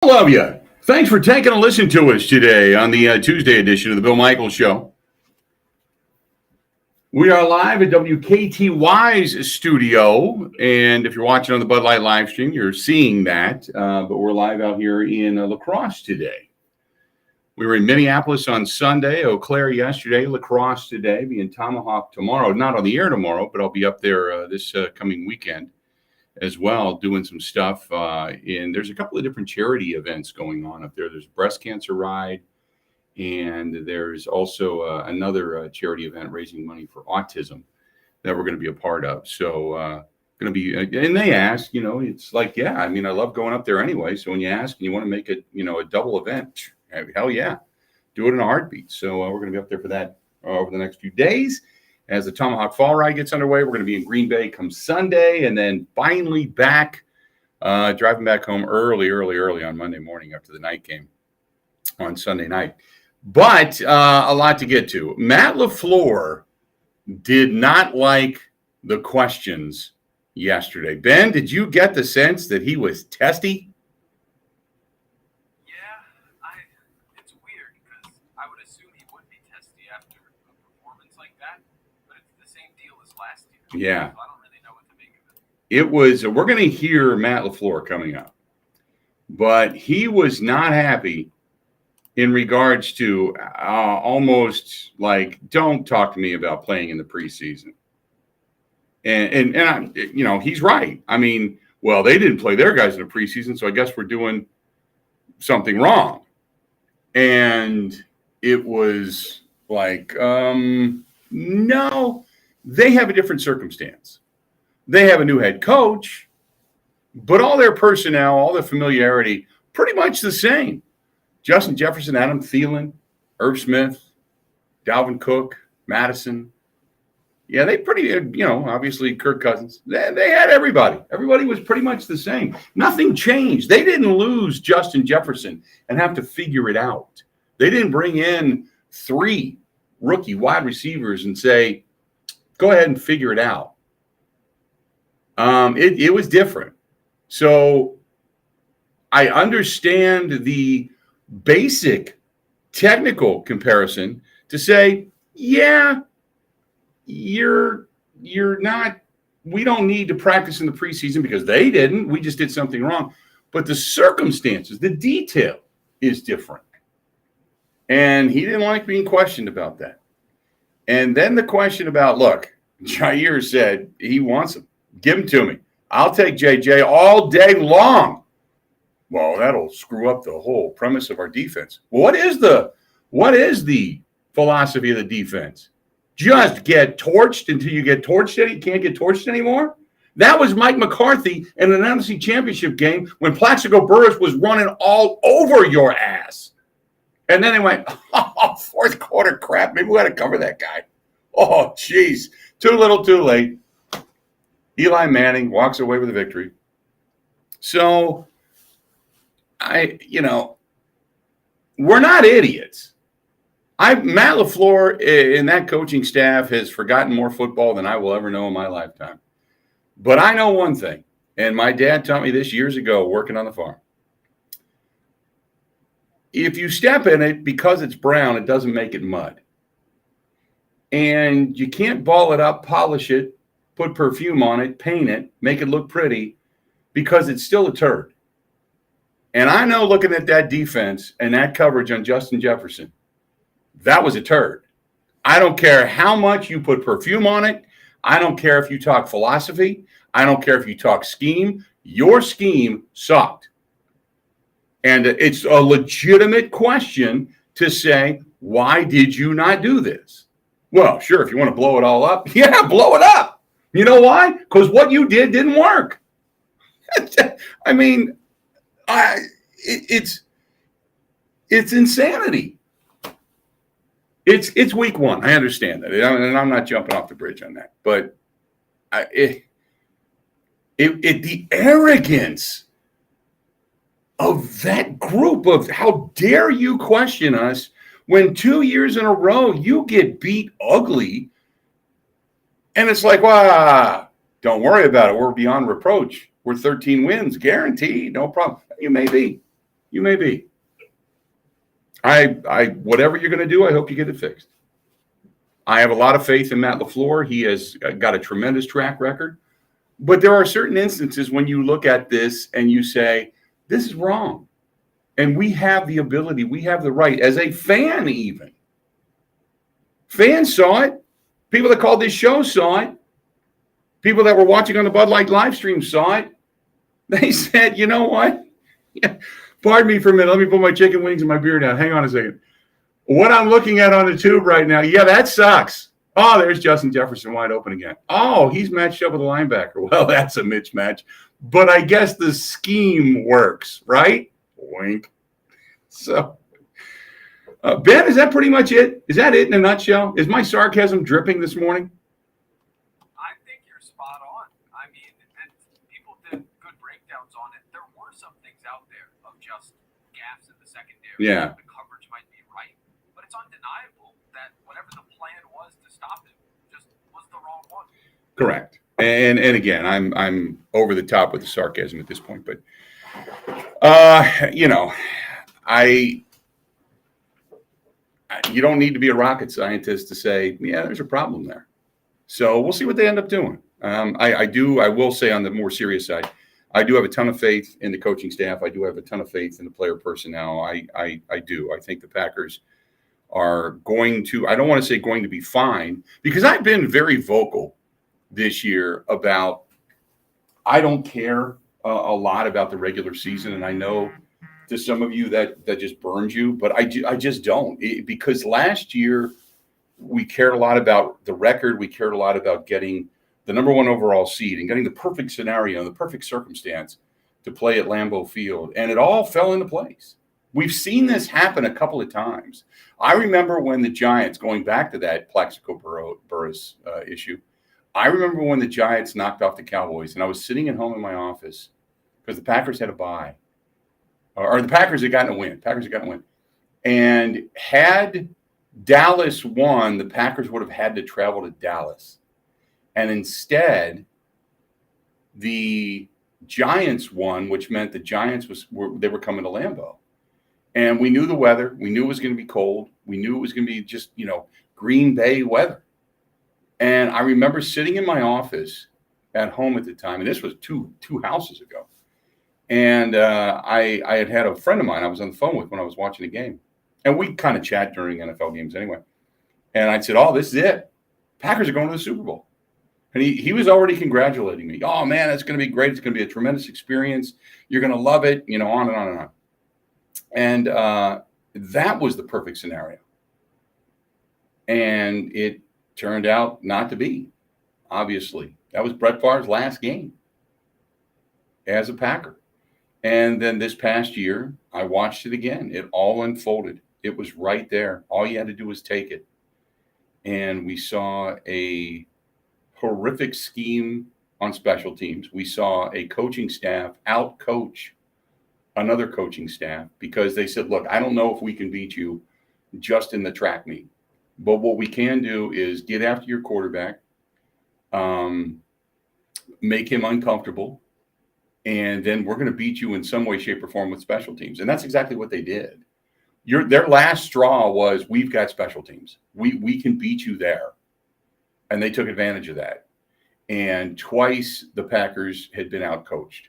Love you. Thanks for taking a listen to us today on the Tuesday edition of the Bill Michaels Show. We are live at WKTY's studio, and if you're watching on the Bud Light live stream, you're seeing that. But we're live out here in La Crosse today. We were in Minneapolis on Sunday, Eau Claire yesterday, La Crosse today, be in Tomahawk tomorrow. Not on the air tomorrow, but I'll be up there this coming weekend as well, doing some stuff. And there's a couple of different charity events going on up there. There's a breast cancer ride, and there's also another charity event raising money for autism that we're going to be a part of. So going to be, and they ask, it's like, yeah, I mean, I love going up there anyway. So when you ask and you want to make it, a double event, hell yeah, do it in a heartbeat. So we're going to be up there for that over the next few days. As the Tomahawk Fall Ride gets underway, we're going to be in Green Bay come Sunday, and then finally back, driving back home early on Monday morning after the night game on Sunday night. But a lot to get to. Matt LaFleur did not like the questions yesterday. Ben, did you get the sense that he was testy? Yeah. I don't really know what to make of it. It was, we're going to hear Matt LaFleur coming up, but he was not happy in regards to almost like, don't talk to me about playing in the preseason. And I'm, he's right. I mean, well, they didn't play their guys in the preseason, so I guess we're doing something wrong. And it was like, no. They have a different circumstance. They have a new head coach, but all their personnel, all their familiarity, pretty much the same. Justin Jefferson, Adam Thielen, Irv Smith, Dalvin Cook, Madison. Yeah, they pretty, obviously Kirk Cousins. They had everybody. Everybody was pretty much the same. Nothing changed. They didn't lose Justin Jefferson and have to figure it out. They didn't bring in 3 rookie wide receivers and say, go ahead and figure it out. It was different. So I understand the basic technical comparison to say, yeah, you're not, we don't need to practice in the preseason because they didn't. We just did something wrong. But the circumstances, the detail is different. And he didn't like being questioned about that. And then the question about, look, Jair said he wants him. Give him to me. I'll take JJ all day long. Well, that'll screw up the whole premise of our defense. What is the philosophy of the defense? Just get torched until you get torched and you can't get torched anymore? That was Mike McCarthy in an NFC Championship game when Plaxico Burress was running all over your ass. And then they went, fourth quarter crap. Maybe we got to cover that guy. Oh, jeez. Too little, too late. Eli Manning walks away with a victory. So, we're not idiots. Matt LaFleur and that coaching staff has forgotten more football than I will ever know in my lifetime. But I know one thing, and my dad taught me this years ago working on the farm. If you step in it because it's brown, it doesn't make it mud. And you can't ball it up, polish it, put perfume on it, paint it, make it look pretty because it's still a turd. And I know looking at that defense and that coverage on Justin Jefferson, that was a turd. I don't care how much you put perfume on it. I don't care if you talk philosophy. I don't care if you talk scheme. Your scheme sucked. And it's a legitimate question to say, why did you not do this? Well, sure, if you want to blow it all up, yeah, blow it up. You know why? Because what you did didn't work. I mean, it's insanity. It's week 1. I understand that, and I'm not jumping off the bridge on that. But the arrogance of that group of how dare you question us when 2 years in a row you get beat ugly, and it's like, well, don't worry about it. We're beyond reproach. We're 13 wins, guaranteed, no problem. You may be. You may be. Whatever you're going to do, I hope you get it fixed. I have a lot of faith in Matt LaFleur. He has got a tremendous track record. But there are certain instances when you look at this and you say, this is wrong. And we have the ability, we have the right, as a fan even. Fans saw it. People that called this show saw it. People that were watching on the Bud Light live stream saw it. They said, you know what? Yeah, pardon me for a minute. Let me put my chicken wings and my beer down. Hang on a second. What I'm looking at on the tube right now, yeah, that sucks. Oh, there's Justin Jefferson wide open again. Oh, he's matched up with a linebacker. Well, that's a mismatch. But I guess the scheme works, right? Wink. So, Ben, is that pretty much it? Is that it in a nutshell? Is my sarcasm dripping this morning? I think you're spot on. I mean, and people did good breakdowns on it. There were some things out there of just gaps in the secondary. Yeah. The coverage might be right, but it's undeniable that whatever the plan was to stop it just was the wrong one. Correct. And again, I'm over the top with the sarcasm at this point, but you don't need to be a rocket scientist to say, yeah, there's a problem there. So we'll see what they end up doing. I will say on the more serious side, I do have a ton of faith in the coaching staff. I do have a ton of faith in the player personnel. I do. I think the Packers are going to, I don't want to say going to be fine, because I've been very vocal this year about, I don't care a lot about the regular season. And I know to some of you that just burns you, but I just don't, because last year we cared a lot about the record. We cared a lot about getting the number one overall seed and getting the perfect scenario, the perfect circumstance to play at Lambeau Field. And it all fell into place. We've seen this happen a couple of times. I remember when the Giants, going back to that Plaxico Burress issue, I remember when the Giants knocked off the Cowboys, and I was sitting at home in my office because the Packers had a bye. Or the Packers had gotten a win. And had Dallas won, the Packers would have had to travel to Dallas. And instead, the Giants won, which meant the Giants were coming to Lambeau. And we knew the weather. We knew it was going to be cold. We knew it was going to be just, Green Bay weather. And I remember sitting in my office at home at the time, and this was two houses ago. And I had a friend of mine I was on the phone with when I was watching the game. And we kind of chat during NFL games anyway. And I said, oh, this is it. Packers are going to the Super Bowl. And he was already congratulating me. Oh, man, it's going to be great. It's going to be a tremendous experience. You're going to love it, on and on and on. And that was the perfect scenario. And it turned out not to be, obviously. That was Brett Favre's last game as a Packer. And then this past year, I watched it again. It all unfolded. It was right there. All you had to do was take it. And we saw a horrific scheme on special teams. We saw a coaching staff out-coach another coaching staff because they said, look, I don't know if we can beat you just in the track meet. But what we can do is get after your quarterback, make him uncomfortable, and then we're going to beat you in some way, shape, or form with special teams. And that's exactly what they did. Their last straw was, we've got special teams. We can beat you there. And they took advantage of that. And twice the Packers had been outcoached.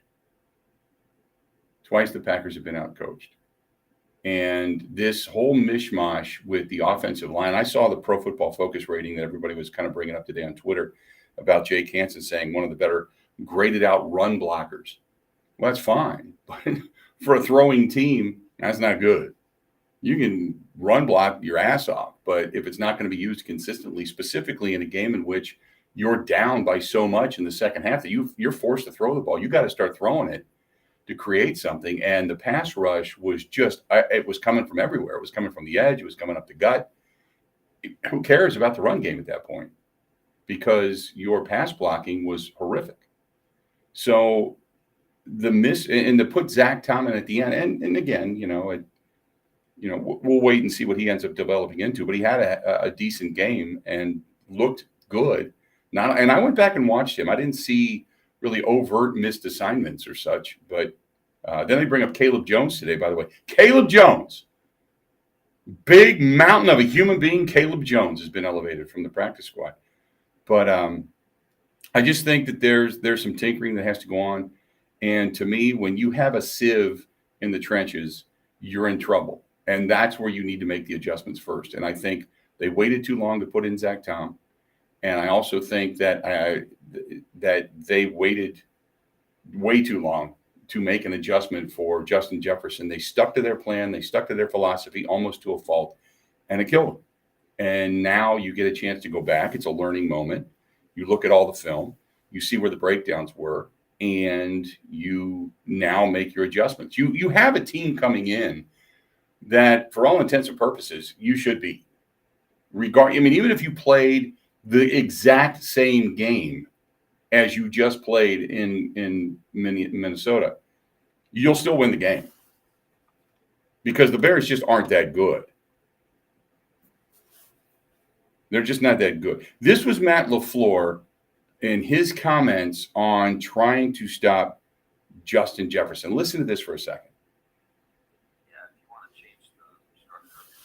And this whole mishmash with the offensive line, I saw the Pro Football Focus rating that everybody was kind of bringing up today on Twitter about Jake Hansen saying one of the better graded out run blockers. Well, that's fine. But for a throwing team, that's not good. You can run block your ass off, but if it's not going to be used consistently, specifically in a game in which you're down by so much in the second half that you're forced to throw the ball, you got to start throwing it to create something. And the pass rush was just, it was coming from everywhere. It was coming from the edge. It was coming up the gut. Who cares about the run game at that point? Because your pass blocking was horrific. So the miss, and to put Zach Tomlin at the end, and again, we'll wait and see what he ends up developing into, but he had a decent game and looked good. And I went back and watched him. I didn't see really overt missed assignments or such, but Then they bring up Caleb Jones today, by the way. Caleb Jones, big mountain of a human being. Caleb Jones has been elevated from the practice squad. But I just think that there's some tinkering that has to go on. And to me, when you have a sieve in the trenches, you're in trouble. And that's where you need to make the adjustments first. And I think they waited too long to put in Zach Tom. And I also think that that they waited way too long to make an adjustment for Justin Jefferson. They stuck to their plan. They stuck to their philosophy almost to a fault, and it killed them. And now you get a chance to go back. It's a learning moment. You look at all the film, you see where the breakdowns were, and you now make your adjustments. You have a team coming in that, for all intents and purposes, you should be. Even if you played the exact same game as you just played in Minnesota, you'll still win the game because the Bears just aren't that good. They're just not that good. This was Matt LaFleur and his comments on trying to stop Justin Jefferson. Listen to this for a second. Yeah, if you want to change the structure of it,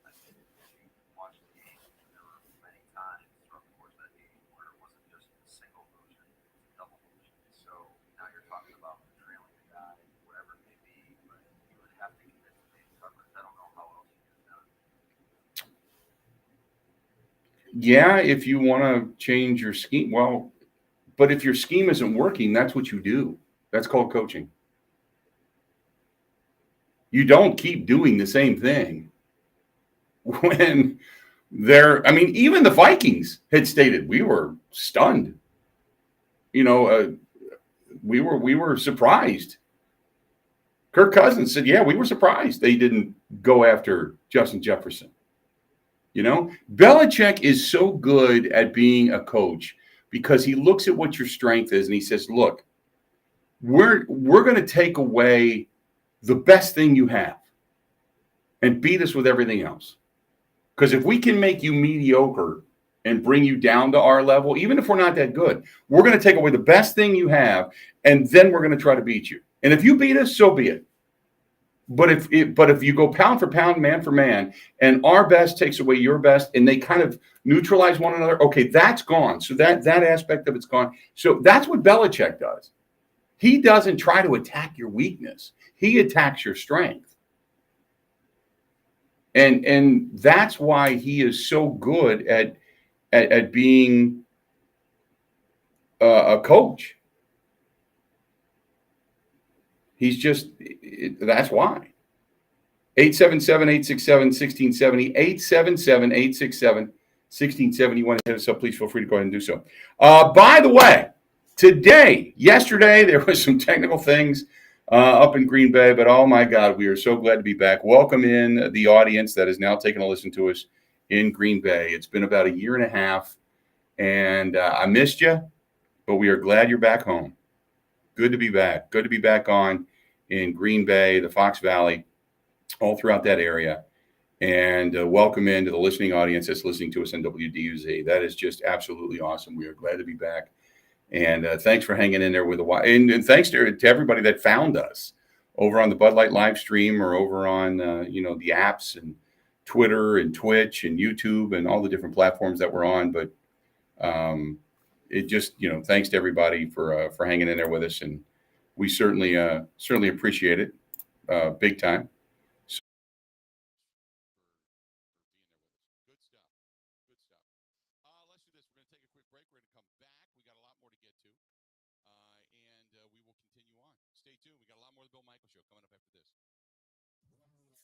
I think if you watch the game, there were many times throughout the course of that game where it wasn't just a single motion, it was a double motion. So now you're talking about trailing the guy, whatever it may be, but you would have to commit to base coverage. I don't know how else you could have done. Yeah, if you want to change your scheme, well, but if your scheme isn't working, that's what you do. That's called coaching. You don't keep doing the same thing when even the Vikings had stated we were stunned. We were surprised. Kirk Cousins said, yeah, we were surprised they didn't go after Justin Jefferson. Belichick is so good at being a coach because he looks at what your strength is and he says, look, we're going to take away the best thing you have and beat us with everything else. Because if we can make you mediocre and bring you down to our level, even if we're not that good, we're going to take away the best thing you have, and then we're going to try to beat you. And if you beat us, so be it. But if you go pound for pound, man for man, and our best takes away your best, and they kind of neutralize one another, okay, that's gone. So that aspect of it's gone. So that's what Belichick does. He doesn't try to attack your weakness. He attacks your strength. And that's why he is so good at being a coach. He's just that's why. 877-867-1670, 877-867-1670. You want to hit us up, please feel free to go ahead and do so. By the way, yesterday, there was some technical things up in Green Bay, but oh my God, we are so glad to be back. Welcome in the audience that is now taking a listen to us in Green Bay. It's been about a year and a half, and I missed you, but we are glad you're back home. Good to be back. Good to be back on in Green Bay, the Fox Valley, all throughout that area. And welcome into the listening audience that's listening to us on WDUZ. That is just absolutely awesome. We are glad to be back. And thanks for hanging in there with a while. And thanks to everybody that found us over on the Bud Light live stream or over on, the apps and Twitter and Twitch and YouTube and all the different platforms that we're on. But it just, thanks to everybody for hanging in there with us. And we certainly appreciate it big time.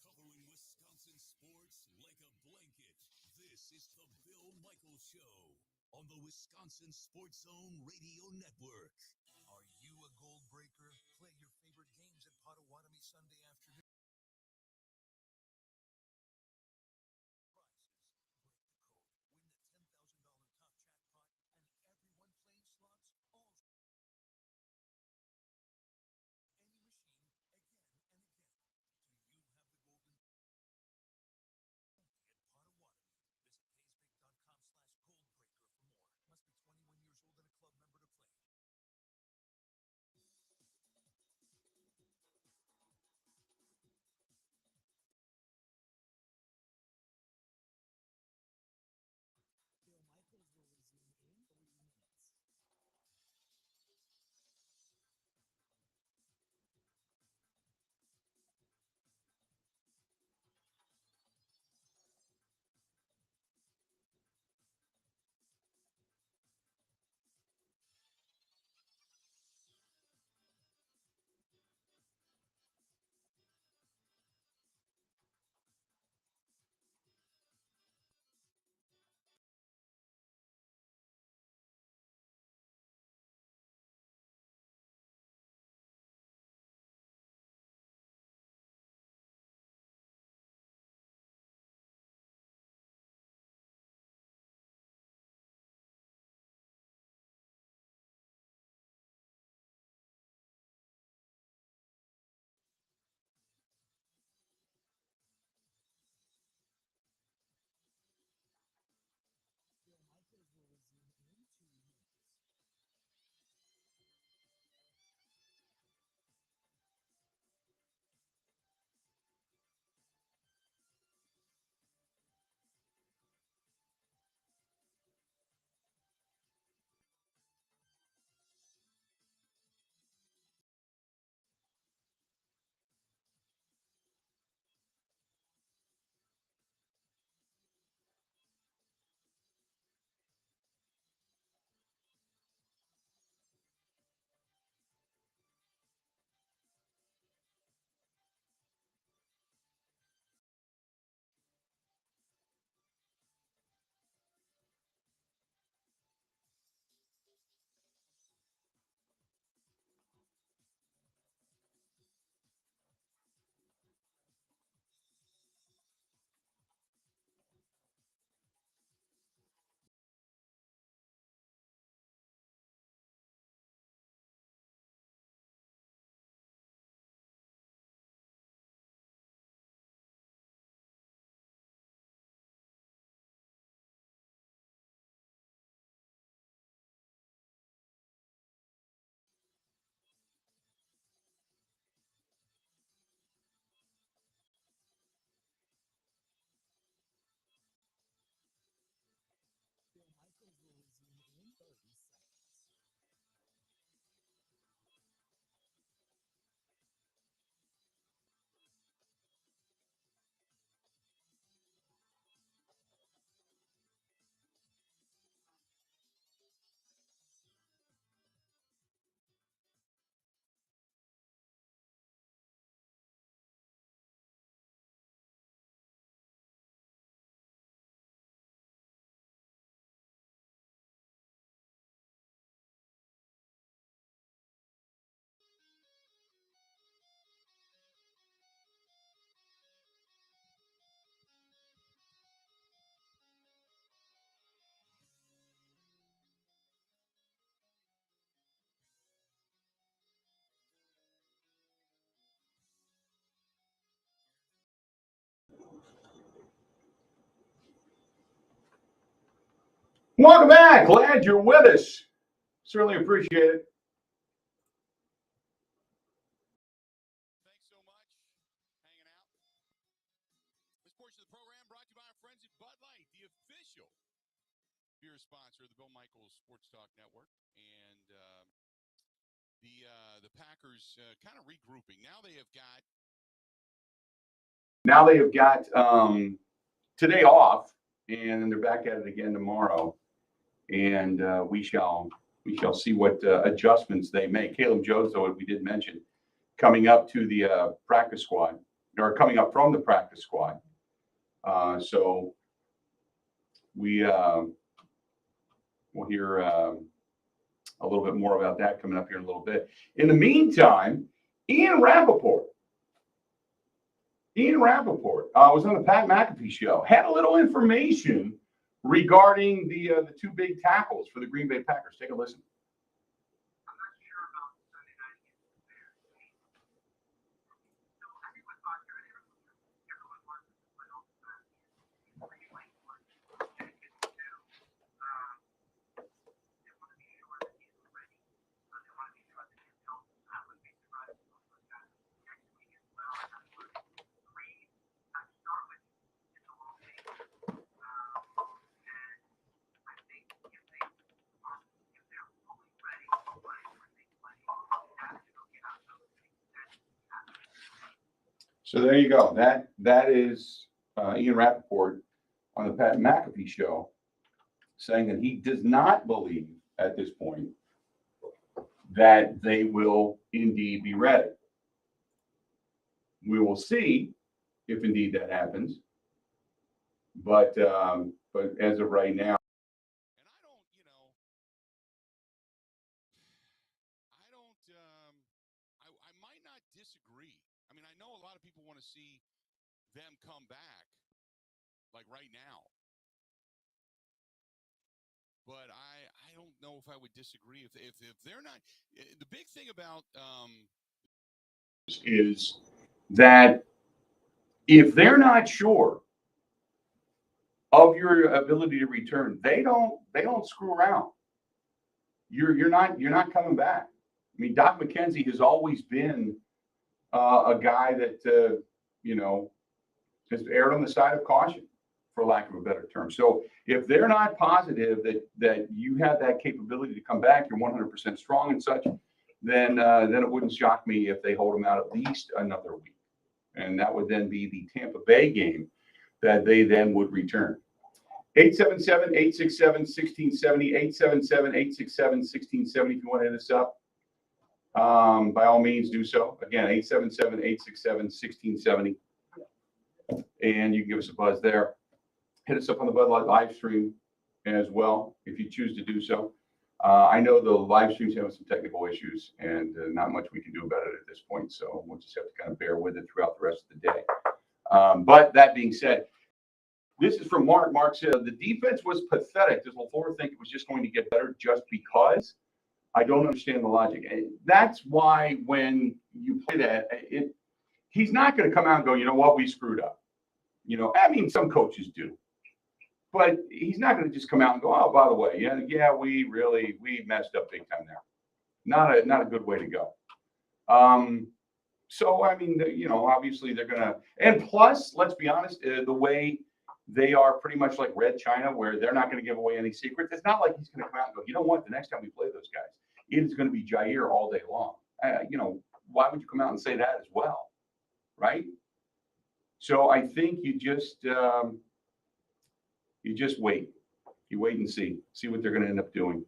Covering Wisconsin sports like a blanket, this is the Bill Michaels Show on the Wisconsin Sports Zone Radio Network. Are you a gold breaker? Play your favorite games at Potawatomi Sunday afternoon. Prizes. Break the code. Win the $10,000 top jackpot, and everyone playing slots also any machine again and again. Do you have the golden at Potawatomi? Visit casebank.com/goldbreaker for more. Must be 21 years old and a club member to play. Welcome back. Glad you're with us. Certainly appreciate it. Thanks so much. Hanging out. This portion of the program brought to you by our friends at Bud Light, the official beer sponsor of the Bill Michaels Sports Talk Network. And the Packers kind of regrouping. Now they have got Today off, and they're back at it again tomorrow. And we shall see what adjustments they make. Caleb Jones, though, we did mention, coming up to the practice squad, or coming up from the practice squad. So we'll hear a little bit more about that coming up here in a little bit. In the meantime, Ian Rappaport was on the Pat McAfee show, had a little information regarding the two big tackles for the Green Bay Packers. Take a listen. I'm not sure about Sunday night against the Bears. So everyone thought everyone wants to play all the time. Pretty late one. And it gets to they want to be sure that he's ready. They want to be sure that he's healthy. I would be surprised if most of those guys next week as well. And that's what Reed had to start with in the rotation. And I think if they're fully ready to play when they play, they have to go get out those things that happen. So there you go. That is Ian Rappaport on the Pat McAfee show, saying that he does not believe at this point that they will indeed be ready. We will see if indeed that happens. But as of right now, and I might not disagree. I mean, I know a lot of people want to see them come back, like right now. But I don't know if I would disagree if they're not. The big thing about is that if they're not sure of your ability to return, they don't screw around. You're not coming back. I mean, Doc McKenzie has always been a guy that has erred on the side of caution, for lack of a better term. So if they're not positive that you have that capability to come back, you're 100% strong and such, then it wouldn't shock me if they hold them out at least another week, and that would then be the Tampa Bay game that they then would return. 877-867-1670, 877-867-1670 if you want to hit us up. By all means, do so. Again, 877-867-1670. And you can give us a buzz there. Hit us up on the Bud Light live stream as well if you choose to do so. I know the live stream's having some technical issues, and not much we can do about it at this point. So we'll just have to kind of bear with it throughout the rest of the day. But that being said, this is from Mark. Mark said, the defense was pathetic. Does LaFleur think it was just going to get better just because? I don't understand the logic. And that's why when you play that, he's not going to come out and go, you know what, we screwed up. I mean, some coaches do. But he's not going to just come out and go, oh, by the way, we messed up big time there. Not a good way to go. So, I mean, obviously they're going to – and plus, let's be honest, the way – they are pretty much like Red China, where they're not going to give away any secrets. It's not like he's going to come out and go, you know what, the next time we play those guys, it is going to be Jair all day long. Why would you come out and say that as well, right? So I think you just wait. You wait and see what they're going to end up doing.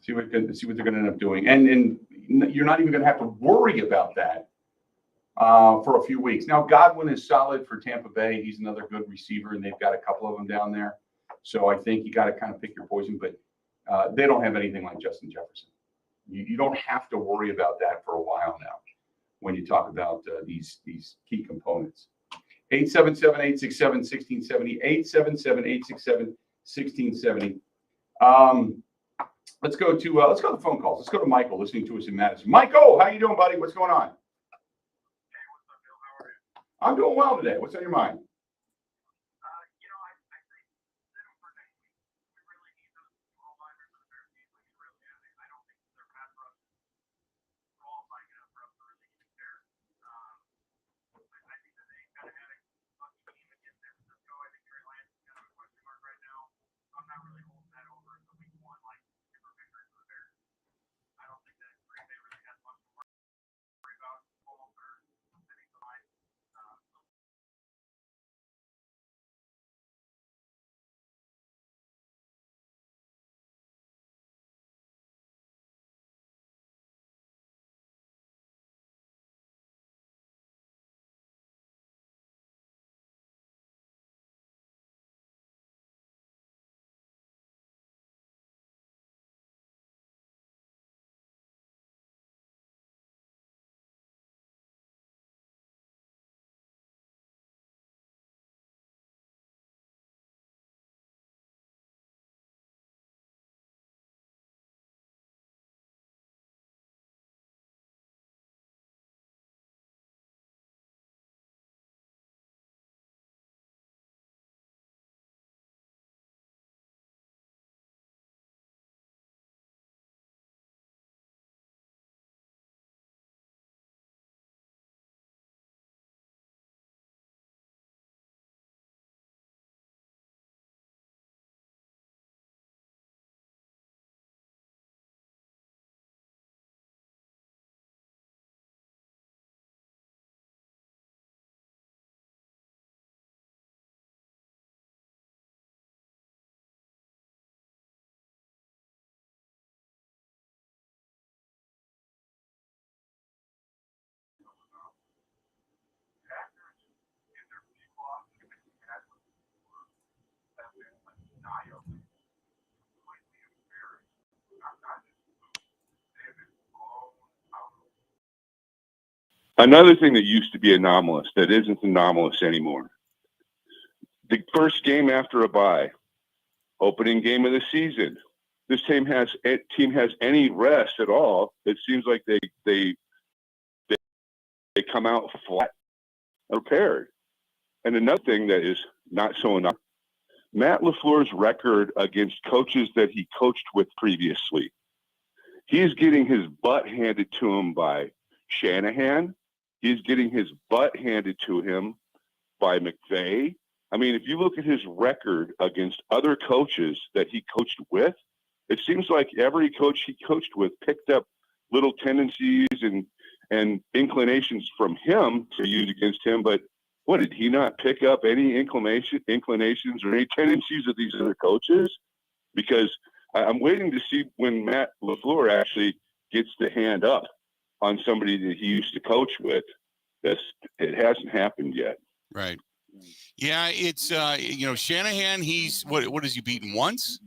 See what they're going to end up doing, and you're not even going to have to worry about that for a few weeks. Now, Godwin is solid for Tampa Bay. He's another good receiver, and they've got a couple of them down there. So I think you got to kind of pick your poison, but they don't have anything like Justin Jefferson. You don't have to worry about that for a while now when you talk about these key components. 877-867-1670, 877-867-1670. Let's go to the phone calls. Let's go to Michael, listening to us in Madison. Michael, how you doing, buddy? What's going on? I'm doing well today. What's on your mind? I think little for Another thing that used to be anomalous that isn't anomalous anymore. The first game after a bye, opening game of the season. This team has any rest at all. It seems like they come out flat prepared. And another thing that is not so enough, Matt LaFleur's record against coaches that he coached with previously. He's getting his butt handed to him by Shanahan. He's getting his butt handed to him by McVay. I mean, if you look at his record against other coaches that he coached with, it seems like every coach he coached with picked up little tendencies and inclinations from him to use against him. But what, did he not pick up any inclinations or any tendencies of these other coaches? Because I'm waiting to see when Matt LaFleur actually gets the hand up on somebody that he used to coach with. It hasn't happened yet. Right. Yeah, it's Shanahan. He's what has he beaten once?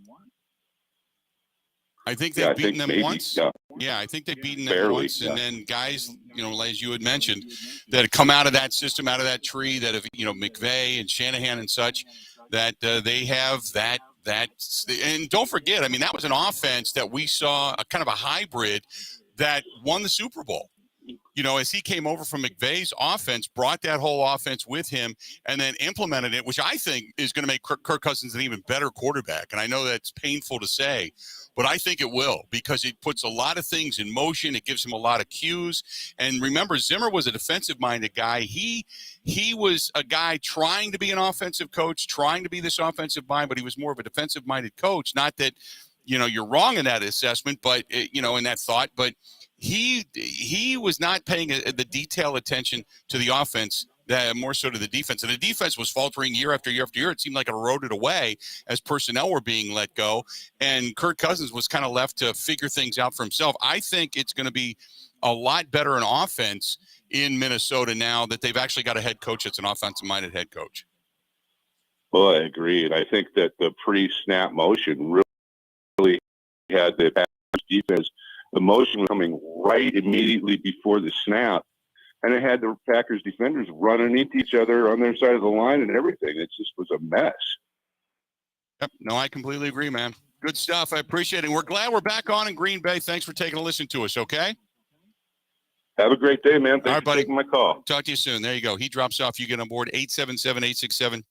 I think they've beaten them once. Yeah, I think they've beaten them once. And then guys, as you had mentioned, that have come out of that system, out of that tree, that have McVay and Shanahan and such, that they have that. And don't forget, I mean, that was an offense that we saw, a kind of a hybrid that won the Super Bowl. As he came over from McVay's offense, brought that whole offense with him, and then implemented it, which I think is going to make Kirk Cousins an even better quarterback. And I know that's painful to say, but I think it will, because it puts a lot of things in motion. It gives him a lot of cues. And remember, Zimmer was a defensive-minded guy. He was a guy trying to be an offensive coach, trying to be this offensive mind, but he was more of a defensive-minded coach. Not that, you're wrong in that assessment, but, in that thought, but he was not paying the detailed attention to the offense, more so to the defense. And the defense was faltering year after year after year. It seemed like it eroded away as personnel were being let go. And Kirk Cousins was kind of left to figure things out for himself. I think it's going to be a lot better in offense in Minnesota now that they've actually got a head coach that's an offensive-minded head coach. Well, I agree. And I think that the pre-snap motion really had the defense. The motion was coming right immediately before the snap, and it had the Packers defenders run underneath each other on their side of the line and everything. It just was a mess. Yep. No, I completely agree, man. Good stuff. I appreciate it. We're glad we're back on in Green Bay. Thanks for taking a listen to us, okay? Have a great day, man. Thanks All right, for buddy. taking my call. Talk to you soon. There you go. He drops off. You get on board. 877-867-1670.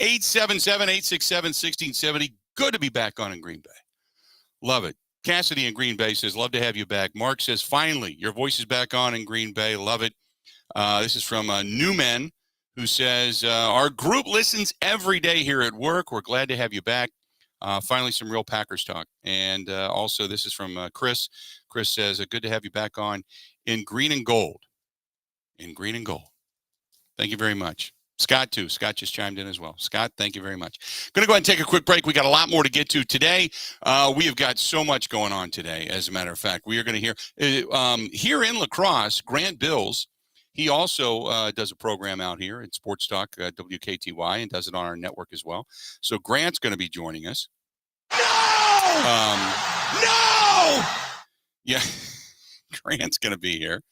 877-867-1670. Good to be back on in Green Bay. Love it. Cassidy in Green Bay says, love to have you back. Mark says, finally, your voice is back on in Green Bay. Love it. This is from Newman, who says, our group listens every day here at work. We're glad to have you back. Finally, some real Packers talk. And also, this is from Chris. Chris says, good to have you back on in green and gold. In green and gold. Thank you very much. Scott, too. Scott just chimed in as well. Scott, thank you very much. Going to go ahead and take a quick break. We got a lot more to get to today. We have got so much going on today, as a matter of fact. We are going to hear here in La Crosse, Grant Bills. He also does a program out here at Sports Talk, WKTY, and does it on our network as well. So Grant's going to be joining us. No! Yeah, Grant's going to be here.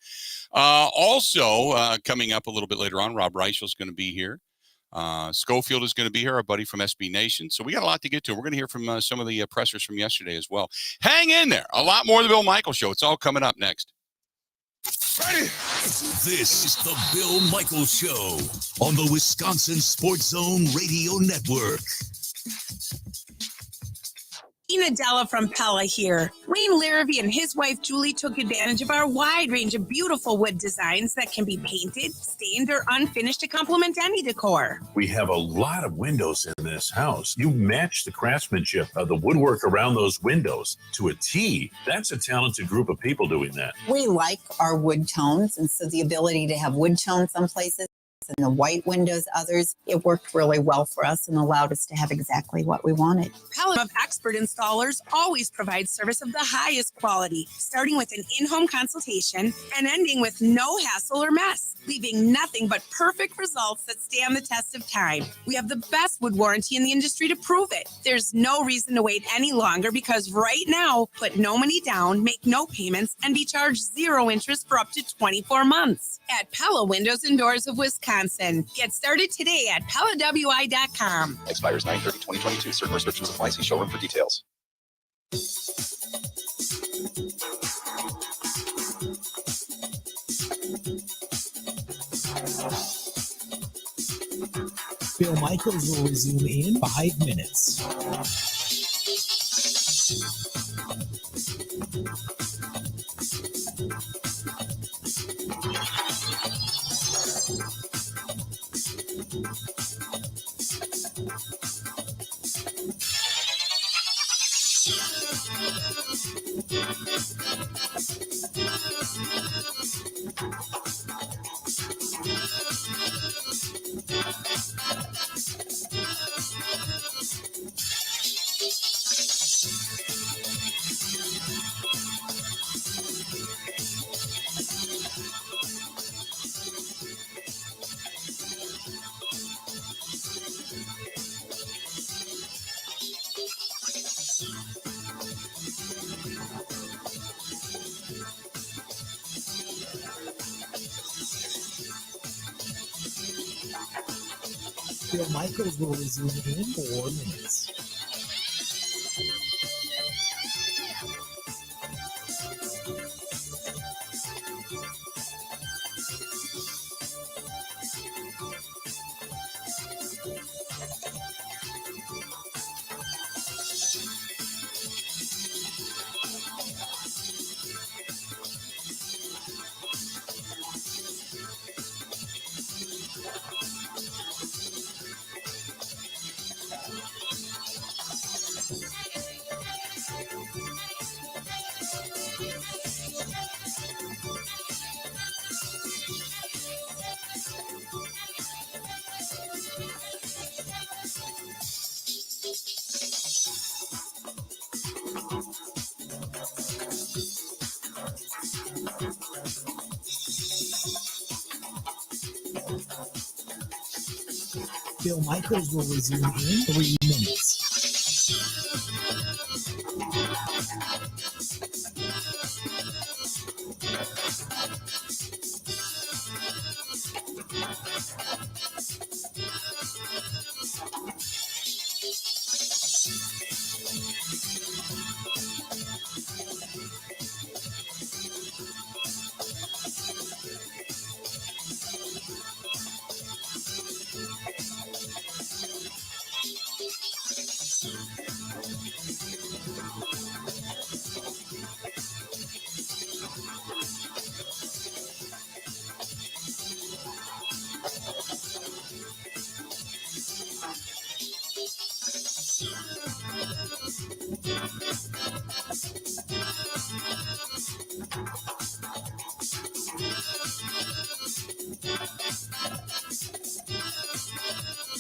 Also, coming up a little bit later on, Rob Reichel's going to be here. Schofield is going to be here, our buddy from SB Nation. So we got a lot to get to. We're going to hear from some of the pressers from yesterday as well. Hang in there. A lot more of the Bill Michaels Show. It's all coming up next. Ready? This is the Bill Michaels Show on the Wisconsin Sports Zone Radio Network. Nadella from Pella here. Wayne Larrabee and his wife Julie took advantage of our wide range of beautiful wood designs that can be painted, stained, or unfinished to complement any decor. We have a lot of windows in this house. You match the craftsmanship of the woodwork around those windows to a T. That's a talented group of people doing that. We like our wood tones, and so the ability to have wood tones some places and the white windows, others. It worked really well for us and allowed us to have exactly what we wanted. Pella of expert installers always provides service of the highest quality, starting with an in-home consultation and ending with no hassle or mess, leaving nothing but perfect results that stand the test of time. We have the best wood warranty in the industry to prove it. There's no reason to wait any longer because right now, put no money down, make no payments, and be charged 0 interest for up to 24 months. At Pella Windows and Doors of Wisconsin. Get started today at PellaWI.com. Expires 9/30/2022. Certain restrictions apply. See showroom for details. Bill Michaels will resume in 5 minutes. Bill Michaels will resume in 4 minutes. Bill Michaels will resume in 3 minutes.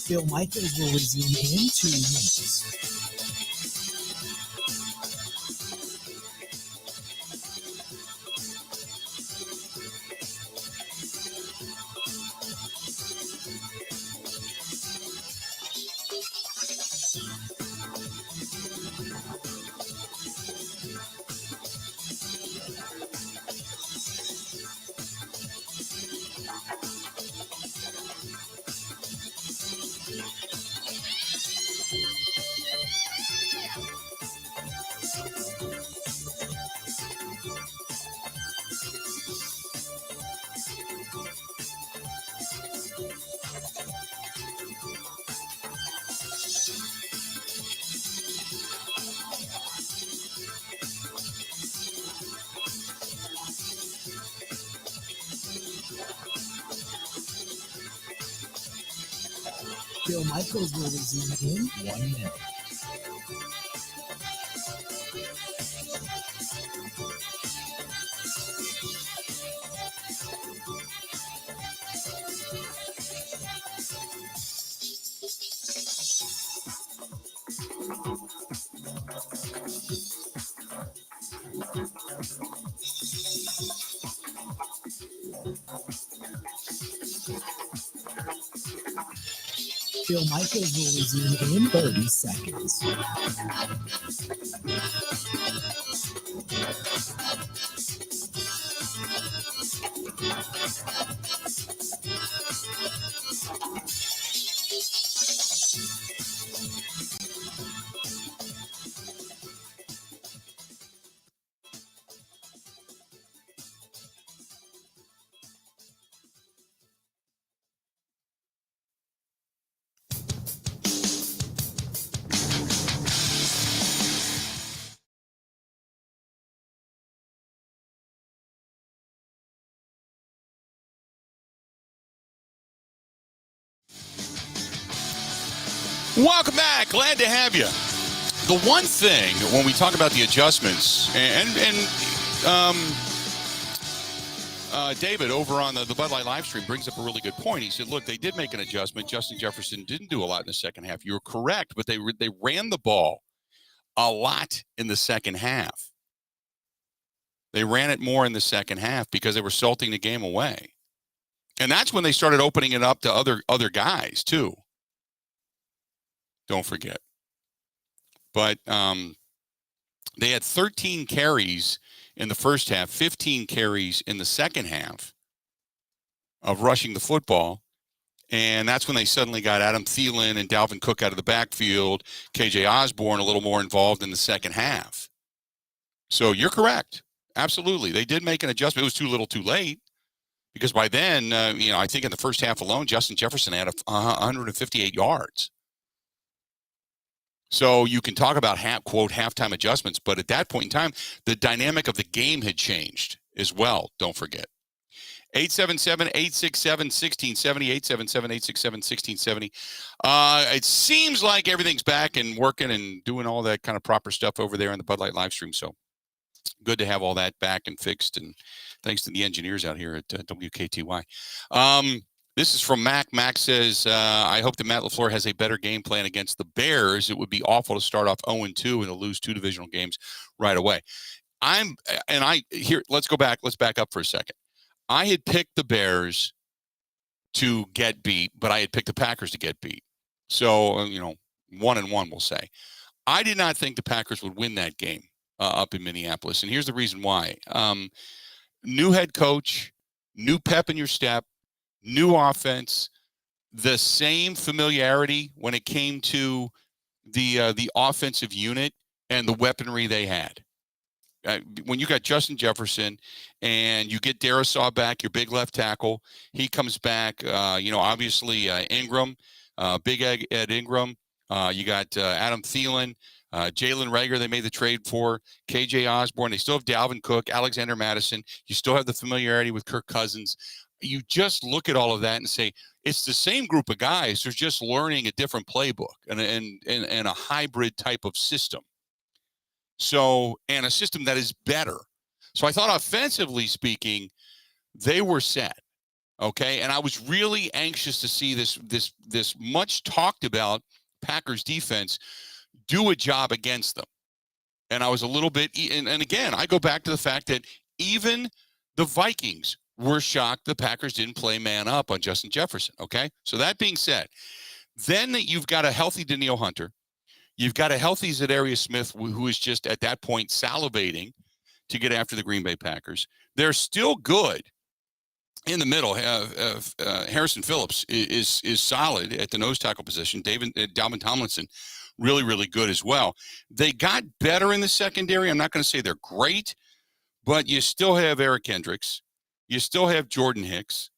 Bill Michaels will resume in 2 minutes. Bill Michaels will resume in 1 minute. Phil Michaels will resume in 30 seconds. Welcome back. Glad to have you. The one thing when we talk about the adjustments, and David over on the Bud Light live stream brings up a really good point. He said, look, they did make an adjustment. Justin Jefferson didn't do a lot in the second half. You were correct, but they ran the ball a lot in the second half. They ran it more in the second half because they were salting the game away. And that's when they started opening it up to other guys, too. Don't forget. But they had 13 carries in the first half, 15 carries in the second half of rushing the football. And that's when they suddenly got Adam Thielen and Dalvin Cook out of the backfield, KJ Osborne a little more involved in the second half. So you're correct. Absolutely. They did make an adjustment. It was too little too late because by then, I think in the first half alone, Justin Jefferson had 158 yards. So you can talk about, quote, halftime adjustments, but at that point in time, the dynamic of the game had changed as well, don't forget. 877-867-1670, 877-867-1670. It seems like everything's back and working and doing all that kind of proper stuff over there on the Bud Light live stream, so good to have all that back and fixed, and thanks to the engineers out here at WKTY. This is from Mac. Mac says, I hope that Matt LaFleur has a better game plan against the Bears. It would be awful to start off 0-2 and to lose 2 divisional games right away. Let's go back. Let's back up for a second. I had picked the Bears to get beat, but I had picked the Packers to get beat. So, 1-1, we'll say. I did not think the Packers would win that game up in Minneapolis. And here's the reason why. New head coach, new pep in your step, new offense, the same familiarity when it came to the offensive unit and the weaponry they had. When you got Justin Jefferson and you get Darisaw back, your big left tackle, he comes back. Obviously Ingram, Big Ed Ingram. You got Adam Thielen, Jalen Reagor. They made the trade for KJ Osborne. They still have Dalvin Cook, Alexander Madison. You still have the familiarity with Kirk Cousins. You just look at all of that and say, it's the same group of guys. They're just learning a different playbook and a hybrid type of system. So, and a system that is better. So I thought offensively speaking, they were set. Okay. And I was really anxious to see this much talked about Packers defense do a job against them. And I was a little bit, and again, I go back to the fact that even the Vikings were shocked the Packers didn't play man up on Justin Jefferson, okay? So that being said, then you've got a healthy Danielle Hunter. You've got a healthy Zadarius Smith, who is just at that point salivating to get after the Green Bay Packers. They're still good in the middle. Harrison Phillips is solid at the nose tackle position. Dalvin Tomlinson, really, really good as well. They got better in the secondary. I'm not going to say they're great, but you still have Eric Kendricks. You still have Jordan Hicks.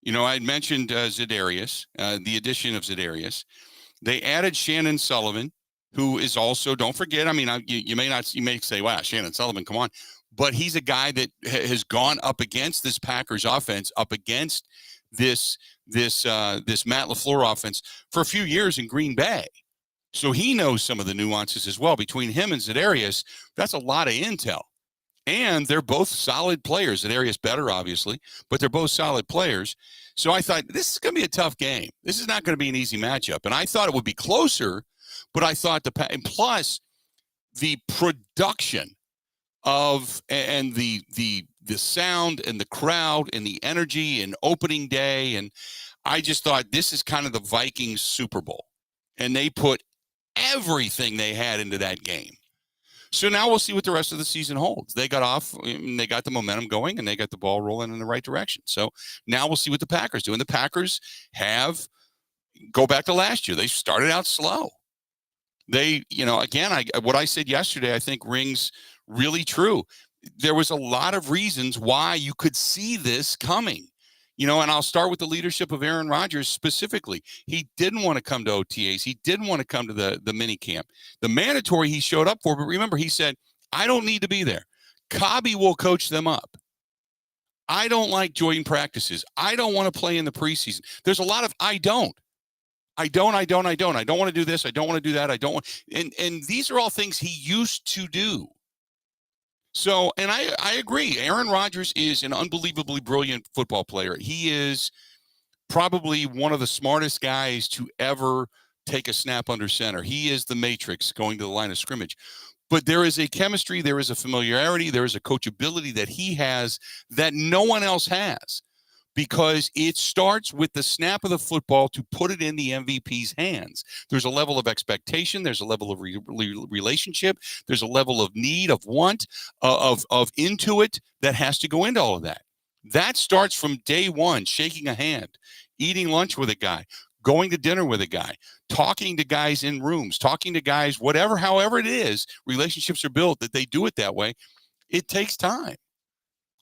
I had mentioned Zadarius, the addition of Zadarius. They added Shannon Sullivan, who is also, don't forget, you may say, wow, Shannon Sullivan, come on. But he's a guy that has gone up against this Packers offense, up against this Matt LaFleur offense for a few years in Green Bay. So he knows some of the nuances as well. Between him and Zadarius, that's a lot of intel. And they're both solid players. Zadarius better, obviously, but they're both solid players. So I thought, this is going to be a tough game. This is not going to be an easy matchup. And I thought it would be closer, but I thought and plus the production of and the sound and the crowd and the energy and opening day. And I just thought this is kind of the Vikings Super Bowl, and they put everything they had into that game. So now we'll see what the rest of the season holds. They got off, and they got the momentum going, and they got the ball rolling in the right direction. So now we'll see what the Packers do. And the Packers go back to last year. They started out slow. They, again, what I said yesterday, I think rings really true. There was a lot of reasons why you could see this coming. And I'll start with the leadership of Aaron Rodgers specifically. He didn't want to come to OTAs. He didn't want to come to the mini camp. The mandatory he showed up for, but remember, he said, I don't need to be there. Cobby will coach them up. I don't like joint practices. I don't want to play in the preseason. There's a lot of I don't want to do this. I don't want to do that. I don't want. And these are all things he used to do. So, and I agree. Aaron Rodgers is an unbelievably brilliant football player. He is probably one of the smartest guys to ever take a snap under center. He is the matrix going to the line of scrimmage. But there is a chemistry, there is a familiarity, there is a coachability that he has that no one else has, because it starts with the snap of the football to put it in the MVP's hands. There's a level of expectation. There's a level of relationship. There's a level of need, of want, of intuit that has to go into all of that. That starts from day one, shaking a hand, eating lunch with a guy, going to dinner with a guy, talking to guys in rooms, talking to guys, however it is, relationships are built that they do it that way. It takes time.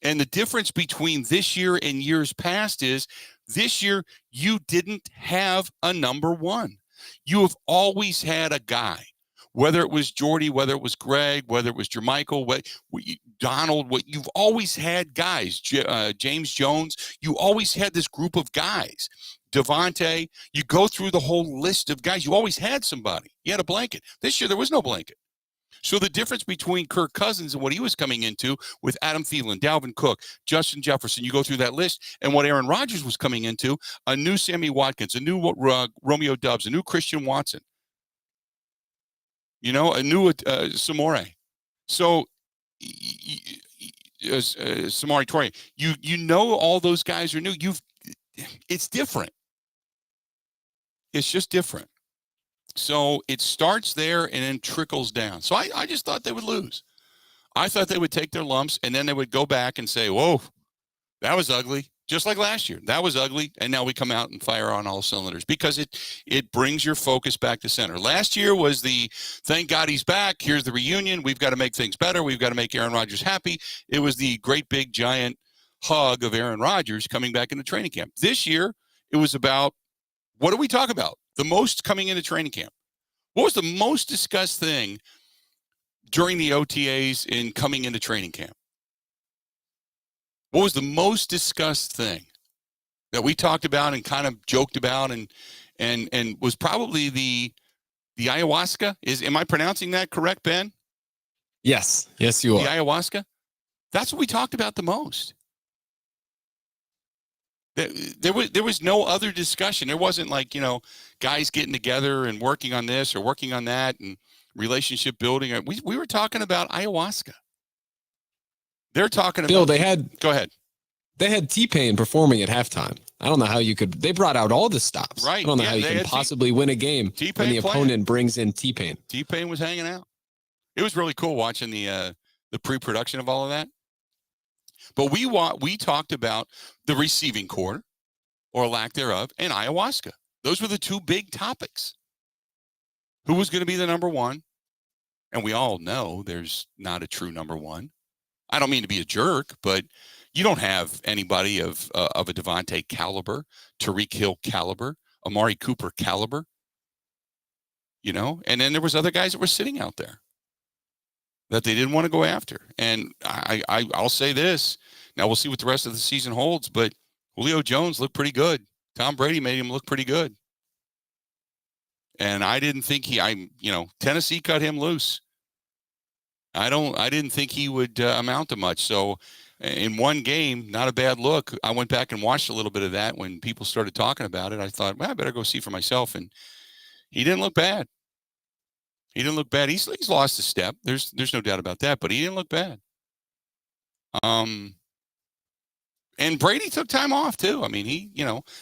And the difference between this year and years past is this year you didn't have a number one. You have always had a guy, whether it was Jordy, whether it was Greg, whether it was Jermichael, Donald, you've always had guys, James Jones. You always had this group of guys. Devontae, you go through the whole list of guys. You always had somebody. You had a blanket. This year there was no blanket. So the difference between Kirk Cousins and what he was coming into with Adam Thielen, Dalvin Cook, Justin Jefferson, you go through that list, and what Aaron Rodgers was coming into, a new Sammy Watkins, a new Romeo Doubs, a new Christian Watson, a new Samore. So Samari Torrey, you know all those guys are new. It's different. It's just different. So it starts there and then trickles down. So I just thought they would lose. I thought they would take their lumps, and then they would go back and say, whoa, that was ugly. Just like last year. That was ugly. And now we come out and fire on all cylinders because it brings your focus back to center. Last year was the thank God he's back. Here's the reunion. We've got to make things better. We've got to make Aaron Rodgers happy. It was the great big giant hug of Aaron Rodgers coming back into training camp. This year, it was about, what do we talk about? The most coming into training camp. What was the most discussed thing during the OTAs in coming into training camp? What was the most discussed thing that we talked about and kind of joked about and was probably the ayahuasca? Am I pronouncing that correct, Ben? Yes. Yes, you are. The ayahuasca? That's what we talked about the most. There was no other discussion. There wasn't like, guys getting together and working on this or working on that and relationship building. We were talking about ayahuasca. They're talking Bill, about. Go ahead. They had T-Pain performing at halftime. I don't know how you could. They brought out all the stops. Right. I don't know how you can possibly win a game when the opponent brings in T-Pain. T-Pain was hanging out. It was really cool watching the pre-production of all of that. But we talked about the receiving corps, or lack thereof, and ayahuasca. Those were the two big topics. Who was going to be the number one? And we all know there's not a true number one. I don't mean to be a jerk, but you don't have anybody of a Devontae caliber, Tyreek Hill caliber, Amari Cooper caliber. And then there was other guys that were sitting out there that they didn't want to go after. And I'll say this. Now we'll see what the rest of the season holds, but Julio Jones looked pretty good. Tom Brady made him look pretty good. And I didn't think Tennessee cut him loose. I didn't think he would amount to much. So in one game, not a bad look. I went back and watched a little bit of that when people started talking about it. I thought, well, I better go see for myself. And he didn't look bad. He didn't look bad. He's lost a step. There's no doubt about that, but he didn't look bad. And Brady took time off too. I mean,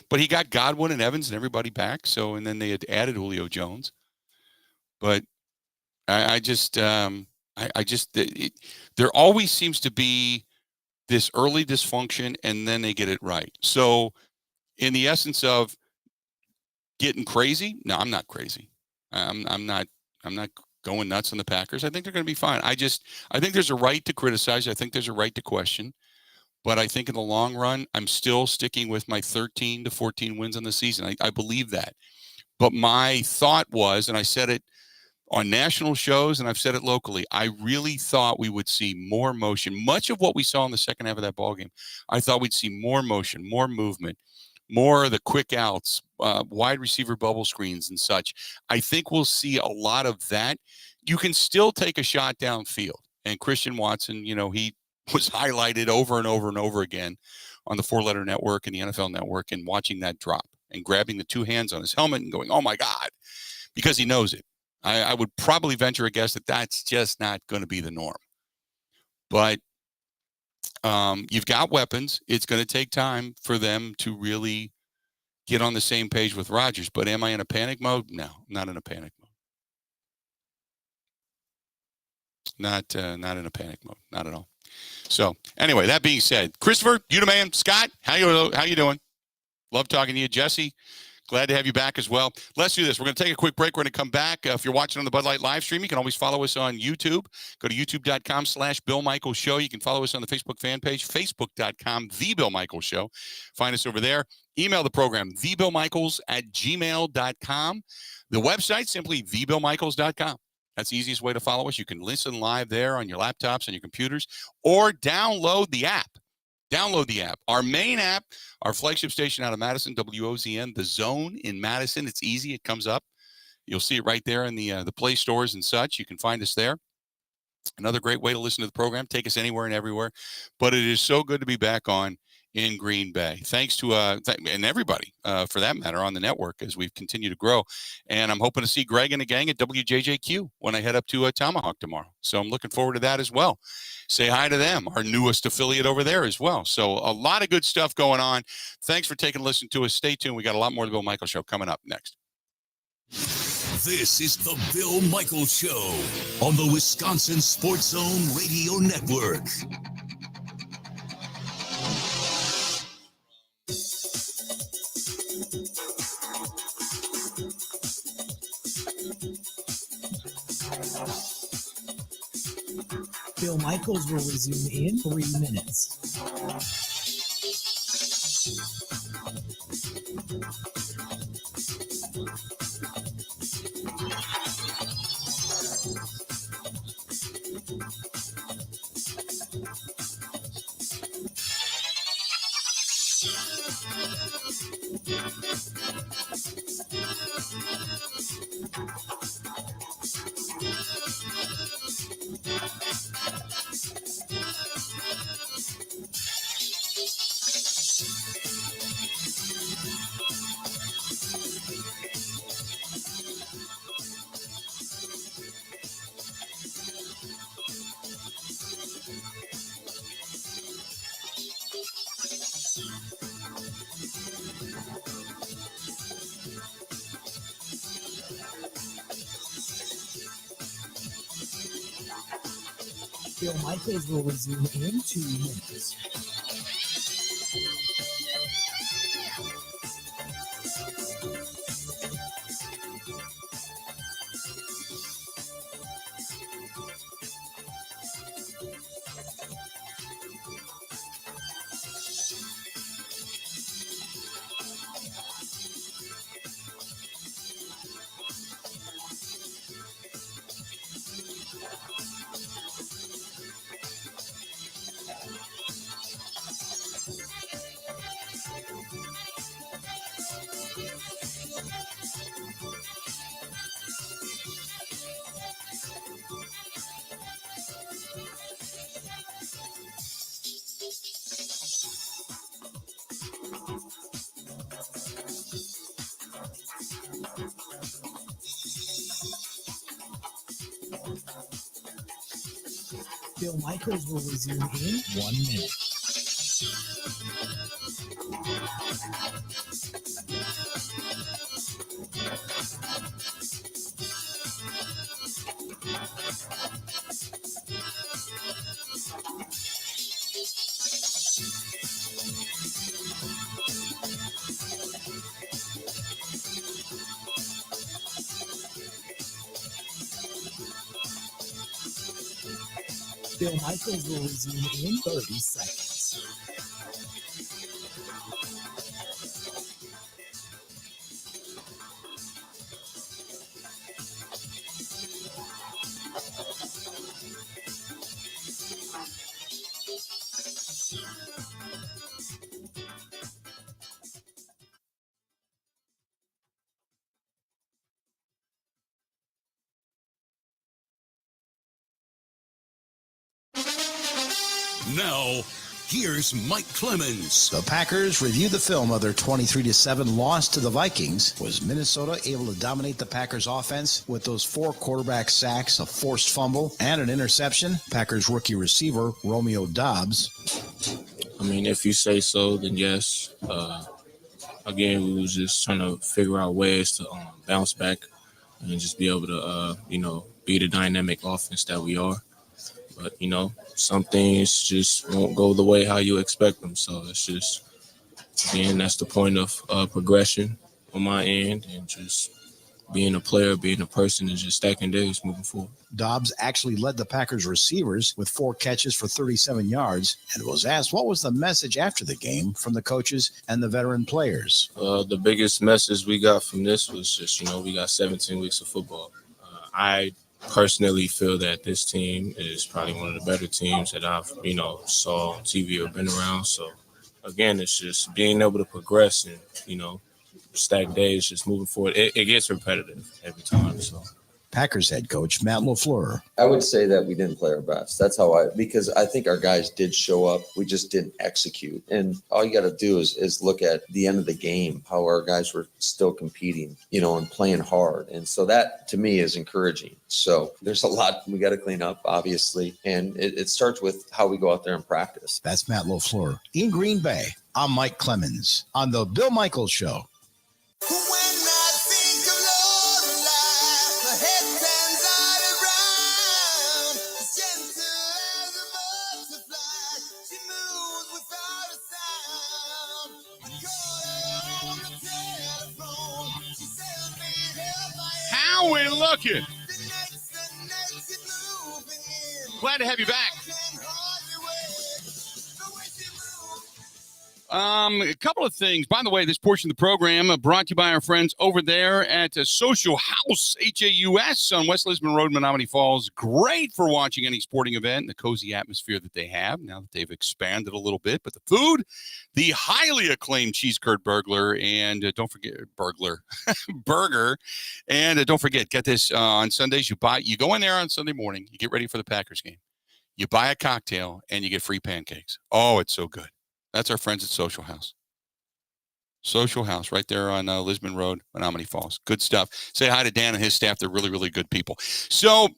but he got Godwin and Evans and everybody back. So, and then they had added Julio Jones. But I just, there always seems to be this early dysfunction, and then they get it right. So, in the essence of getting crazy, no, I'm not crazy. I'm not going nuts on the Packers. I think they're going to be fine. I think there's a right to criticize. I think there's a right to question. But I think in the long run, I'm still sticking with my 13 to 14 wins on the season. I believe that. But my thought was, and I said it on national shows and I've said it locally, I really thought we would see more motion. Much of what we saw in the second half of that ballgame, I thought we'd see more motion, more movement, more of the quick outs, wide receiver bubble screens and such. I think we'll see a lot of that. You can still take a shot downfield. And Christian Watson, he was highlighted over and over and over again on the 4-letter network and the NFL network, and watching that drop and grabbing the two hands on his helmet and going, oh my God, because he knows it. I would probably venture a guess that that's just not going to be the norm. But you've got weapons. It's going to take time for them to really get on the same page with Rodgers. But am I in a panic mode? No, not in a panic mode. Not in a panic mode. Not at all. So anyway, that being said, Christopher, you the man. Scott, how you doing? Love talking to you. Jesse, glad to have you back as well. Let's do this. We're going to take a quick break. We're going to come back. If you're watching on the Bud Light live stream, you can always follow us on YouTube. Go to youtube.com/Bill Michaels Show. You can follow us on the Facebook fan page, facebook.com, The Bill Michaels Show. Find us over there. Email the program, thebillmichaels@gmail.com. The website, simply thebillmichaels.com. That's the easiest way to follow us. You can listen live there on your laptops and your computers, or download the app. Download the app. Our main app, our flagship station out of Madison, WOZN, The Zone in Madison. It's easy. It comes up. You'll see it right there in the Play stores and such. You can find us there. Another great way to listen to the program. Take us anywhere and everywhere. But it is so good to be back on in Green Bay. Thanks to and everybody, for that matter, on the network as we've continued to grow. And I'm hoping to see Greg and the gang at WJJQ when I head up to Tomahawk tomorrow. So I'm looking forward to that as well. Say hi to them, our newest affiliate over there as well. So a lot of good stuff going on. Thanks for taking a listen to us. Stay tuned. We got a lot more of the Bill Michaels Show coming up next. This is the Bill Michaels Show on the Wisconsin Sports Zone Radio Network. Bill Michaels will resume in 3 minutes. Bill Michaels will resume in 2 minutes. Bill Michaels will resume in 1 minute. Bill Michaels will resume in 30 seconds. Now, here's Mike Clemens. The Packers review the film of their 23-7 loss to the Vikings. Was Minnesota able to dominate the Packers offense with those 4 quarterback sacks, a forced fumble, and an interception? Packers rookie receiver Romeo Doubs. I mean, if you say so, then yes. Again, we was just trying to figure out ways to bounce back and just be able to, be the dynamic offense that we are. But, some things just won't go the way how you expect them. So it's just, again, that's the point of progression on my end, and just being a player, being a person, and just stacking days moving forward. Dobbs actually led the Packers receivers with 4 catches for 37 yards and was asked what was the message after the game from the coaches and the veteran players. The biggest message we got from this was just, we got 17 weeks of football. I personally feel that this team is probably one of the better teams that I've, saw on TV or been around. So, again, it's just being able to progress and, stack days, just moving forward. It gets repetitive every time. So, Packers head coach Matt LaFleur. I would say that we didn't play our best. That's how because I think our guys did show up. We just didn't execute. And all you got to do is look at the end of the game, how our guys were still competing, and playing hard. And so that to me is encouraging. So there's a lot we got to clean up, obviously. And it starts with how we go out there and practice. That's Matt LaFleur. In Green Bay, I'm Mike Clemens on the Bill Michaels Show. How we looking? Glad to have you back. A couple of things. By the way, this portion of the program brought to you by our friends over there at Social House, Haus, on West Lisbon Road, Menominee Falls. Great for watching any sporting event and the cozy atmosphere that they have now that they've expanded a little bit. But the food, the highly acclaimed cheese curd burger, and don't forget burger. And don't forget, get this on Sundays. You go in there on Sunday morning, you get ready for the Packers game. You buy a cocktail and you get free pancakes. Oh, it's so good. That's our friends at Social House. Social House right there on Lisbon Road, Menominee Falls. Good stuff. Say hi to Dan and his staff. They're really, really good people. So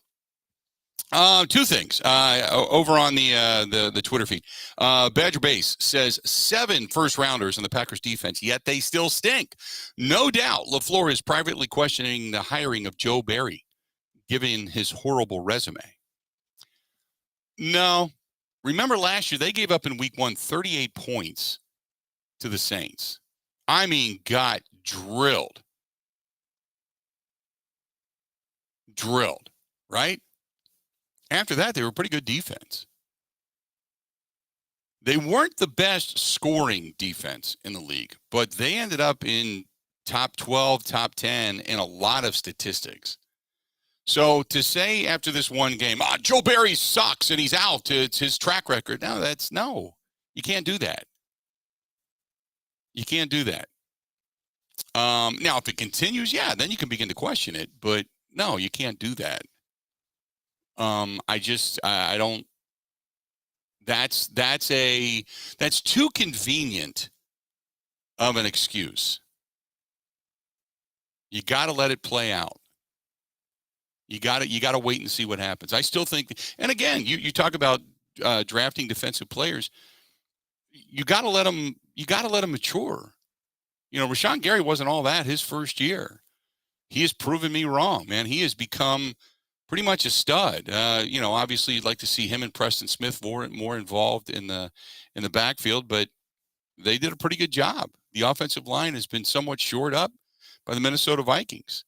2 things over on the Twitter feed. Badger Base says 7 first-rounders in the Packers defense, yet they still stink. No doubt LaFleur is privately questioning the hiring of Joe Barry, given his horrible resume. No. Remember last year, they gave up in week 1 38 points to the Saints. I mean, got drilled. Drilled, right? After that, they were a pretty good defense. They weren't the best scoring defense in the league, but they ended up in top 12, top 10 in a lot of statistics. So to say after this one game, Joe Barry sucks and he's out, it's his track record. No, you can't do that. You can't do that. Now, if it continues, then you can begin to question it. But no, you can't do that. I don't. That's too convenient of an excuse. You got to let it play out. You got to wait and see what happens. I still think, and again, you talk about drafting defensive players. You got to let them you got to let him mature. You know, Rashawn Gary wasn't all that his first year. He has proven me wrong, man. He has become pretty much a stud. You know, obviously you'd like to see him and Preston Smith more involved in the backfield, but they did a pretty good job. The offensive line has been somewhat shored up by the Minnesota Vikings.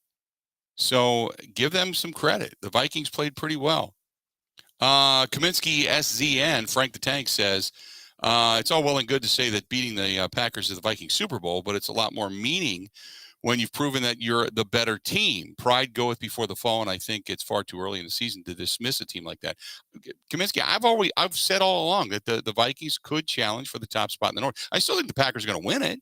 So give them some credit. The Vikings played pretty well. Kaminsky SZN, Frank the Tank says, it's all well and good to say that beating the Packers is the Vikings Super Bowl, but it's a lot more meaning when you've proven that you're the better team. Pride goeth before the fall, and I think it's far too early in the season to dismiss a team like that. Kaminsky, I've said all along that the Vikings could challenge for the top spot in the North. I still think the Packers are going to win it.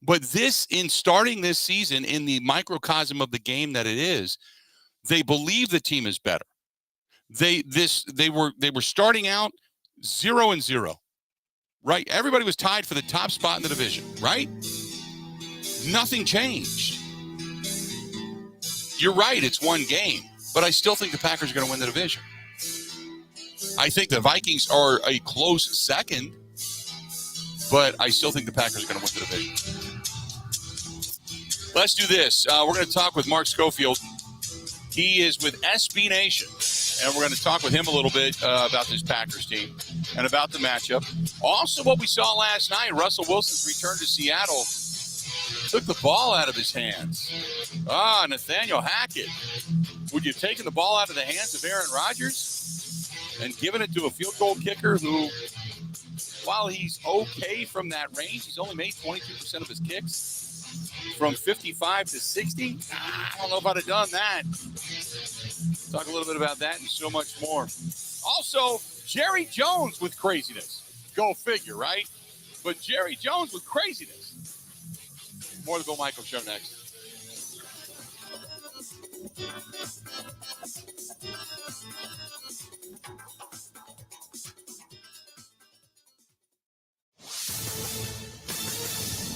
But in starting this season, in the microcosm of the game that it is, they believe the team is better. They were starting out 0-0, right? Everybody was tied for the top spot in the division, right? Nothing changed. You're right, it's one game, but I still think the Packers are going to win the division. I think the Vikings are a close second, but I still think the Packers are going to win the division. Let's do this. We're going to talk with Mark Schofield. He is with SB Nation, and we're going to talk with him a little bit about this Packers team and about the matchup. Also, what we saw last night, Russell Wilson's return to Seattle took the ball out of his hands. Nathaniel Hackett. Would you have taken the ball out of the hands of Aaron Rodgers and given it to a field goal kicker who, while he's okay from that range, he's only made 22% of his kicks? From 55 to 60? I don't know if I'd have done that. Talk a little bit about that and so much more. Also, Jerry Jones with craziness. Go figure, right? But Jerry Jones with craziness. More of the Bill Michaels Show next.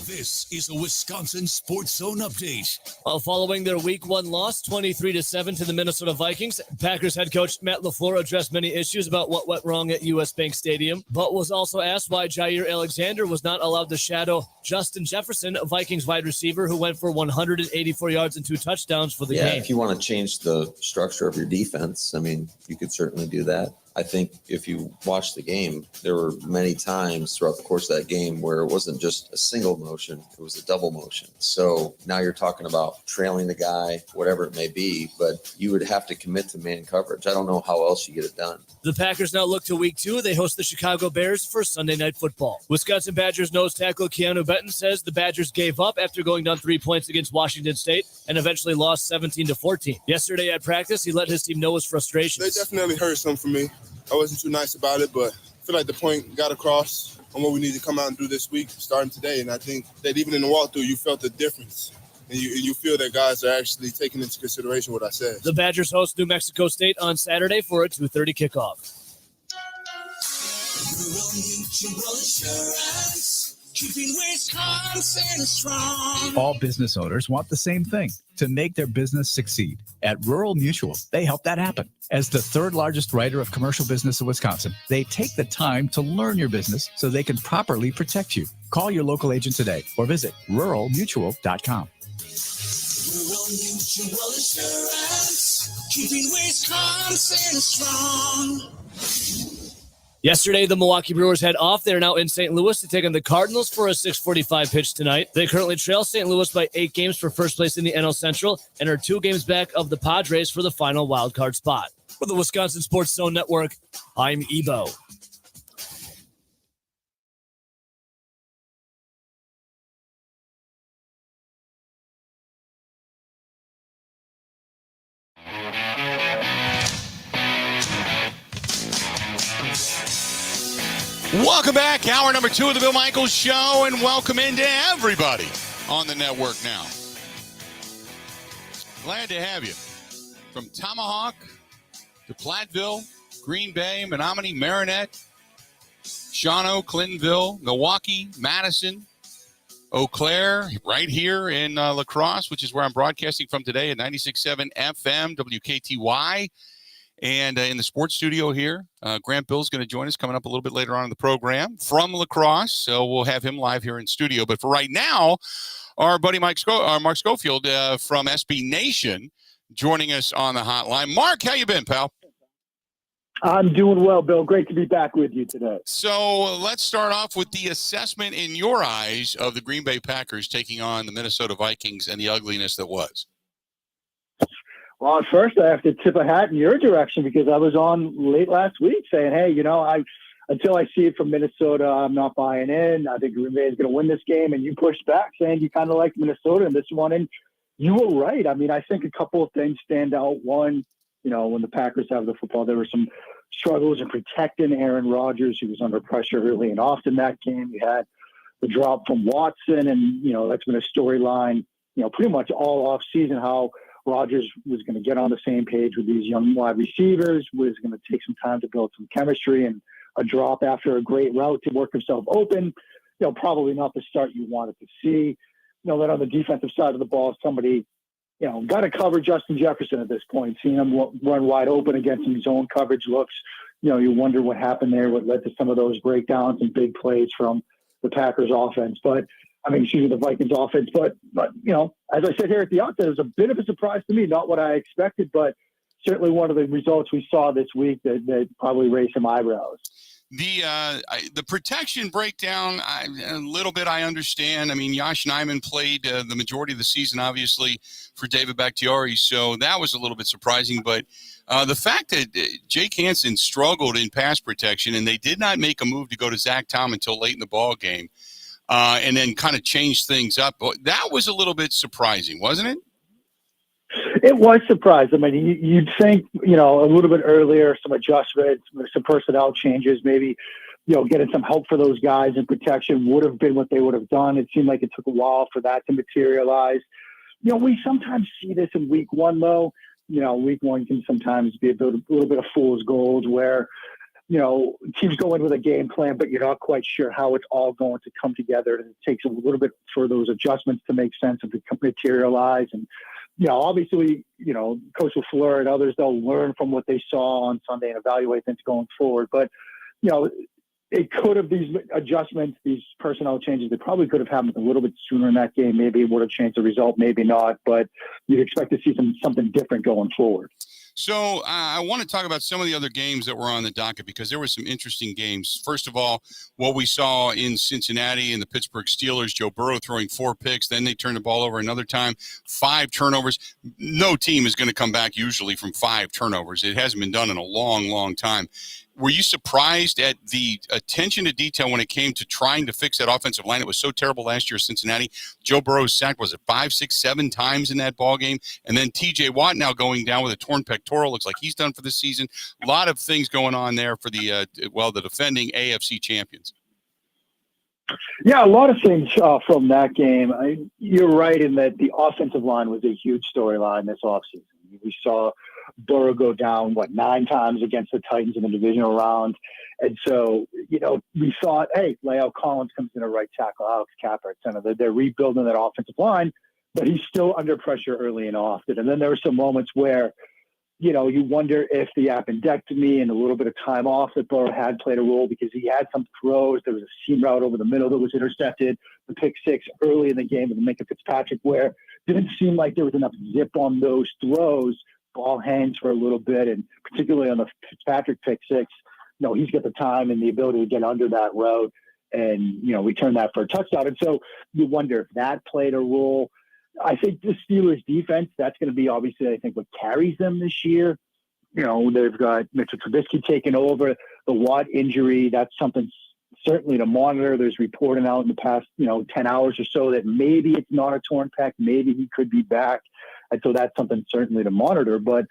This is a Wisconsin Sports Zone update. Well, following their Week 1 loss, 23-7 to the Minnesota Vikings, Packers head coach Matt LaFleur addressed many issues about what went wrong at U.S. Bank Stadium, but was also asked why Jair Alexander was not allowed to shadow Justin Jefferson, a Vikings wide receiver who went for 184 yards and 2 touchdowns for the game. Yeah, if you want to change the structure of your defense, I mean, you could certainly do that. I think if you watch the game, there were many times throughout the course of that game where it wasn't just a single motion, it was a double motion. So now you're talking about trailing the guy, whatever it may be, but you would have to commit to man coverage. I don't know how else you get it done. The Packers now look to Week 2. They host the Chicago Bears for Sunday Night Football. Wisconsin Badgers nose tackle Keanu Benton says the Badgers gave up after going down 3 points against Washington State and eventually lost 17-14. Yesterday at practice, he let his team know his frustrations. They definitely hurt some for me. I wasn't too nice about it, but I feel like the point got across on what we need to come out and do this week, starting today. And I think that even in the walkthrough, you felt the difference. And you feel that guys are actually taking into consideration what I said. The Badgers host New Mexico State on Saturday for a 2:30 kickoff. Rural Mutual Insurance, keeping Wisconsin strong. All business owners want the same thing, to make their business succeed. At Rural Mutual, they help that happen. As the 3rd largest writer of commercial business in Wisconsin, they take the time to learn your business so they can properly protect you. Call your local agent today or visit ruralmutual.com. Rural Mutual Insurance, keeping Wisconsin strong. Yesterday, the Milwaukee Brewers head off. They're now in St. Louis to take on the Cardinals for a 6:45 pitch tonight. They currently trail St. Louis by 8 games for first place in the NL Central and are 2 games back of the Padres for the final wildcard spot. For the Wisconsin Sports Zone Network, I'm Ebo. Welcome back. Hour number 2 of the Bill Michaels Show, and welcome into everybody on the network now. Glad to have you. From Tomahawk to Platteville, Green Bay, Menominee, Marinette, Shawano, Clintonville, Milwaukee, Madison, Eau Claire, right here in La Crosse, which is where I'm broadcasting from today at 96.7 FM, WKTY. And in the sports studio here, Grant Bill's going to join us coming up a little bit later on in the program from La Crosse. So we'll have him live here in studio. But for right now, our buddy Mark Schofield from SB Nation joining us on the hotline. Mark, how you been, pal? I'm doing well, Bill. Great to be back with you today. So let's start off with the assessment in your eyes of the Green Bay Packers taking on the Minnesota Vikings and the ugliness that was. Well, first I have to tip a hat in your direction because I was on late last week saying, hey, until I see it from Minnesota, I'm not buying in. I think Green Bay is going to win this game. And you pushed back saying you kind of like Minnesota in this one. And you were right. I mean, I think a couple of things stand out. One, when the Packers have the football, there were some struggles in protecting Aaron Rodgers, who was under pressure early and often that game. You had the drop from Watson, and, that's been a storyline, pretty much all off season, how Rodgers was going to get on the same page with these young wide receivers, was going to take some time to build some chemistry, and a drop after a great route to work himself open, probably not the start you wanted to see. Then on the defensive side of the ball, somebody got to cover Justin Jefferson at this point. Seeing him run wide open against some zone coverage looks, you wonder what happened there, what led to some of those breakdowns and big plays from the Packers offense. But, the Vikings offense. But as I said here at the outset, it was a bit of a surprise to me, not what I expected, but certainly one of the results we saw this week that probably raised some eyebrows. The protection breakdown, a little bit I understand. I mean, Josh Nijman played the majority of the season, obviously, for David Bakhtiari, so that was a little bit surprising. But the fact that Jake Hansen struggled in pass protection and they did not make a move to go to Zach Tom until late in the ball game and then kind of change things up, that was a little bit surprising, wasn't it? It was surprising. I mean, you'd think, a little bit earlier, some adjustments, some personnel changes, maybe, getting some help for those guys in protection would have been what they would have done. It seemed like it took a while for that to materialize. We sometimes see this in week one, though. Week one can sometimes be a little bit of fool's gold where, teams go in with a game plan, but you're not quite sure how it's all going to come together. And it takes a little bit for those adjustments to make sense of it materialize. And, obviously, Coach LaFleur and others, they'll learn from what they saw on Sunday and evaluate things going forward. But, it could have, these adjustments, these personnel changes, they probably could have happened a little bit sooner in that game. Maybe it would have changed the result, maybe not. But you'd expect to see something different going forward. So I want to talk about some of the other games that were on the docket because there were some interesting games. First of all, what we saw in Cincinnati and the Pittsburgh Steelers, Joe Burrow throwing 4 picks. Then they turned the ball over another time, 5 turnovers. No team is going to come back usually from 5 turnovers. It hasn't been done in a long, long time. Were you surprised at the attention to detail when it came to trying to fix that offensive line? It was so terrible last year, Cincinnati. Joe Burrow sacked, was it 5, 6, 7 times in that ball game? And then T.J. Watt now going down with a torn pectoral. Looks like he's done for this season. A lot of things going on there for the defending AFC champions. Yeah, a lot of things from that game. You're right in that the offensive line was a huge storyline this offseason. We saw Burrow go down, 9 times against the Titans in the divisional round. And so, we thought, hey, La'el Collins comes in a right tackle, Alex Capper at center. They're rebuilding that offensive line, but he's still under pressure early and often. And then there were some moments where, you wonder if the appendectomy and a little bit of time off that Burrow had played a role because he had some throws. There was a seam route over the middle that was intercepted, the pick 6 early in the game with Minka Fitzpatrick, where it didn't seem like there was enough zip on those throws. Ball hangs for a little bit, and particularly on the Fitzpatrick pick 6, he's got the time and the ability to get under that route and, return that for a touchdown. And so you wonder if that played a role. I think the Steelers defense, that's going to be obviously, I think, what carries them this year. They've got Mitchell Trubisky taking over. The Watt injury, that's something certainly to monitor. There's reporting out in the past, 10 hours or so that maybe it's not a torn pec. Maybe he could be back. And so that's something certainly to monitor. But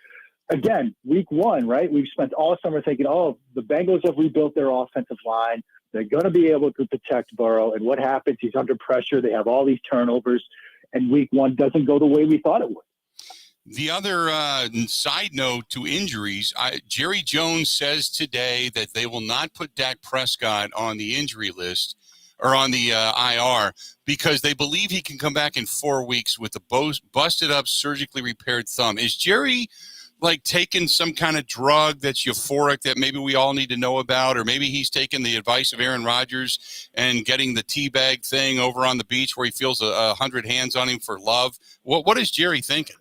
again, week one, right? We've spent all summer thinking, the Bengals have rebuilt their offensive line. They're going to be able to protect Burrow. And what happens? He's under pressure. They have all these turnovers. And week one doesn't go the way we thought it would. The other side note to injuries, Jerry Jones says today that they will not put Dak Prescott on the injury list or on the IR because they believe he can come back in 4 weeks with a busted up, surgically repaired thumb. Is Jerry like taken some kind of drug that's euphoric that maybe we all need to know about, or maybe he's taken the advice of Aaron Rodgers and getting the teabag thing over on the beach where he feels 100 hands on him for love? What is Jerry thinking?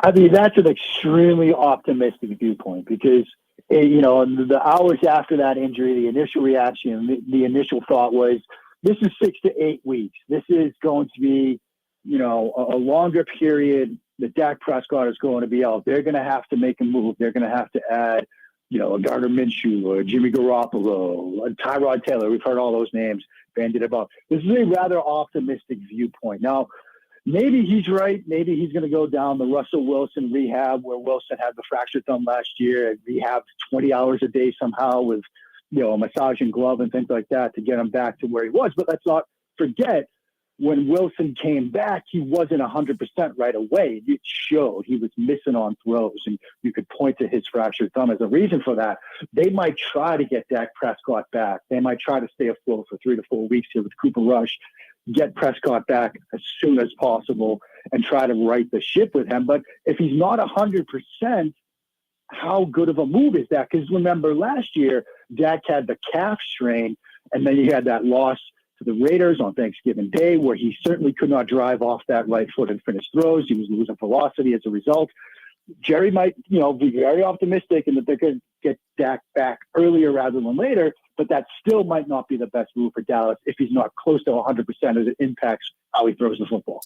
I mean, that's an extremely optimistic viewpoint because, the hours after that injury, the initial reaction, the initial thought was, this is 6 to 8 weeks. This is going to be, a longer period. The Dak Prescott is going to be out. They're going to have to make a move. They're going to have to add, a Gardner Minshew or Jimmy Garoppolo, a Tyrod Taylor. We've heard all those names bandied about. This is a rather optimistic viewpoint. Now, maybe he's right. Maybe he's going to go down the Russell Wilson rehab where Wilson had the fractured thumb last year and rehab 20 hours a day somehow with, a massage and glove and things like that to get him back to where he was. But let's not forget, when Wilson came back, he wasn't 100% right away. It showed he was missing on throws, and you could point to his fractured thumb as a reason for that. They might try to get Dak Prescott back. They might try to stay afloat for 3 to 4 weeks here with Cooper Rush, get Prescott back as soon as possible, and try to right the ship with him. But if he's not 100%, how good of a move is that? Because remember, last year, Dak had the calf strain, and then he had that loss to the Raiders on Thanksgiving Day, where he certainly could not drive off that right foot and finish throws. He was losing velocity as a result. Jerry might, be very optimistic in that they're going to get Dak back earlier rather than later, but that still might not be the best move for Dallas if he's not close to 100% as it impacts how he throws the football.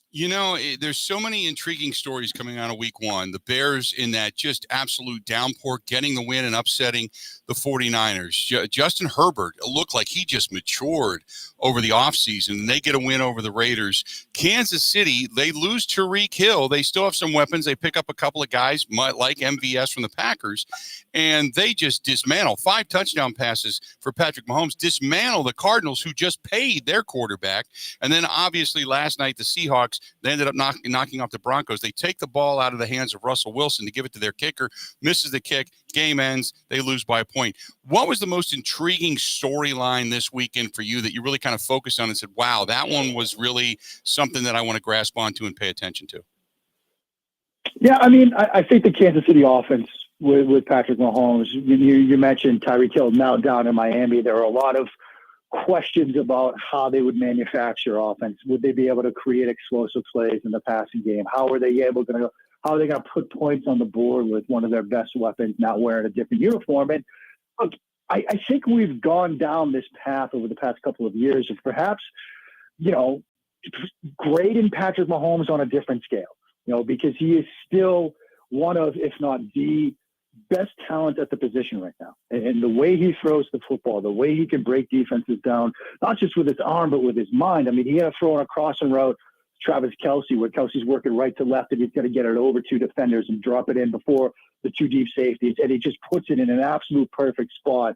There's so many intriguing stories coming out of week one. The Bears in that just absolute downpour, getting the win and upsetting the 49ers. Justin Herbert looked like he just matured over the offseason, and they get a win over the Raiders. Kansas City, they lose Tyreek Hill. They still have some weapons. They pick up a couple of guys like MVS from the Packers, and they just dismantle 5 touchdown passes for Patrick Mahomes, dismantle the Cardinals, who just paid their quarterback. And then obviously last night, the Seahawks, they ended up knocking off the Broncos. They take the ball out of the hands of Russell Wilson to give it to their kicker, misses the kick, game ends, they lose by a point. What was the most intriguing storyline this weekend for you that you really kind of focused on and said, wow, that one was really something that I want to grasp onto and pay attention to? Yeah, I mean, I think the Kansas City offense with Patrick Mahomes, you mentioned Tyreek Hill now down in Miami. There are a lot of questions about how they would manufacture offense. Would they be able to create explosive plays in the passing game? How are they going to put points on the board with one of their best weapons not wearing a different uniform? And look, I think we've gone down this path over the past couple of years of perhaps, grading Patrick Mahomes on a different scale, because he is still one of, if not the best talent at the position right now. And the way he throws the football, the way he can break defenses down, not just with his arm, but with his mind. I mean, he had a throw on a crossing route, Travis Kelce, where Kelsey's working right to left, and he's going to get it over 2 defenders and drop it in before the 2 deep safeties. And he just puts it in an absolute perfect spot.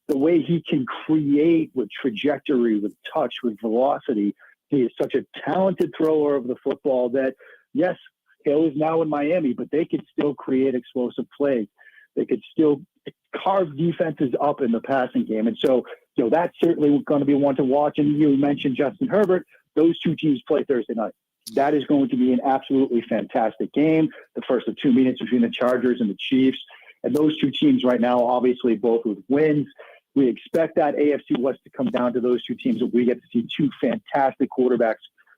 The way he can create with trajectory, with touch, with velocity. He is such a talented thrower of the football that, yes, Hill is now in Miami, but they could still create explosive plays. They could still carve defenses up in the passing game. And so, that's certainly going to be one to watch. And you mentioned Justin Herbert. Those 2 teams play Thursday night. That is going to be an absolutely fantastic game. The first of 2 meetings between the Chargers and the Chiefs. And those 2 teams right now, obviously, both with wins. We expect that AFC West to come down to those 2 teams, and we get to see 2 fantastic quarterbacks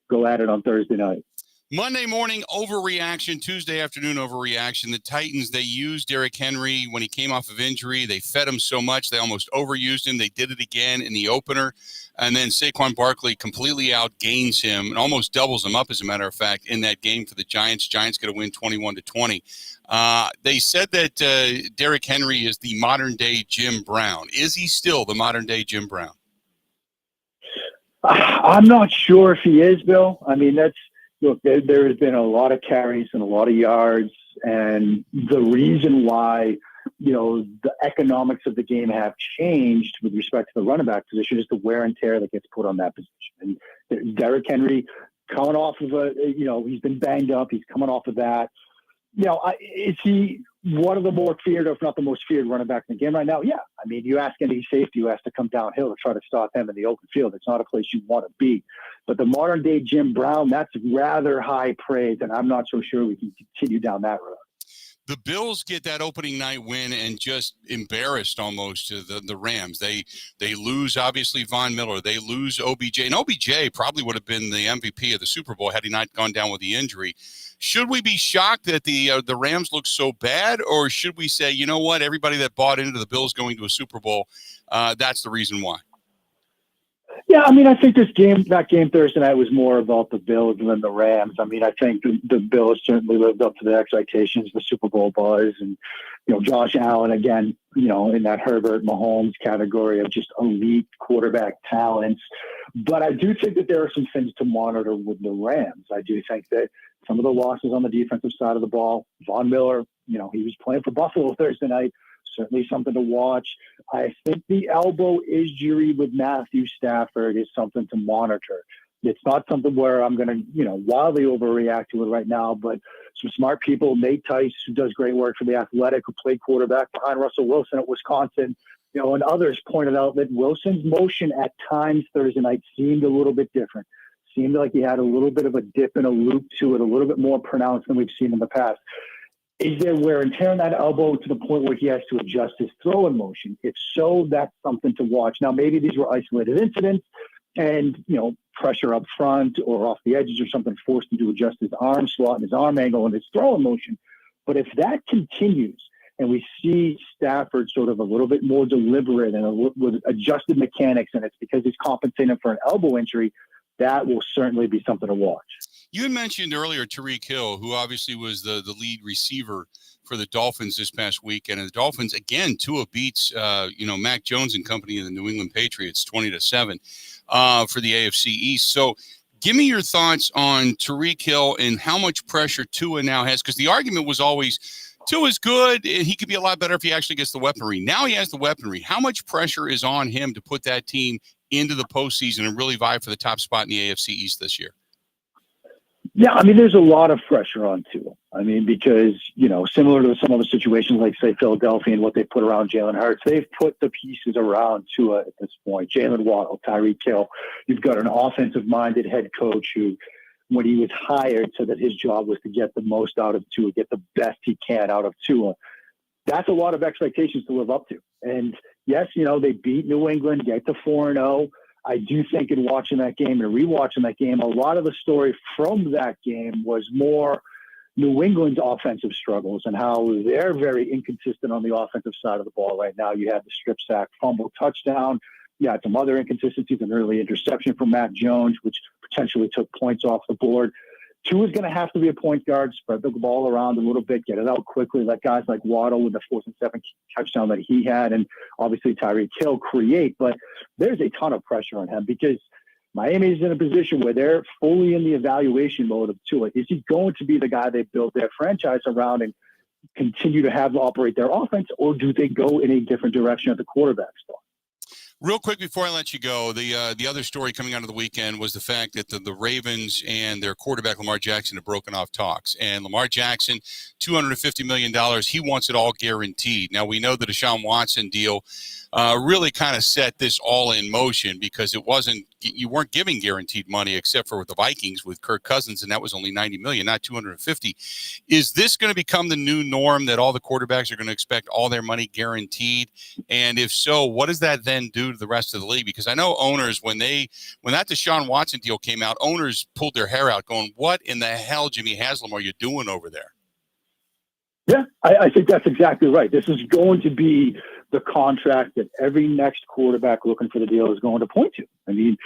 go at it on Thursday night. Monday morning overreaction, Tuesday afternoon overreaction. The Titans, they used Derrick Henry when he came off of injury. They fed him so much, they almost overused him. They did it again in the opener. And then Saquon Barkley completely outgains him and almost doubles him up, as a matter of fact, in that game for the Giants. Giants going to win 21-20. They said that Derrick Henry is the modern-day Jim Brown. Is he still the modern-day Jim Brown? I'm not sure if he is, Bill. I mean, look, there has been a lot of carries and a lot of yards, and the reason why, the economics of the game have changed with respect to the running back position is the wear and tear that gets put on that position. And Derrick Henry coming off of he's been banged up. He's coming off of that. Is he one of the more feared, if not the most feared running back in the game right now? Yeah. I mean, you ask any safety who has to come downhill to try to stop him in the open field. It's not a place you want to be. But the modern day Jim Brown, that's rather high praise, and I'm not so sure we can continue down that road. The Bills get that opening night win and just embarrassed almost the Rams. They lose, obviously, Von Miller. They lose OBJ. And OBJ probably would have been the MVP of the Super Bowl had he not gone down with the injury. Should we be shocked that the Rams look so bad, or should we say, you know what, everybody that bought into the Bills going to a Super Bowl, that's the reason why? Yeah, I mean, I think that game Thursday night was more about the Bills than the Rams. I mean, I think the Bills certainly lived up to the expectations, the Super Bowl buzz, and, Josh Allen, again, in that Herbert Mahomes category of just elite quarterback talents. But I do think that there are some things to monitor with the Rams. I do think that some of the losses on the defensive side of the ball, Von Miller, he was playing for Buffalo Thursday night. Certainly something to watch. I think the elbow injury with Matthew Stafford is something to monitor. It's not something where I'm going to, wildly overreact to it right now, but some smart people, Nate Tice, who does great work for The Athletic, who played quarterback behind Russell Wilson at Wisconsin, and others pointed out that Wilson's motion at times Thursday night seemed a little bit different. Seemed like he had a little bit of a dip and a loop to it, a little bit more pronounced than we've seen in the past. Is there wear and tear on that elbow to the point where he has to adjust his throwing motion? If so, that's something to watch. Now, maybe these were isolated incidents and, pressure up front or off the edges or something forced him to adjust his arm slot and his arm angle and his throwing motion. But if that continues and we see Stafford sort of a little bit more deliberate and with adjusted mechanics, and it's because he's compensating for an elbow injury, that will certainly be something to watch. You had mentioned earlier Tyreek Hill, who obviously was the lead receiver for the Dolphins this past weekend. And the Dolphins, again, Tua beats, Mac Jones and company of the New England Patriots 20-7 for the AFC East. So give me your thoughts on Tyreek Hill and how much pressure Tua now has, because the argument was always Tua's good. He could be a lot better if he actually gets the weaponry. Now he has the weaponry. How much pressure is on him to put that team into the postseason and really vie for the top spot in the AFC East this year? Yeah, I mean, there's a lot of pressure on Tua. I mean, because, similar to some other situations like, say, Philadelphia and what they put around Jalen Hurts, they've put the pieces around Tua at this point. Jalen Waddle, Tyreek Hill. You've got an offensive-minded head coach who, when he was hired, said that his job was to get the most out of Tua, get the best he can out of Tua. That's a lot of expectations to live up to. And, yes, they beat New England, get to 4-0. I do think in watching that game and rewatching that game, a lot of the story from that game was more New England's offensive struggles and how they're very inconsistent on the offensive side of the ball right now. You had the strip sack, fumble, touchdown. You had some other inconsistencies, an early interception from Matt Jones, which potentially took points off the board. Tua's going to have to be a point guard, spread the ball around a little bit, get it out quickly, let guys like Waddle with the 4th and 7 touchdown that he had, and obviously Tyreek Hill create. But there's a ton of pressure on him because Miami's in a position where they're fully in the evaluation mode of Tua. Is he going to be the guy they built their franchise around and continue to have operate their offense, or do they go in a different direction at the quarterback spot? Real quick before I let you go, the other story coming out of the weekend was the fact that the Ravens and their quarterback Lamar Jackson have broken off talks. And Lamar Jackson, $250 million, he wants it all guaranteed. Now, we know the Deshaun Watson deal really kind of set this all in motion because you weren't giving guaranteed money except for with the Vikings with Kirk Cousins, and that was only $90 million, not $250. Is this going to become the new norm that all the quarterbacks are going to expect all their money guaranteed? And if so, what does that then do to the rest of the league? Because I know owners, when that Deshaun Watson deal came out, owners pulled their hair out going, what in the hell, Jimmy Haslam, are you doing over there? Yeah, I think that's exactly right. This is going to be the contract that every next quarterback looking for the deal is going to point to. I mean,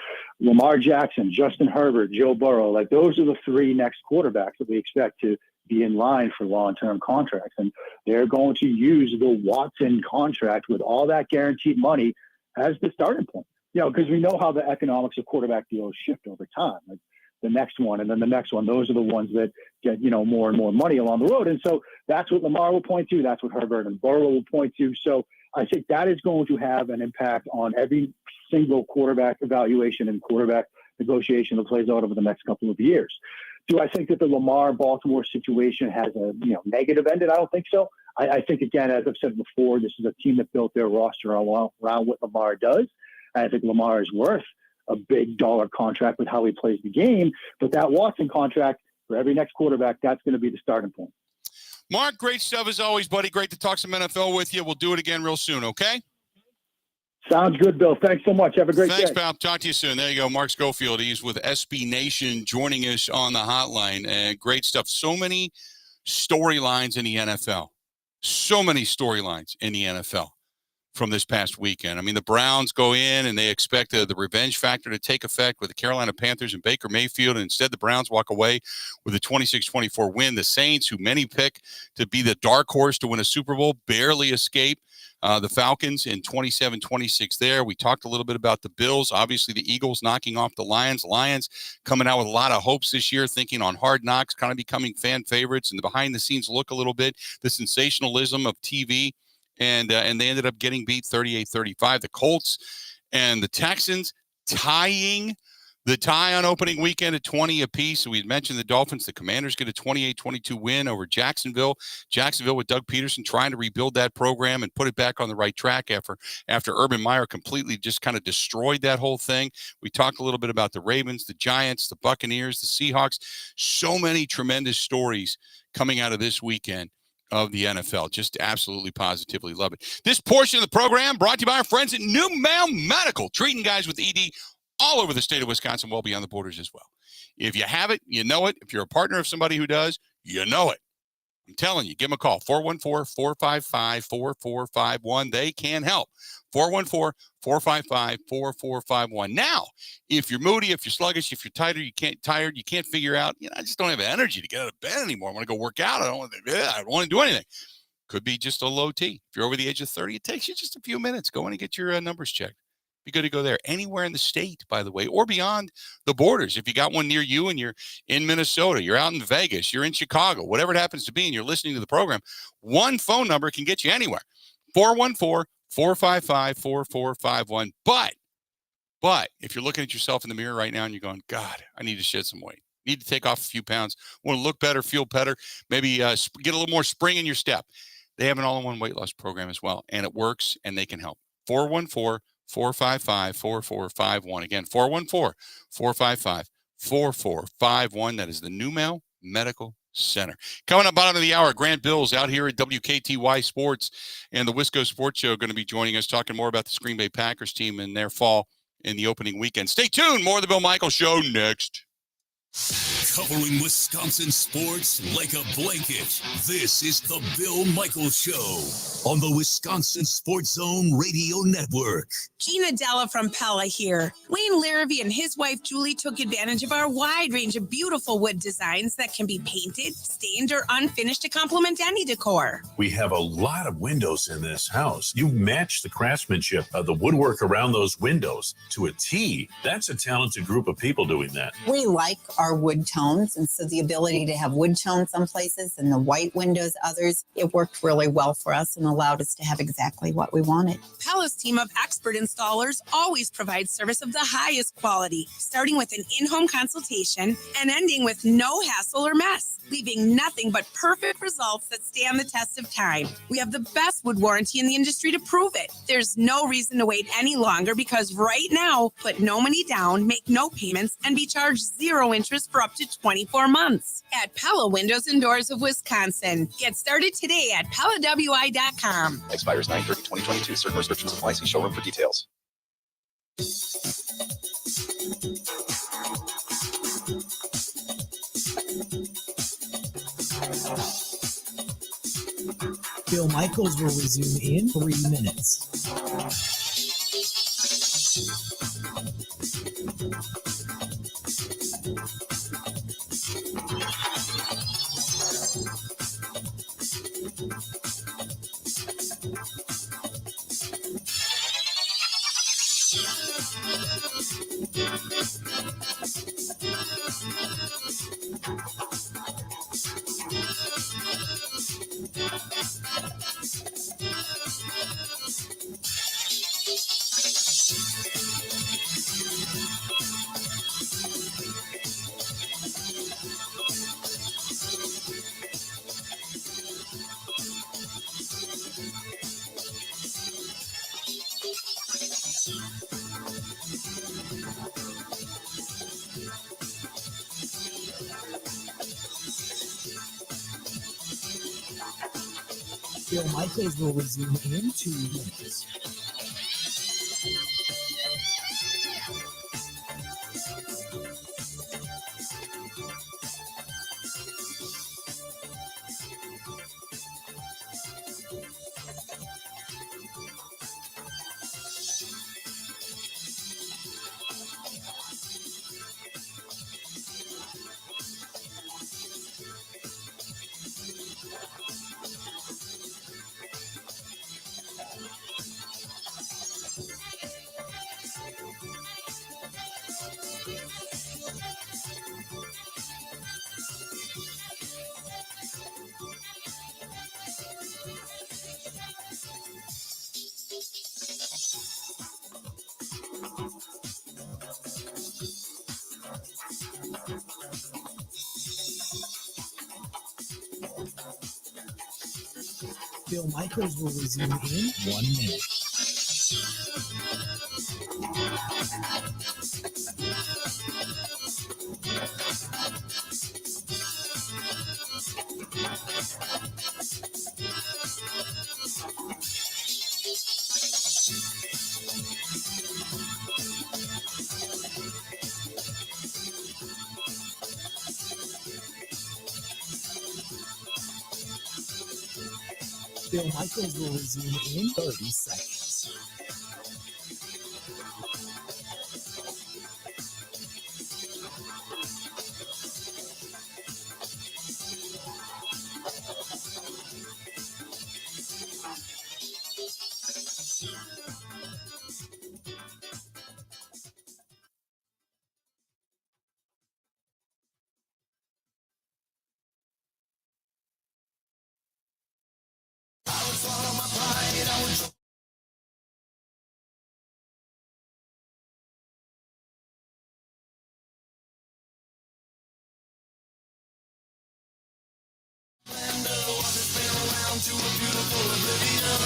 Lamar Jackson, Justin Herbert, Joe Burrow, like those are the 3 next quarterbacks that we expect to be in line for long-term contracts. And they're going to use the Watson contract with all that guaranteed money as the starting point. Because we know how the economics of quarterback deals shift over time. Like the next one and then the next one, those are the ones that get, more and more money along the road. And so that's what Lamar will point to. That's what Herbert and Burrow will point to. So I think that is going to have an impact on every single quarterback evaluation and quarterback negotiation that plays out over the next couple of years. Do I think that the Lamar-Baltimore situation has a negative ended? I don't think so. I think, again, as I've said before, this is a team that built their roster around what Lamar does. I think Lamar is worth a big dollar contract with how he plays the game. But that Watson contract, for every next quarterback, that's going to be the starting point. Mark, great stuff as always, buddy. Great to talk some NFL with you. We'll do it again real soon, okay? Sounds good, Bill. Thanks so much. Have a great day. Thanks, pal. Talk to you soon. There you go. Mark Schofield. He's with SB Nation joining us on the hotline. Great stuff. So many storylines in the NFL. So many storylines in the NFL from this past weekend. I mean, the Browns go in and they expect the revenge factor to take effect with the Carolina Panthers and Baker Mayfield. And instead, the Browns walk away with a 26-24 win. The Saints, who many pick to be the dark horse to win a Super Bowl, barely escape. The Falcons in 27-26 there. We talked a little bit about the Bills. Obviously, the Eagles knocking off the Lions. Lions coming out with a lot of hopes this year, thinking on Hard Knocks, kind of becoming fan favorites, and the behind-the-scenes look a little bit, the sensationalism of TV, and they ended up getting beat 38-35. The Colts and the Texans tying the tie on opening weekend at 20 apiece. So we had mentioned the Dolphins. The Commanders get a 28-22 win over Jacksonville. Jacksonville with Doug Peterson trying to rebuild that program and put it back on the right track after Urban Meyer completely just kind of destroyed that whole thing. We talked a little bit about the Ravens, the Giants, the Buccaneers, the Seahawks. So many tremendous stories coming out of this weekend of the NFL. Just absolutely positively love it. This portion of the program brought to you by our friends at New Male Medical, treating guys with ED all over the state of Wisconsin, well beyond the borders as well. If you have it, you know it. If you're a partner of somebody who does, you know it. I'm telling you, give them a call, 414-455-4451. They can help. 414-455-4451. Now, if you're moody, if you're sluggish, if you're tired, you can't figure out, I just don't have energy to get out of bed anymore. I want to go work out. I don't want to do anything. Could be just a low T. If you're over the age of 30, it takes you just a few minutes. Go in and get your numbers checked. Be good to go there. Anywhere in the state, by the way, or beyond the borders. If you got one near you and you're in Minnesota, you're out in Vegas, you're in Chicago, whatever it happens to be, and you're listening to the program, one phone number can get you anywhere. 414-455-4451. But if you're looking at yourself in the mirror right now and you're going, God, I need to shed some weight. Need to take off a few pounds. Want to look better, feel better, maybe get a little more spring in your step. They have an all-in-one weight loss program as well, and it works, and they can help. 414-455-4451. Again, 414-455-4451. That is the New Male Medical Center. Coming up bottom of the hour, Grant Bills out here at WKTY Sports and the Wisco Sports Show going to be joining us, talking more about the Green Bay Packers team and their fall in the opening weekend. Stay tuned. More of the Bill Michaels Show next. Covering Wisconsin sports like a blanket. This is the Bill Michaels Show on the Wisconsin Sports Zone Radio Network. Gina Della from Pella here. Wayne Larrabee and his wife Julie took advantage of our wide range of beautiful wood designs that can be painted, stained, or unfinished to complement any decor. We have a lot of windows in this house. You match the craftsmanship of the woodwork around those windows to a T. That's a talented group of people doing that. We like our wood tones, and so the ability to have wood tones some places and the white windows others, it worked really well for us and allowed us to have exactly what we wanted. Pella's team of expert installers always provides service of the highest quality, starting with an in-home consultation and ending with no hassle or mess, leaving nothing but perfect results that stand the test of time. We have the best wood warranty in the industry to prove it. There's no reason to wait any longer, because right now, put no money down, make no payments, and be charged 0 interest for up to 24 months at Pella Windows and Doors of Wisconsin. Get started today at PellaWI.com. Expires 9/30/2022. Certain restrictions apply. See showroom for details. Bill Michaels will resume in 3 minutes. Phil Michaels will resume in 2 minutes. Phil Michaels will resume in 1 minute. Phil Michaels will resume in 30 seconds.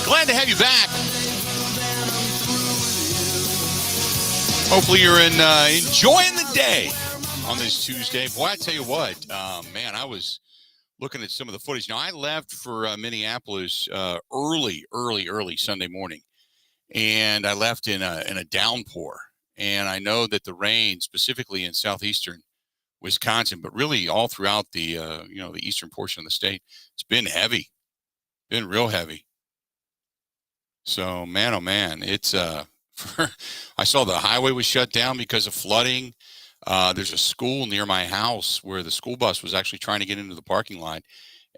Glad to have you back. Hopefully you're enjoying the day on this Tuesday. Boy, I tell you what, man, I was looking at some of the footage. Now, I left for Minneapolis early Sunday morning, and I left in a downpour. And I know that the rain, specifically in southeastern Wisconsin, but really all throughout the the eastern portion of the state, it's been heavy, been real heavy. So, man, oh man, it's I saw the highway was shut down because of flooding. There's a school near my house where the school bus was actually trying to get into the parking lot,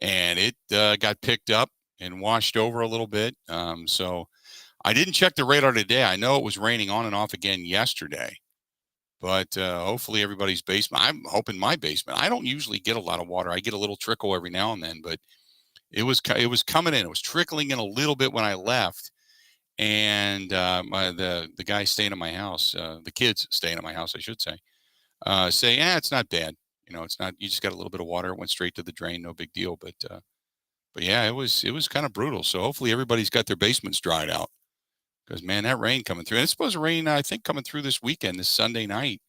and it got picked up and washed over a little bit. So I didn't check the radar today. I know it was raining on and off again yesterday, but hopefully everybody's basement. I'm hoping my basement. I don't usually get a lot of water. I get a little trickle every now and then, but it was coming in. It was trickling in a little bit when I left. And the guy staying at my house, the kids staying at my house, I should say, it's not bad. It's not. You just got a little bit of water. It went straight to the drain. No big deal. But yeah, it was kind of brutal. So hopefully everybody's got their basements dried out, because man, that rain coming through. And it's supposed to rain, I think, coming through this weekend, this Sunday night.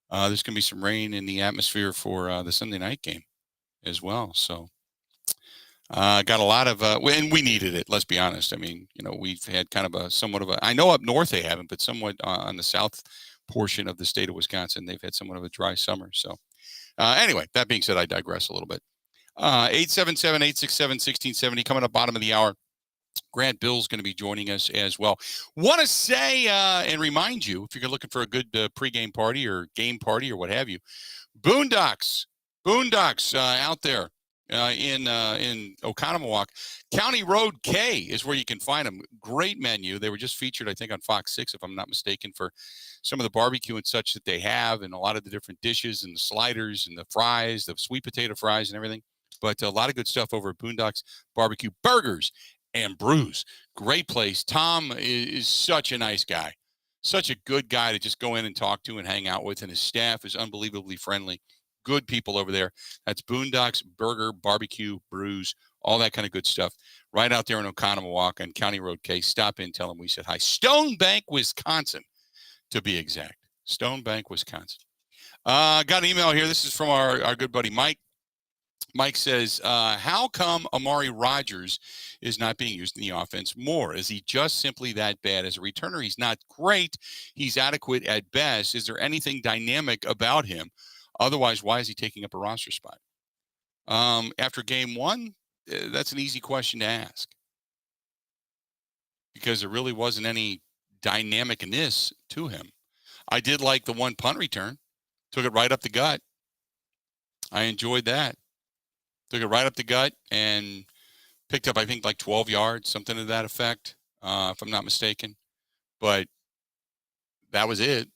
There's going to be some rain in the atmosphere for the Sunday night game as well. So. Got a lot of, and we needed it. Let's be honest. I mean, we've had kind of somewhat of a, I know up north they haven't, but somewhat on the south portion of the state of Wisconsin, they've had somewhat of a dry summer. So anyway, that being said, I digress a little bit. 877-867-1670 coming up bottom of the hour. Grant Bill's going to be joining us as well. Want to say and remind you, if you're looking for a good pregame party or game party or what have you, Boondocks out there. In Oconomowoc. County Road K is where you can find them. Great menu. They were just featured, I think, on Fox 6, if I'm not mistaken, for some of the barbecue and such that they have, and a lot of the different dishes and the sliders and the fries, the sweet potato fries and everything. But a lot of good stuff over at Boondocks Barbecue Burgers and Brews. Great place. Tom is such a nice guy. Such a good guy to just go in and talk to and hang out with, and his staff is unbelievably friendly. Good people over there. That's Boondocks Burger, Barbecue, Brews, all that kind of good stuff. Right out there in Oconomowoc on County Road K. Stop in, tell them we said hi. Stone Bank, Wisconsin, to be exact. Stone Bank, Wisconsin. Got an email here. This is from our good buddy Mike. Mike says, how come Amari Rogers is not being used in the offense more? Is he just simply that bad as a returner? He's not great. He's adequate at best. Is there anything dynamic about him? Otherwise, why is he taking up a roster spot? After game one, that's an easy question to ask because there really wasn't any dynamicness to him. I did like the one punt return. Took it right up the gut. I enjoyed that. Took it right up the gut and picked up, I think, like 12 yards, something to that effect, if I'm not mistaken. But that was it.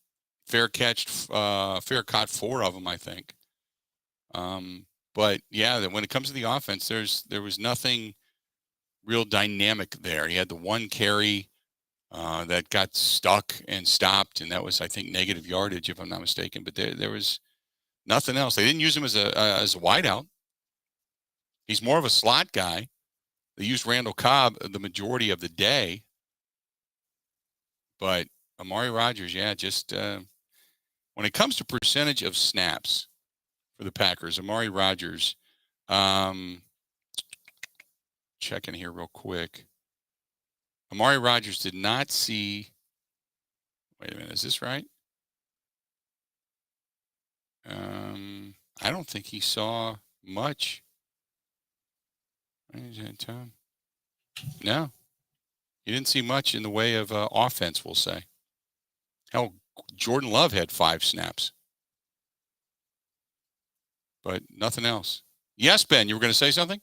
Fair caught 4 of them, I think. But yeah, when it comes to the offense, there was nothing real dynamic there. He had the one carry that got stuck and stopped, and that was, I think, negative yardage, if I'm not mistaken. But there was nothing else. They didn't use him as a wideout. He's more of a slot guy. They used Randall Cobb the majority of the day. But Amari Rogers, yeah, just when it comes to percentage of snaps for the Packers, Amari Rogers, checking here real quick. Amari Rogers did not see, wait a minute, is this right? I don't think he saw much. No, he didn't see much in the way of offense, we'll say. Hell, Jordan Love had 5 snaps, but nothing else. Yes, Ben, you were going to say something?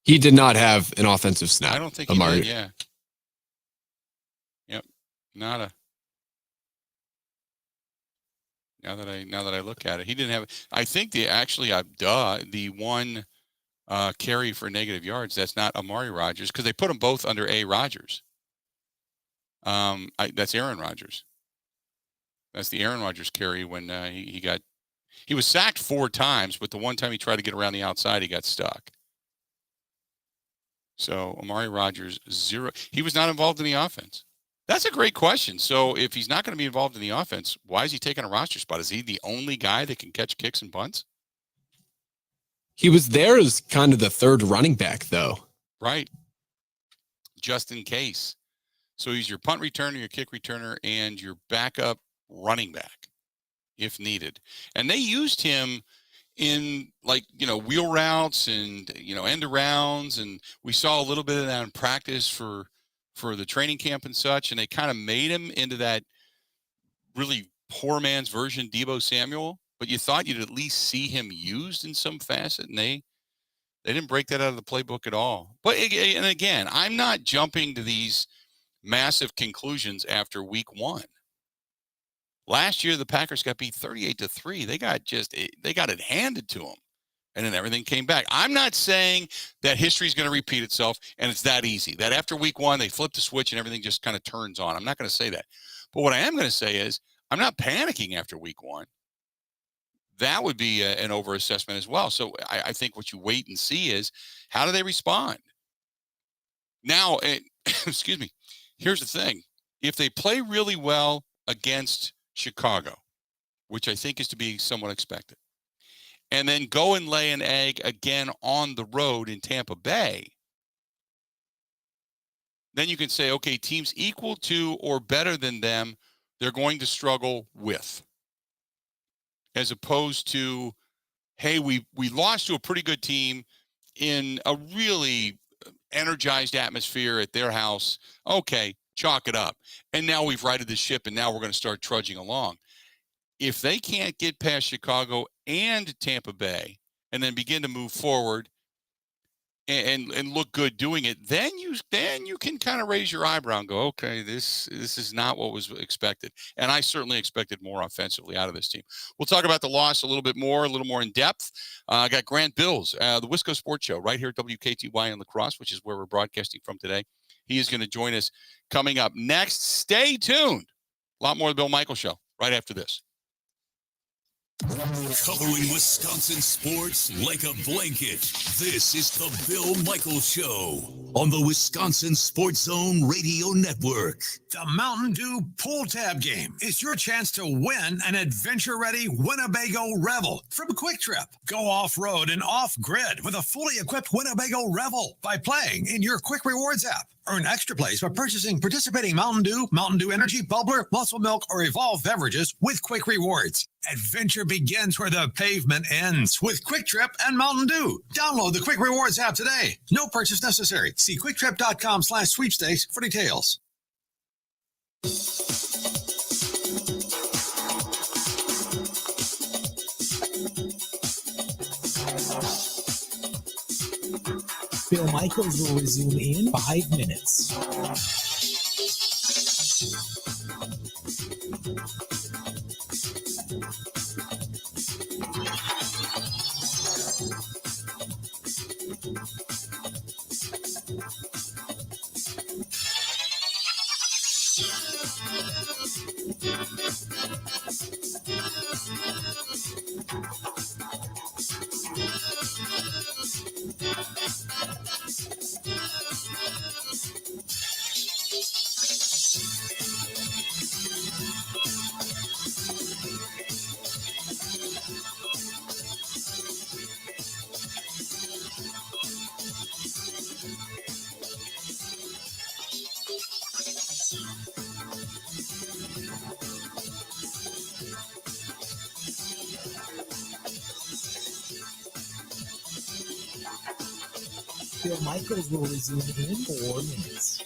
He did not have an offensive snap. I don't think he did, yeah. Yep, nada. Now that I look at it, he didn't have. I think the one carry for negative yards, that's not Amari Rogers because they put them both under A. Rogers. That's Aaron Rodgers. That's the Aaron Rodgers carry when he was sacked 4 times, but the one time he tried to get around the outside, he got stuck. So Amari Rogers, 0. He was not involved in the offense. That's a great question. So if he's not going to be involved in the offense, why is he taking a roster spot? Is he the only guy that can catch kicks and punts? He was there as kind of the third running back, though. Right. Just in case. So he's your punt returner, your kick returner, and your backup running back if needed. And they used him in wheel routes and, end arounds. And we saw a little bit of that in practice for the training camp and such. And they kind of made him into that really poor man's version, Deebo Samuel. But you thought you'd at least see him used in some facet. And they didn't break that out of the playbook at all. But and again, I'm not jumping to these massive conclusions after week 1. Last year, the Packers got beat 38-3. They got it handed to them, and then everything came back. I'm not saying that history is going to repeat itself, and it's that easy. That after week 1, they flip the switch and everything just kind of turns on. I'm not going to say that. But what I am going to say is I'm not panicking after week 1. That would be an overassessment as well. So I think what you wait and see is how do they respond? Now, excuse me, here's the thing. If they play really well against Chicago, which I think is to be somewhat expected, and then go and lay an egg again on the road in Tampa Bay, then you can say, okay, teams equal to or better than them, they're going to struggle with. As opposed to, hey, we lost to a pretty good team in a really energized atmosphere at their house. Okay, chalk it up. And now we've righted the ship, and now we're going to start trudging along. If they can't get past Chicago and Tampa Bay and then begin to move forward and look good doing it, then you can kind of raise your eyebrow and go, okay, this is not what was expected. And I certainly expected more offensively out of this team. We'll talk about the loss a little more in depth. I got Grant Bills, the Wisco Sports Show, right here at WKTY in La Crosse, which is where we're broadcasting from today. He is going to join us coming up next. Stay tuned. A lot more of the Bill Michaels Show right after this. Covering Wisconsin sports like a blanket. This is the Bill Michaels Show on the Wisconsin Sports Zone Radio Network. The Mountain Dew Pull Tab Game is your chance to win an adventure-ready Winnebago Revel from Quick Trip. Go off-road and off-grid with a fully equipped Winnebago Revel by playing in your Quick Rewards app. Earn extra plays by purchasing participating Mountain Dew Energy, Bubbler, Muscle Milk, or Evolve beverages with Quick Rewards. Adventure begins where the pavement ends with Quick Trip and Mountain Dew. Download the Quick Rewards app today. No purchase necessary. See QuickTrip.com/sweepstakes for details. Bill Michaels will resume in 5 minutes. Bill Michaels will resume in 4 minutes.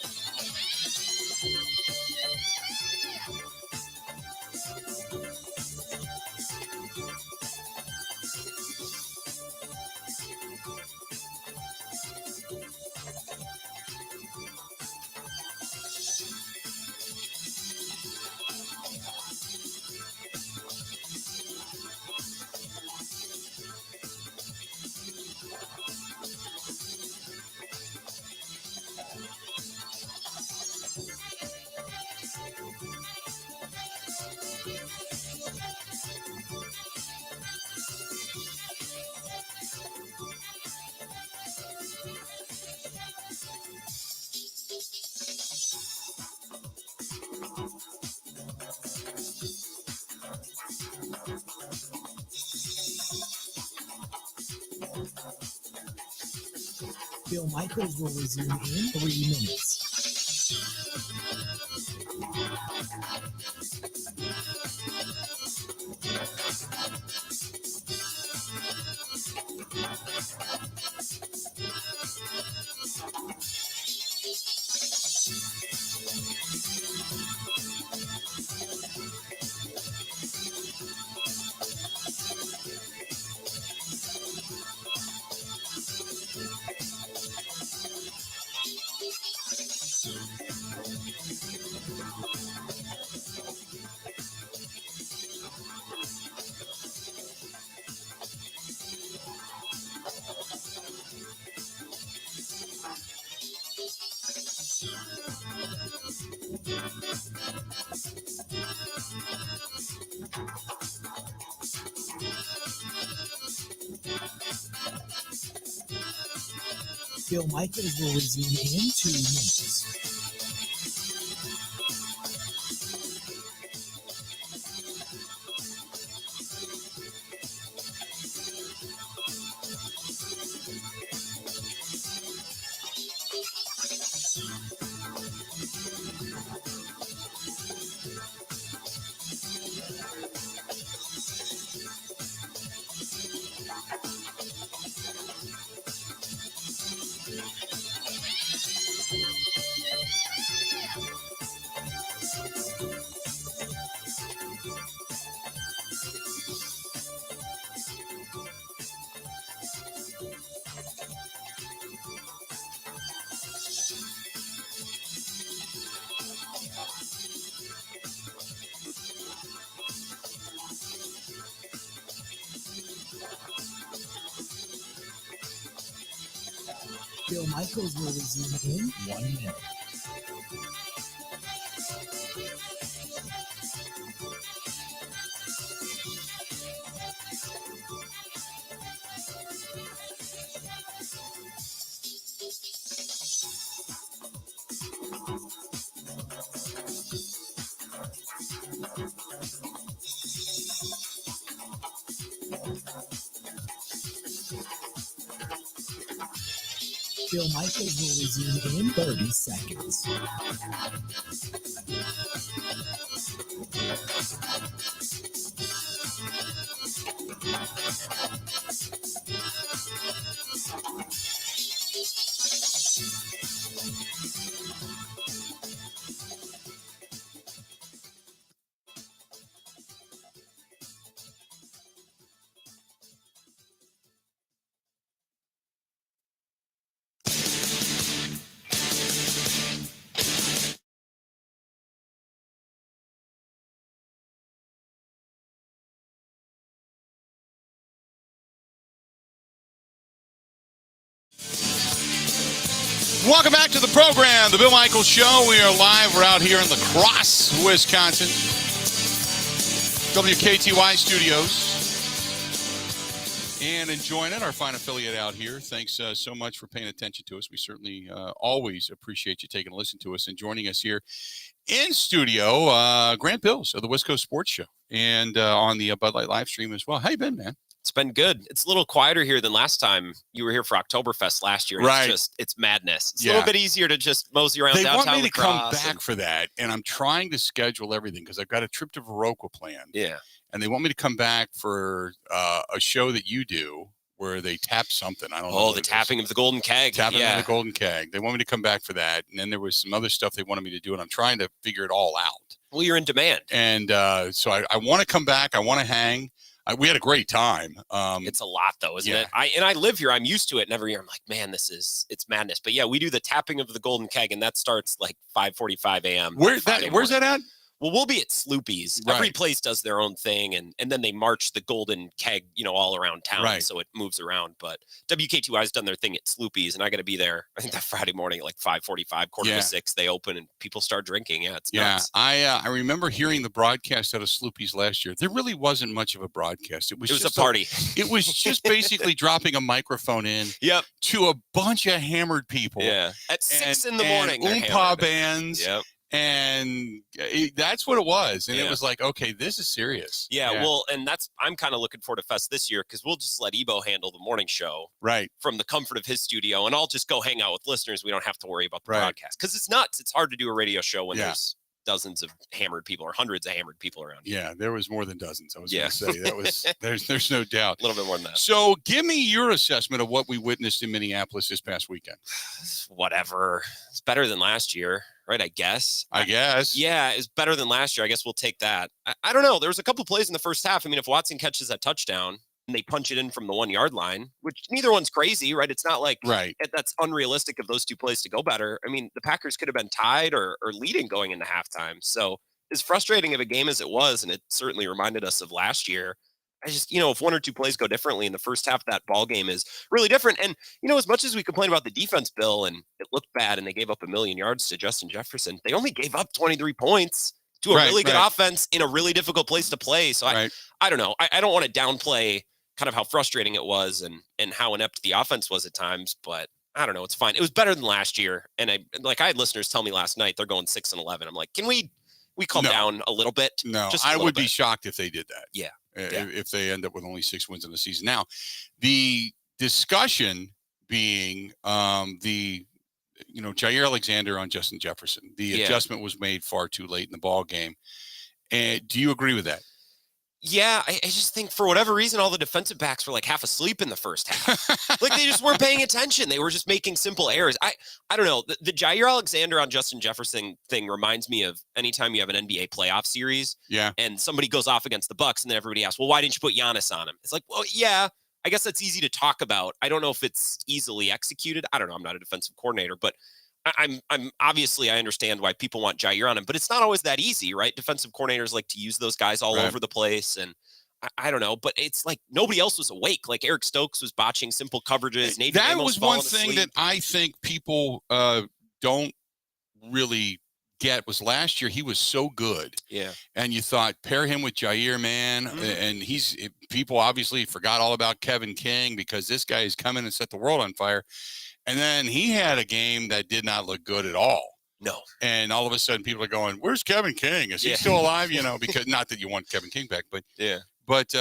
Bill Michaels will resume in 3 minutes. Bill Michaels will resume in 2 minutes. Bill Michaels will resume in 1 minute. Bill Michaels will resume in 30 seconds. Welcome back to the program, The Bill Michaels Show. We are live. We're out here in La Crosse, Wisconsin. WKTY Studios. And enjoying it, our fine affiliate out here. Thanks so much for paying attention to us. We certainly always appreciate you taking a listen to us and joining us here in studio. Grant Bills of the West Coast Sports Show and on the Bud Light live stream as well. How you been, man? It's been good. It's a little quieter here than last time you were here for Oktoberfest last year. Right. It's madness. It's a little bit easier to just mosey around They downtown. want me to come lacrosse back for that, and I'm trying to schedule everything because I've got a trip to Viroqua planned. Yeah. And they want me to come back for a show that you do where they tap something. I don't know. Oh, the tapping of the golden keg. Tapping of the golden keg. They want me to come back for that. And then there was some other stuff they wanted me to do, and I'm trying to figure it all out. Well, you're in demand. And so I want to come back. I want to hang. We had a great time. It's a lot, though, isn't it? I live here. I'm used to it. And every year I'm like, man, it's madness. But yeah, we do the tapping of the golden keg, and that starts like 5:45 a.m. Where's that at? Well, we'll be at Sloopy's. Right. Every place does their own thing, and then they march the golden keg, all around town, right. So it moves around. But WK2I has done their thing at Sloopy's, and I got to be there. I think that Friday morning at like 5:45, quarter to 6, they open and people start drinking. Yeah, it's nuts. I remember hearing the broadcast out of Sloopy's last year. There really wasn't much of a broadcast. It was just a party. It was just basically dropping a microphone in to a bunch of hammered people. Yeah, at 6 in the morning. Oompa bands. Yep. And that's what it was. And it was like, okay, this is serious. Yeah, well, and I'm kind of looking forward to Fest this year because we'll just let Ebo handle the morning show from the comfort of his studio. And I'll just go hang out with listeners. We don't have to worry about the broadcast because it's nuts. It's hard to do a radio show when there's dozens of hammered people or hundreds of hammered people around. Yeah, there was more than dozens. I was going to say that was there's no doubt. A little bit more than that. So give me your assessment of what we witnessed in Minneapolis this past weekend. Whatever. It's better than last year, right? I guess. Yeah, it's better than last year. I guess we'll take that. I don't know. There was a couple plays in the first half. I mean, if Watson catches that touchdown and they punch it in from the 1 yard line, which neither one's crazy, right? It's not like that's unrealistic of those two plays to go better. I mean, the Packers could have been tied or leading going into halftime. So as frustrating of a game as it was, and it certainly reminded us of last year, I just, if one or two plays go differently in the first half, that ball game is really different. And, as much as we complain about the defense, Bill, and it looked bad and they gave up 1 million yards to Justin Jefferson, they only gave up 23 points to a really good offense in a really difficult place to play. So I don't know. I don't want to downplay kind of how frustrating it was and how inept the offense was at times, but I don't know. It's fine. It was better than last year. And I had listeners tell me last night, they're going 6-11. I'm like, can we calm down a little bit? No, just I would be shocked if they did that. Yeah. If they end up with only 6 wins in the season. Now, the discussion being Jair Alexander on Justin Jefferson. The adjustment was made far too late in the ball game. And do you agree with that? Yeah, I just think for whatever reason, all the defensive backs were like half asleep in the first half. Like they just weren't paying attention. They were just making simple errors. I don't know. The Jair Alexander on Justin Jefferson thing reminds me of anytime you have an NBA playoff series and somebody goes off against the Bucks and then everybody asks, well, why didn't you put Giannis on him? It's like, well, yeah, I guess that's easy to talk about. I don't know if it's easily executed. I don't know. I'm not a defensive coordinator, but I'm obviously I understand why people want Jair on him, but it's not always that easy, right? Defensive coordinators like to use those guys all over the place. And I don't know, but it's like nobody else was awake. Like Eric Stokes was botching simple coverages. That was one thing that I think people don't really get was last year. He was so good. Yeah. And you thought pair him with Jair, man. And people obviously forgot all about Kevin King because this guy is coming and set the world on fire. And then he had a game that did not look good at all. No. And all of a sudden people are going, where's Kevin King? Is he still alive? Because not that you want Kevin King back, but But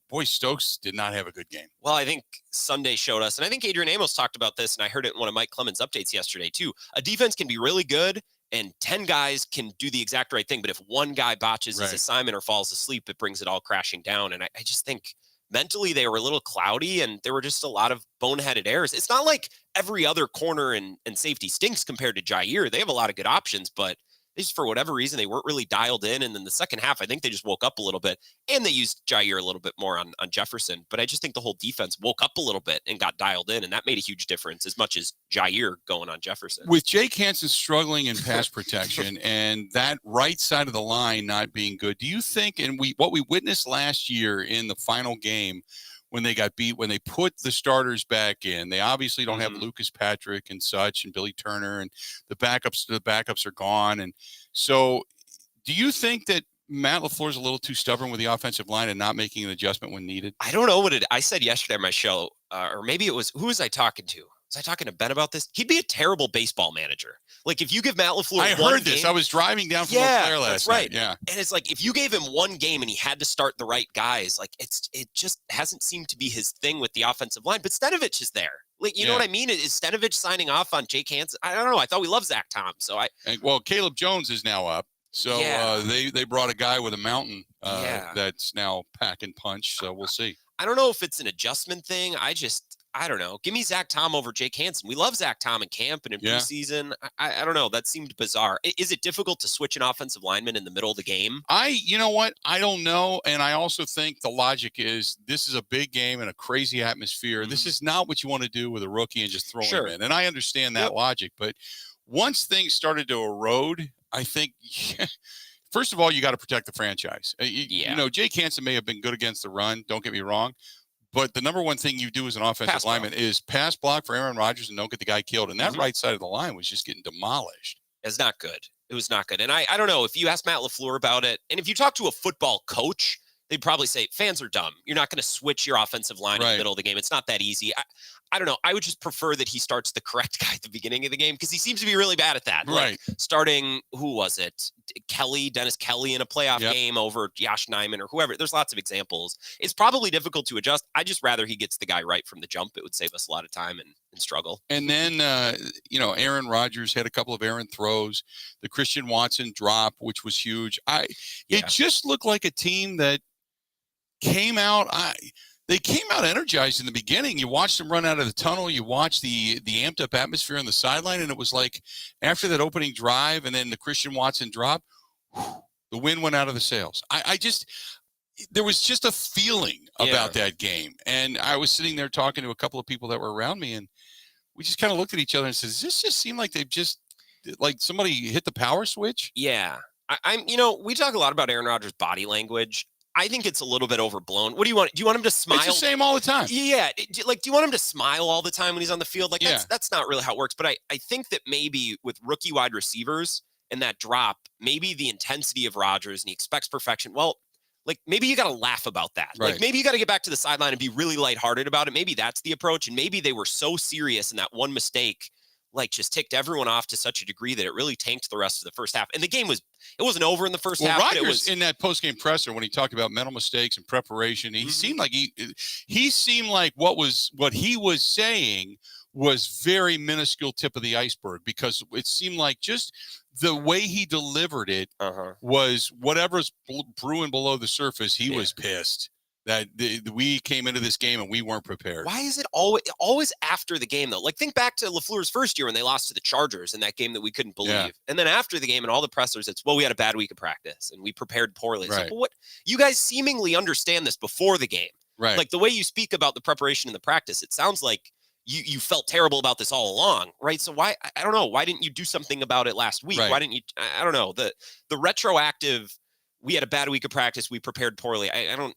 boy, Stokes did not have a good game. Well, I think Sunday showed us, and I think Adrian Amos talked about this, and I heard it in one of Mike Clemens' updates yesterday too. A defense can be really good, and 10 guys can do the exact right thing. But if one guy botches his assignment or falls asleep, it brings it all crashing down. And I just think mentally they were a little cloudy, and there were just a lot of boneheaded errors. It's not like every other corner and safety stinks compared to Jair. They have a lot of good options, but just for whatever reason, they weren't really dialed in. And then the second half, I think they just woke up a little bit, and they used Jair a little bit more on Jefferson. But I just think the whole defense woke up a little bit and got dialed in, and that made a huge difference as much as Jair going on Jefferson. With Jake Hansen struggling in pass protection and that right side of the line not being good, do you think, and what we witnessed last year in the final game when they got beat, when they put the starters back in, they obviously don't have Lucas Patrick and such and Billy Turner, and the backups are gone. And so do you think that Matt LaFleur's a little too stubborn with the offensive line and not making an adjustment when needed? I don't know what I said yesterday on my show, or maybe it was, who was I talking to? Was I talking to Ben about this? He'd be a terrible baseball manager. Like, if you give Matt LaFleur I heard this. I was driving down from Eau Claire last night. Yeah. And it's like, if you gave him one game and he had to start the right guys, like, it just hasn't seemed to be his thing with the offensive line. But Stenovich is there. Like, you know what I mean? Is Stenovich signing off on Jake Hansen? I don't know. I thought we loved Zach Tom. So well, Caleb Jones is now up. So they brought a guy with a mountain that's now pack and punch. So we'll see. I don't know if it's an adjustment thing. I don't know. Give me Zach Tom over Jake Hansen. We love Zach Tom in camp and in preseason. I don't know. That seemed bizarre. Is it difficult to switch an offensive lineman in the middle of the game? You know what? I don't know. And I also think the logic is this is a big game and a crazy atmosphere. This is not what you want to do with a rookie and just throw him in. And I understand that logic. But once things started to erode, I think, first of all, you got to protect the franchise. You know, Jake Hansen may have been good against the run. Don't get me wrong. But the number one thing you do as an offensive lineman is pass block for Aaron Rodgers and don't get the guy killed. And that right side of the line was just getting demolished. It's not good. It was not good. And I don't know, if you ask Matt LaFleur about it, and if you talk to a football coach, they'd probably say, fans are dumb. You're not going to switch your offensive line in the middle of the game. It's not that easy. I don't know. I would just prefer that he starts the correct guy at the beginning of the game, because he seems to be really bad at that. Right. Like starting, who was it? Dennis Kelly in a playoff game over Josh Nyman or whoever. There's lots of examples. It's probably difficult to adjust. I just rather he gets the guy right from the jump. It would save us a lot of time and struggle. And then, Aaron Rodgers had a couple of errant throws. The Christian Watson drop, which was huge. It just looked like a team that came out. They came out energized in the beginning. You watched them run out of the tunnel. You watched the amped up atmosphere on the sideline. And it was like after that opening drive and then the Christian Watson drop, the wind went out of the sails. There was just a feeling about that game. And I was sitting there talking to a couple of people that were around me, and we just kind of looked at each other and said, does this just seem like they've just, like somebody hit the power switch? Yeah. We talk a lot about Aaron Rodgers' body language. I think it's a little bit overblown. What do you want? Do you want him to smile? It's the same all the time. Yeah. Do you want him to smile all the time when he's on the field? Like, that's not really how it works. But I think that maybe with rookie wide receivers and that drop, maybe the intensity of Rodgers, and he expects perfection. Well, like, maybe you got to laugh about that. Right. Like, maybe you got to get back to the sideline and be really lighthearted about it. Maybe that's the approach. And maybe they were so serious in that one mistake, like, just ticked everyone off to such a degree that it really tanked the rest of the first half. And the game wasn't over in the first half. Rodgers, but it was in that post-game presser, when he talked about mental mistakes and preparation, he seemed like he seemed like what he was saying was very minuscule tip of the iceberg, because it seemed like just the way he delivered it was whatever's brewing below the surface. He was pissed that we came into this game and we weren't prepared. Why is it always after the game, though? Like, think back to LaFleur's first year when they lost to the Chargers in that game that we couldn't believe. Yeah. And then after the game and all the pressers, it's, well, we had a bad week of practice and we prepared poorly. Right. So, what? You guys seemingly understand this before the game. Right. Like, the way you speak about the preparation and the practice, it sounds like you felt terrible about this all along, right? So why, I don't know, why didn't you do something about it last week? Right. Why didn't you, I don't know, the retroactive, we had a bad week of practice, we prepared poorly. I don't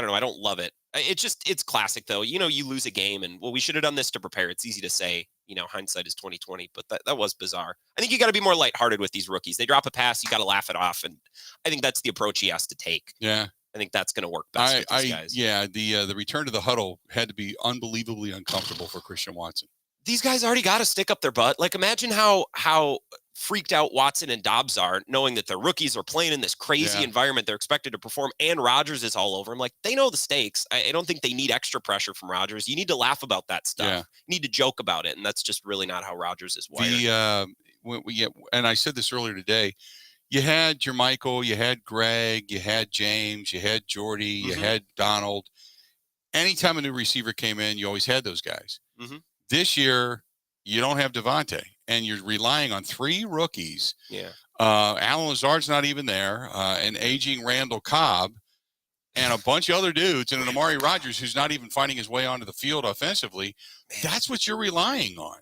know. I don't love it. It's classic though. You lose a game and, well, we should have done this to prepare. It's easy to say, hindsight is 20/20, but that was bizarre. I think you got to be more lighthearted with these rookies. They drop a pass, you got to laugh it off. And I think that's the approach he has to take. Yeah. I think that's going to work best with these guys. Yeah. The return to the huddle had to be unbelievably uncomfortable for Christian Watson. These guys already got to stick up their butt. Like, imagine how freaked out Watson and Dobbs are, knowing that the rookies are playing in this crazy environment. They're expected to perform, and Rodgers is all over. I'm like, they know the stakes. I don't think they need extra pressure from Rodgers. You need to laugh about that stuff. Yeah. You need to joke about it, and that's just really not how Rodgers is wired. And I said this earlier today, you had Jermichael, you had Greg, you had James, you had Jordy, you had Donald. Anytime a new receiver came in, you always had those guys. This year, you don't have Devontae, and you're relying on 3 rookies. Yeah. Alan Lazard's not even there, an aging Randall Cobb, and a bunch of other dudes, and an Amari Rodgers who's not even finding his way onto the field offensively. That's what you're relying on.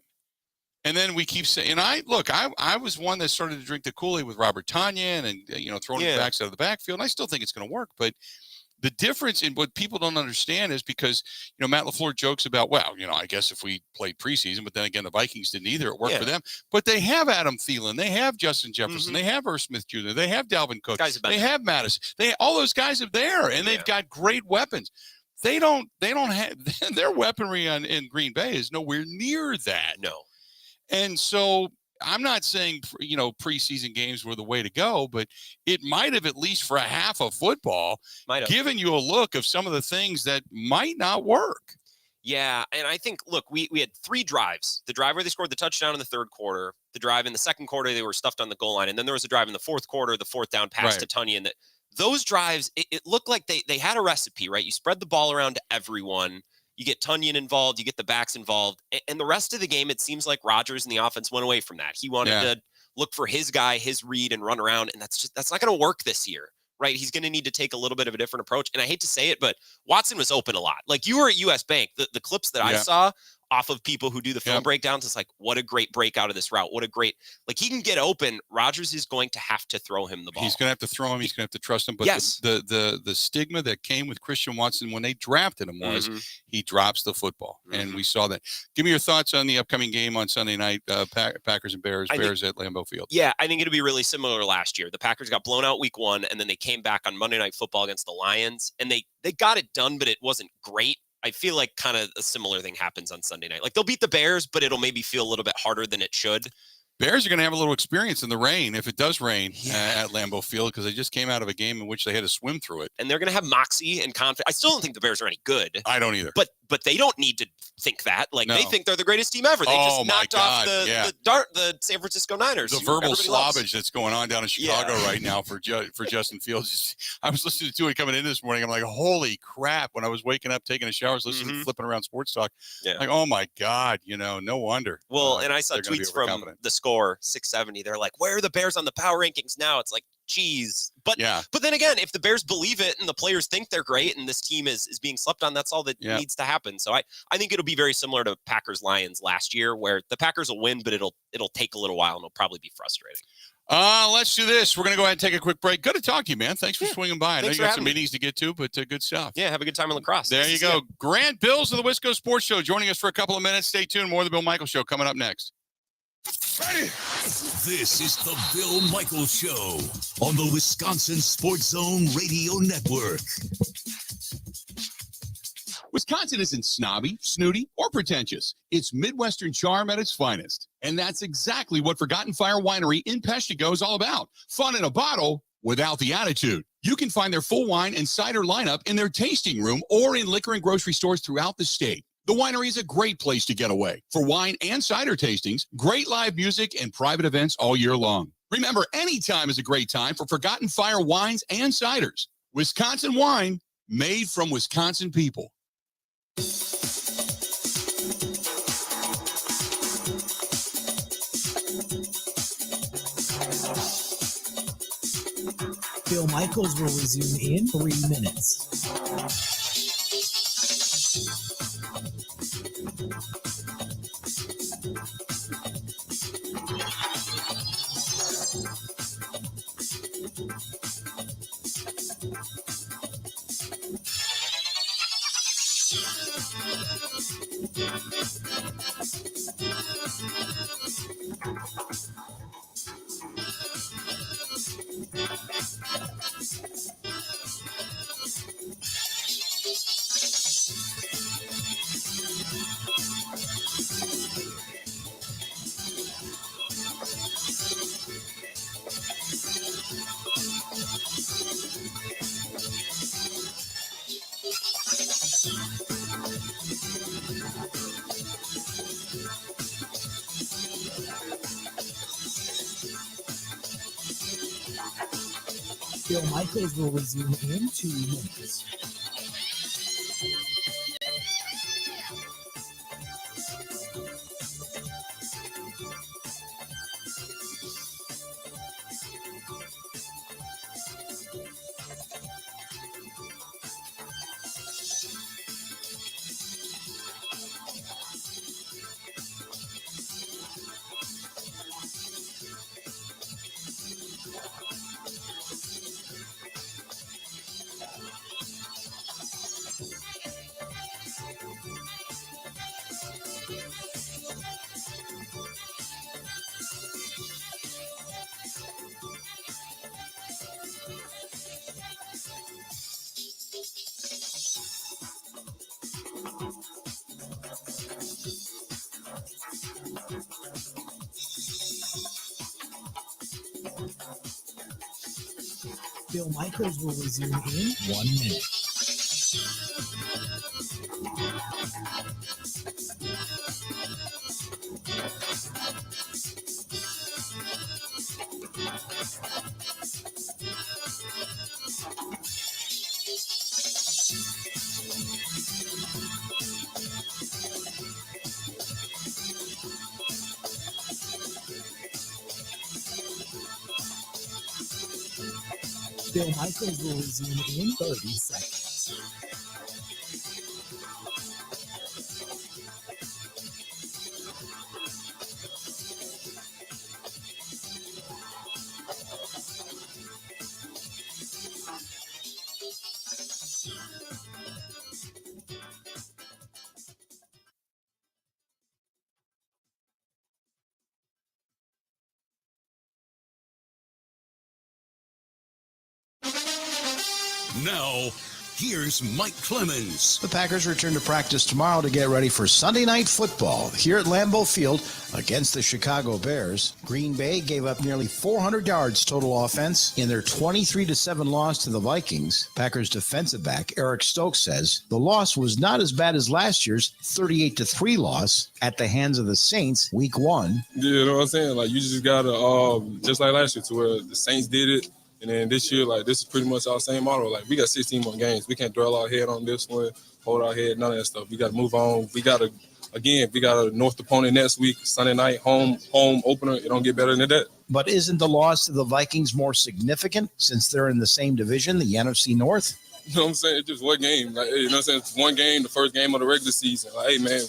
And then we keep saying, and I was one that started to drink the Kool-Aid with Robert Tonyan and, throwing the backs out of the backfield. And I still think it's going to work, but the difference in what people don't understand is because, Matt LaFleur jokes about, well, I guess if we played preseason, but then again, the Vikings didn't either. It worked for them. But they have Adam Thielen. They have Justin Jefferson. They have Irv Smith Jr. They have Dalvin Cook. They have Madison. All those guys are there, and they've got great weapons. They don't have their weaponry in Green Bay is nowhere near that. No. And so I'm not saying, preseason games were the way to go, but it might have, at least for a half of football, given you a look of some of the things that might not work. Yeah, and I think, look, we had 3 drives. The drive where they scored the touchdown in the third quarter, the drive in the second quarter, they were stuffed on the goal line, and then there was a drive in the fourth quarter, the 4th down pass to Tonyan. That those drives, it looked like they had a recipe, right? You spread the ball around to everyone. You get Tonyan involved, you get the backs involved, and the rest of the game, it seems like Rodgers and the offense went away from that. He wanted to look for his guy, his read, and run around, and that's not going to work this year, right? He's going to need to take a little bit of a different approach, and I hate to say it, but Watson was open a lot. Like, you were at US Bank, the clips that I saw off of people who do the film breakdowns, it's like, what a great break out of this route. What a great, he can get open. Rodgers is going to have to throw him the ball. He's going to have to throw him. He's going to have to trust him. But the stigma that came with Christian Watson when they drafted him was he drops the football. And we saw that. Give me your thoughts on the upcoming game on Sunday night, Packers and Bears, Bears at Lambeau Field. Yeah, I think it'll be really similar to last year. The Packers got blown out week 1, and then they came back on Monday Night Football against the Lions, and they got it done, but it wasn't great. I feel like kind of a similar thing happens on Sunday night. Like, they'll beat the Bears, but it'll maybe feel a little bit harder than it should. Bears are going to have a little experience in the rain, if it does rain at Lambeau Field, because they just came out of a game in which they had to swim through it. And they're going to have moxie and confidence. I still don't think the Bears are any good. I don't either. But they don't need to think that. They think they're the greatest team ever. They just knocked off the San Francisco Niners. The verbal slobbage that's going on down in Chicago right now for Justin Fields. I was listening to it coming in this morning. I'm like, holy crap. When I was waking up, taking a shower, I was listening, flipping around sports talk. Like, oh my God, no wonder. Well, and I saw tweets from the Score 670. They're like, where are the Bears on the power rankings now? It's like, geez. But then again, if the Bears believe it and the players think they're great and this team is being slept on, that's all that needs to happen. So I think it'll be very similar to Packers Lions last year, where the Packers will win, but it'll take a little while and it'll probably be frustrating. Let's do this. We're going to go ahead and take a quick break. Good to talk to you, man. Thanks for swinging by. I know you got some meetings to get to, but good stuff. Yeah, have a good time in lacrosse. There you go. Grant Bills of the Wisco Sports Show joining us for a couple of minutes. Stay tuned. More of the Bill Michaels Show coming up next. Ready? This is the Bill Michaels Show on the Wisconsin Sports Zone Radio Network. Wisconsin isn't snobby, snooty, or pretentious. It's Midwestern charm at its finest. And that's exactly what Forgotten Fire Winery in Peshtigo is all about. Fun in a bottle without the attitude. You can find their full wine and cider lineup in their tasting room or in liquor and grocery stores throughout the state. The winery is a great place to get away for wine and cider tastings, great live music, and private events all year long. Remember, any time is a great time for Forgotten Fire wines and ciders. Wisconsin wine made from Wisconsin people. Bill Michaels will resume in 3 minutes. Bill Michaels will resume in 2 minutes. Bill Michaels will resume in 1 minute. Bill Michaels will resume in 30 seconds. Now, here's Mike Clemens. The Packers return to practice tomorrow to get ready for Sunday Night Football here at Lambeau Field against the Chicago Bears. Green Bay gave up nearly 400 yards total offense in their 23-7 loss to the Vikings. Packers defensive back Eric Stokes says the loss was not as bad as last year's 38-3 loss at the hands of the Saints Week 1. You know what I'm saying? Like, you just got to, just like last year, to where the Saints did it. And then this year, like, this is pretty much our same model. Like, we got 16 more games. We can't dwell our head on this one, hold our head, none of that stuff. We got to move on. We got a North opponent next week, Sunday night, home opener. It don't get better than that. But isn't the loss to the Vikings more significant since they're in the same division, the NFC North? You know what I'm saying? It's just one game. Like, you know what I'm saying? It's one game, the first game of the regular season. Like, hey, man,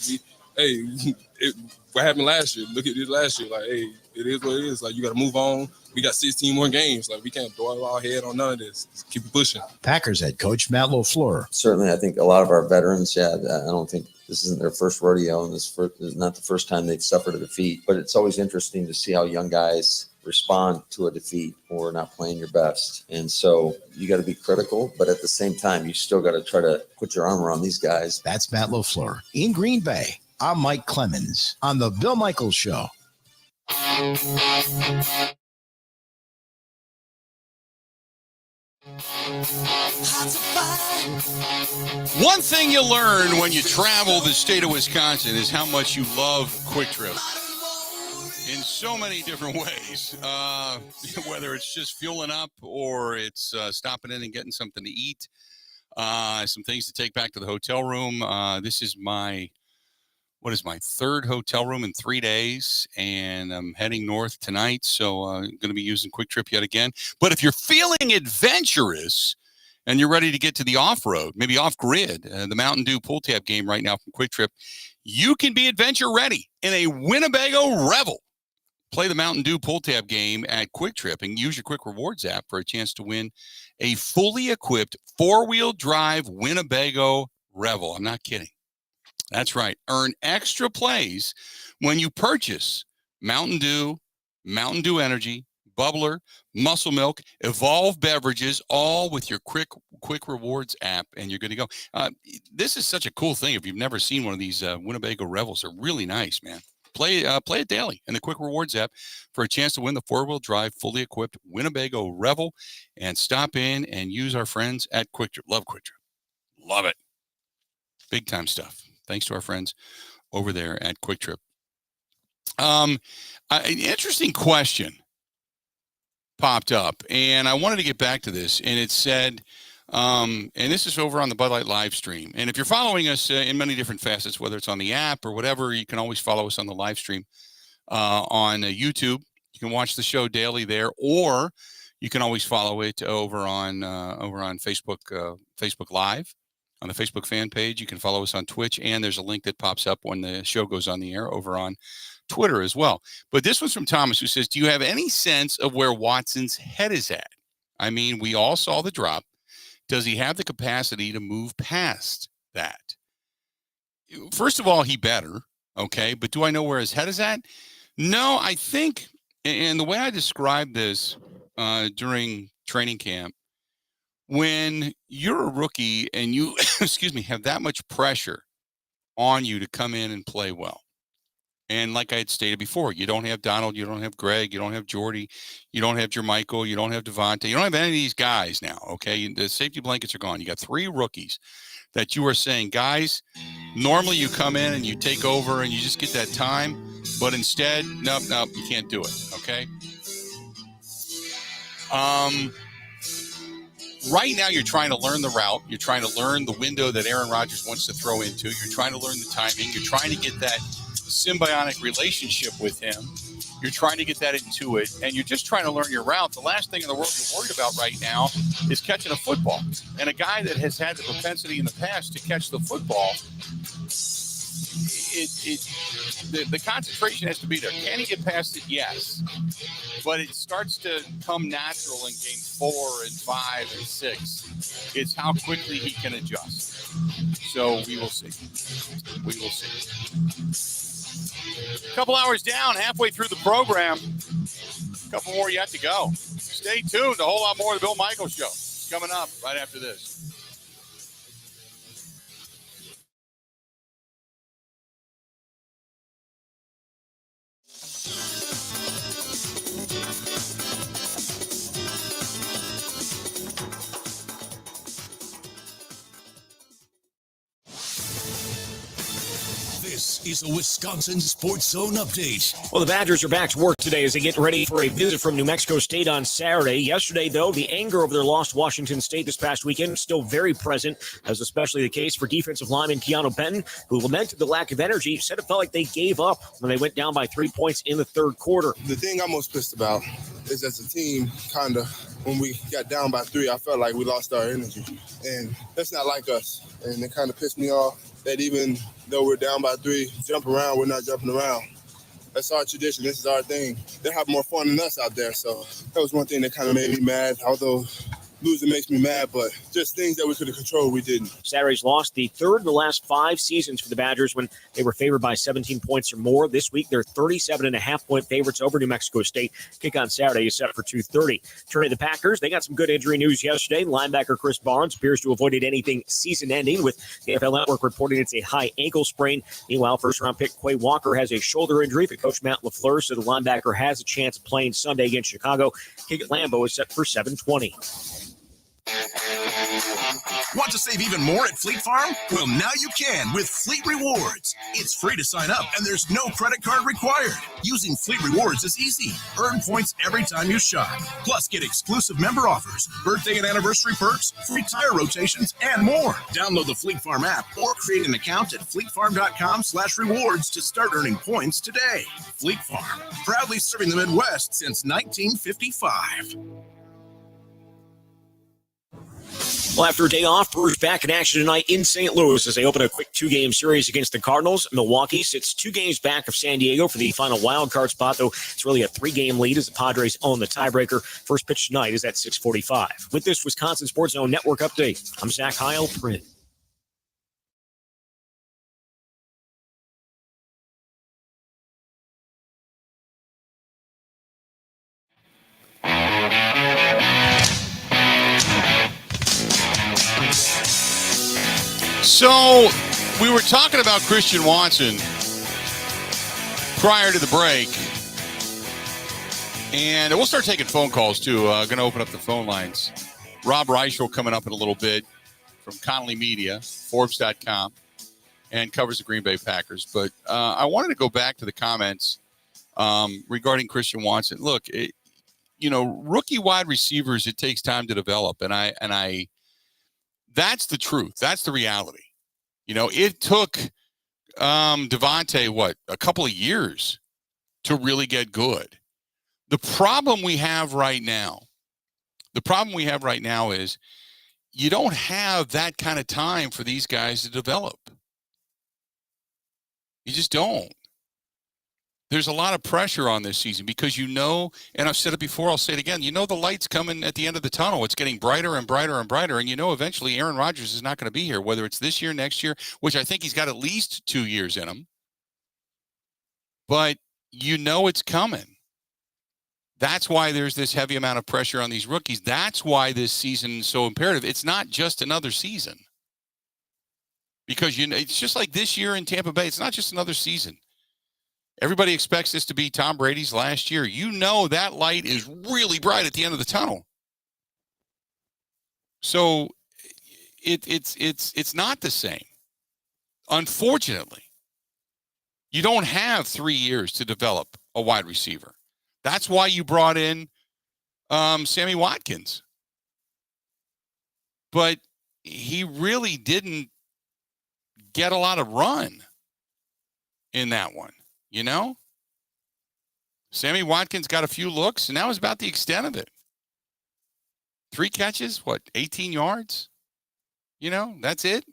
what happened last year? Look at this last year. Like, hey, it is what it is. Like, you got to move on. We got 16 more games. Like, we can't throw our head on none of this. Just keep it pushing. Packers head coach Matt LaFleur. Certainly, I think a lot of our veterans, I don't think this isn't their first rodeo, and this is not the first time they've suffered a defeat. But it's always interesting to see how young guys respond to a defeat or not playing your best. And so you got to be critical, but at the same time, you still got to try to put your arm around these guys. That's Matt LaFleur. In Green Bay, I'm Mike Clemens on the Bill Michaels Show. One thing you learn when you travel the state of Wisconsin is how much you love Quick Trip in so many different ways, whether it's just fueling up or it's stopping in and getting something to eat, some things to take back to the hotel room. This is my third hotel room in 3 days, and I'm heading north tonight, so I'm going to be using Quick Trip yet again. But if you're feeling adventurous and you're ready to get to the off-road, maybe off-grid, the Mountain Dew pull tab game right now from Quick Trip, you can be adventure ready in a Winnebago Revel. Play the Mountain Dew pull tab game at Quick Trip and use your Quick Rewards app for a chance to win a fully equipped four-wheel drive Winnebago Revel. I'm not kidding. That's right. Earn extra plays when you purchase Mountain Dew Energy, Bubbler, Muscle Milk, Evolve beverages, all with your Quick Rewards app, and you're good to go. This is such a cool thing. If you've never seen one of these Winnebago Revels, they're really nice, man. Play it daily in the Quick Rewards app for a chance to win the four-wheel drive, fully equipped Winnebago Revel, and stop in and use our friends at Quick Trip. Love Quick Trip. Love it. Big time stuff. Thanks to our friends over there at Quick Trip. An interesting question. popped up, and I wanted to get back to this, and it said, and this is over on the Bud Light live stream. And if you're following us in many different facets, whether it's on the app or whatever, you can always follow us on the live stream on YouTube. You can watch the show daily there, or you can always follow it over on Facebook, Facebook Live, on the Facebook fan page. You can follow us on Twitch, and there's a link that pops up when the show goes on the air over on Twitter as well. But this was from Thomas, who says, do you have any sense of where Watson's head is at? I mean, we all saw the drop. Does he have the capacity to move past that? First of all, he better, okay? But do I know where his head is at? No, I think, and the way I described this during training camp, when you're a rookie and you, excuse me, have that much pressure on you to come in and play well. And like I had stated before, you don't have Donald, you don't have Greg, you don't have Jordy, you don't have Jermichael, you don't have Devontae, you don't have any of these guys now, okay? The safety blankets are gone. You got 3 rookies that you are saying, guys, normally you come in and you take over and you just get that time, but instead, nope, you can't do it, okay? Right now, you're trying to learn the route. You're trying to learn the window that Aaron Rodgers wants to throw into. You're trying to learn the timing. You're trying to get that symbiotic relationship with him. You're trying to get that into it, and you're just trying to learn your route. The last thing in the world you're worried about right now is catching a football. And a guy that has had the propensity in the past to catch the football, the concentration has to be there. Can he get past it? Yes. But it starts to come natural in game 4 and 5 and 6. It's how quickly he can adjust. So we will see. We will see. A couple hours down, halfway through the program. A couple more yet to go. Stay tuned. A whole lot more of the Bill Michaels Show coming up right after this. This is a Wisconsin Sports Zone update. Well, the Badgers are back to work today as they get ready for a visit from New Mexico State on Saturday. Yesterday, though, the anger over their loss to Washington State this past weekend was still very present, as especially the case for defensive lineman Keanu Benton, who lamented the lack of energy, said it felt like they gave up when they went down by 3 points in the third quarter. The thing I'm most pissed about is as a team, kind of, when we got down by 3, I felt like we lost our energy. And that's not like us. And it kind of pissed me off that even though we're down by 3, jump around, we're not jumping around. That's our tradition. This is our thing. They have more fun than us out there. So that was one thing that kind of made me mad, although losing makes me mad, but just things that we could have controlled, we didn't. Saturday's lost the third in the last 5 seasons for the Badgers when they were favored by 17 points or more. This week, they're 37.5-point favorites over New Mexico State. Kick on Saturday is set for 2:30. Turning to the Packers, they got some good injury news yesterday. Linebacker Chris Barnes appears to have avoided anything season-ending, with the NFL Network reporting it's a high ankle sprain. Meanwhile, first-round pick Quay Walker has a shoulder injury, but Coach Matt LaFleur said the linebacker has a chance of playing Sunday against Chicago. Kick at Lambeau is set for 7:20. Want to save even more at Fleet Farm? Well, now you can with Fleet Rewards. It's free to sign up, and there's no credit card required. Using Fleet Rewards is easy. Earn points every time you shop. Plus, get exclusive member offers, birthday and anniversary perks, free tire rotations, and more. Download the Fleet Farm app or create an account at fleetfarm.com/rewards to start earning points today. Fleet Farm, proudly serving the Midwest since 1955. Well, after a day off, Brewers back in action tonight in St. Louis as they open a quick 2-game series against the Cardinals. Milwaukee sits 2 games back of San Diego for the final wild card spot, though it's really a 3-game lead as the Padres own the tiebreaker. First pitch tonight is at 6:45. With this Wisconsin Sports Zone Network update, I'm Zach Heil-Print. So we were talking about Christian Watson prior to the break, and we'll start taking phone calls too. Going to open up the phone lines. Rob Reichel coming up in a little bit from Connolly Media, Forbes.com, and covers the Green Bay Packers. But I wanted to go back to the comments regarding Christian Watson. Look, rookie wide receivers, it takes time to develop. And I, that's the truth. That's the reality. It took Devontae, a couple of years to really get good. The problem we have right now is you don't have that kind of time for these guys to develop. You just don't. There's a lot of pressure on this season because and I've said it before, I'll say it again, the light's coming at the end of the tunnel. It's getting brighter and brighter and brighter, and eventually Aaron Rodgers is not going to be here, whether it's this year, next year, which I think he's got at least 2 years in him. But it's coming. That's why there's this heavy amount of pressure on these rookies. That's why this season is so imperative. It's not just another season. Because, it's just like this year in Tampa Bay. It's not just another season. Everybody expects this to be Tom Brady's last year. That light is really bright at the end of the tunnel. So it's not the same. Unfortunately, you don't have 3 years to develop a wide receiver. That's why you brought in Sammy Watkins. But he really didn't get a lot of run in that one. Sammy Watkins got a few looks, and that was about the extent of it. 3 catches, 18 yards? That's it.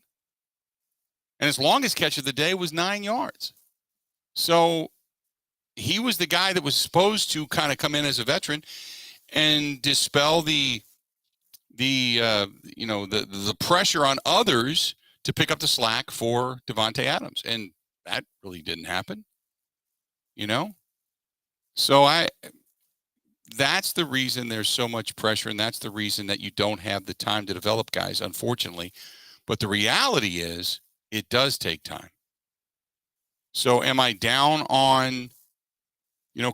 And his longest catch of the day was 9 yards. So he was the guy that was supposed to kind of come in as a veteran and dispel the pressure on others to pick up the slack for Devontae Adams. And that really didn't happen. So that's the reason there's so much pressure, and that's the reason that you don't have the time to develop guys, unfortunately. But the reality is it does take time. So am I down on,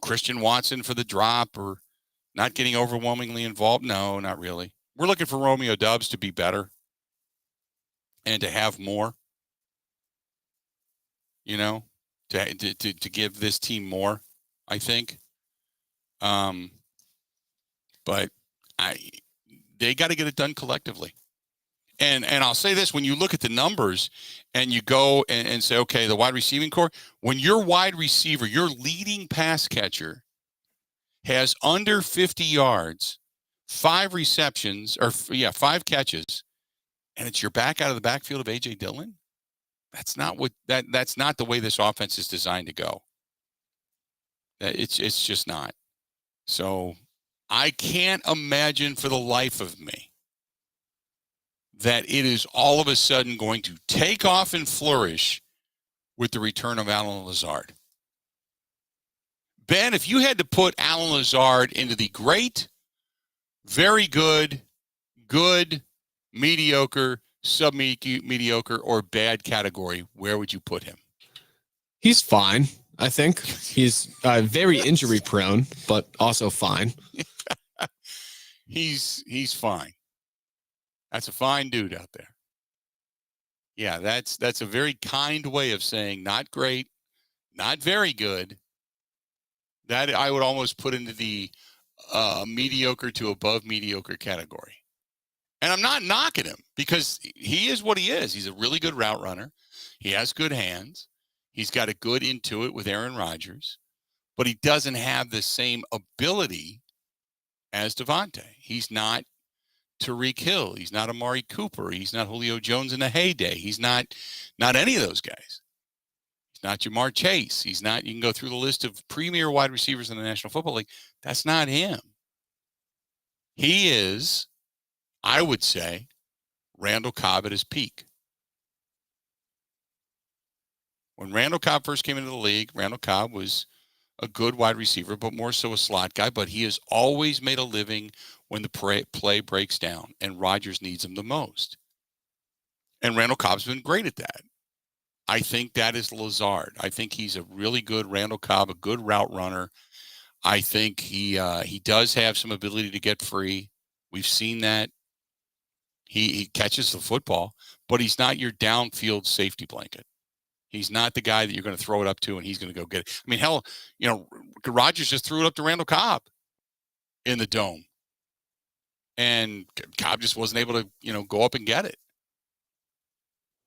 Christian Watson for the drop or not getting overwhelmingly involved? No, not really. We're looking for Romeo Doubs to be better and to have more, to give this team more, I think. But they got to get it done collectively. And I'll say this, when you look at the numbers and you go and say, okay, the wide receiving core, when your wide receiver, your leading pass catcher has under 50 yards, 5 receptions, 5 catches, and it's your back out of the backfield of A.J. Dillon, that's not the way this offense is designed to go. It's just not. So I can't imagine for the life of me that it is all of a sudden going to take off and flourish with the return of Allen Lazard. Ben, if you had to put Allen Lazard into the great, very good, mediocre, sub-mediocre, or bad category, where would you put him? He's fine, I think. He's very injury prone, but also fine. He's fine. That's a fine dude out there. Yeah, that's a very kind way of saying not great, not very good. That I would almost put into the mediocre to above mediocre category. And I'm not knocking him because he is what he is. He's a really good route runner. He has good hands. He's got a good intuit with Aaron Rodgers, but he doesn't have the same ability as Devontae. He's not Tyreek Hill. He's not Amari Cooper. He's not Julio Jones in the heyday. He's not any of those guys. He's not Jamar Chase. He's not, you can go through the list of premier wide receivers in the National Football League. That's not him. He is, I would say, Randall Cobb at his peak. When Randall Cobb first came into the league, Randall Cobb was a good wide receiver, but more so a slot guy. But he has always made a living when the play breaks down and Rodgers needs him the most. And Randall Cobb's been great at that. I think that is Lazard. I think he's a really good Randall Cobb, a good route runner. I think he does have some ability to get free. We've seen that. He catches the football, but he's not your downfield safety blanket. He's not the guy that you're going to throw it up to and he's going to go get it. I mean, hell, Rodgers just threw it up to Randall Cobb. in the dome. And Cobb just wasn't able to, go up and get it.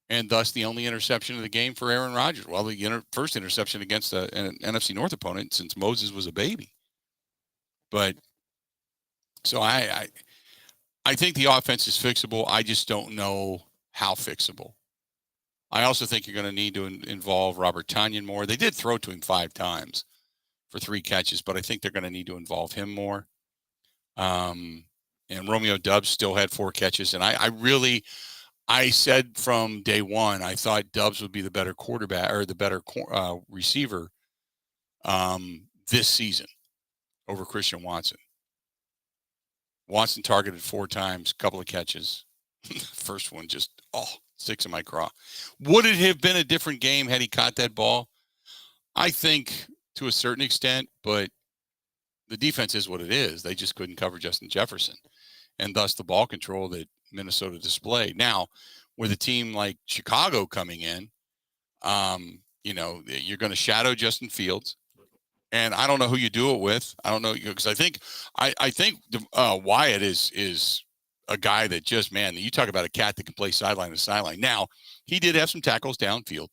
And thus the only interception of the game for Aaron Rodgers. Well, the first interception against an NFC North opponent since Moses was a baby. But so I think the offense is fixable. I just don't know how fixable. I also think you're going to need to involve Robert Tonyan more. They did throw to him 5 times for 3 catches, but I think they're going to need to involve him more. And Romeo Doubs still had 4 catches. And I said from day one, I thought Doubs would be the better quarterback or the better receiver this season over Christian Watson. Watson targeted 4 times, couple of catches. First one just, sticks in my craw. Would it have been a different game had he caught that ball? I think to a certain extent, but the defense is what it is. They just couldn't cover Justin Jefferson. And thus the ball control that Minnesota displayed. Now, with a team like Chicago coming in, you're going to shadow Justin Fields. And I don't know who you do it with. I don't know, because I think Wyatt is a guy that just, man, you talk about a cat that can play sideline to sideline. Now, he did have some tackles downfield,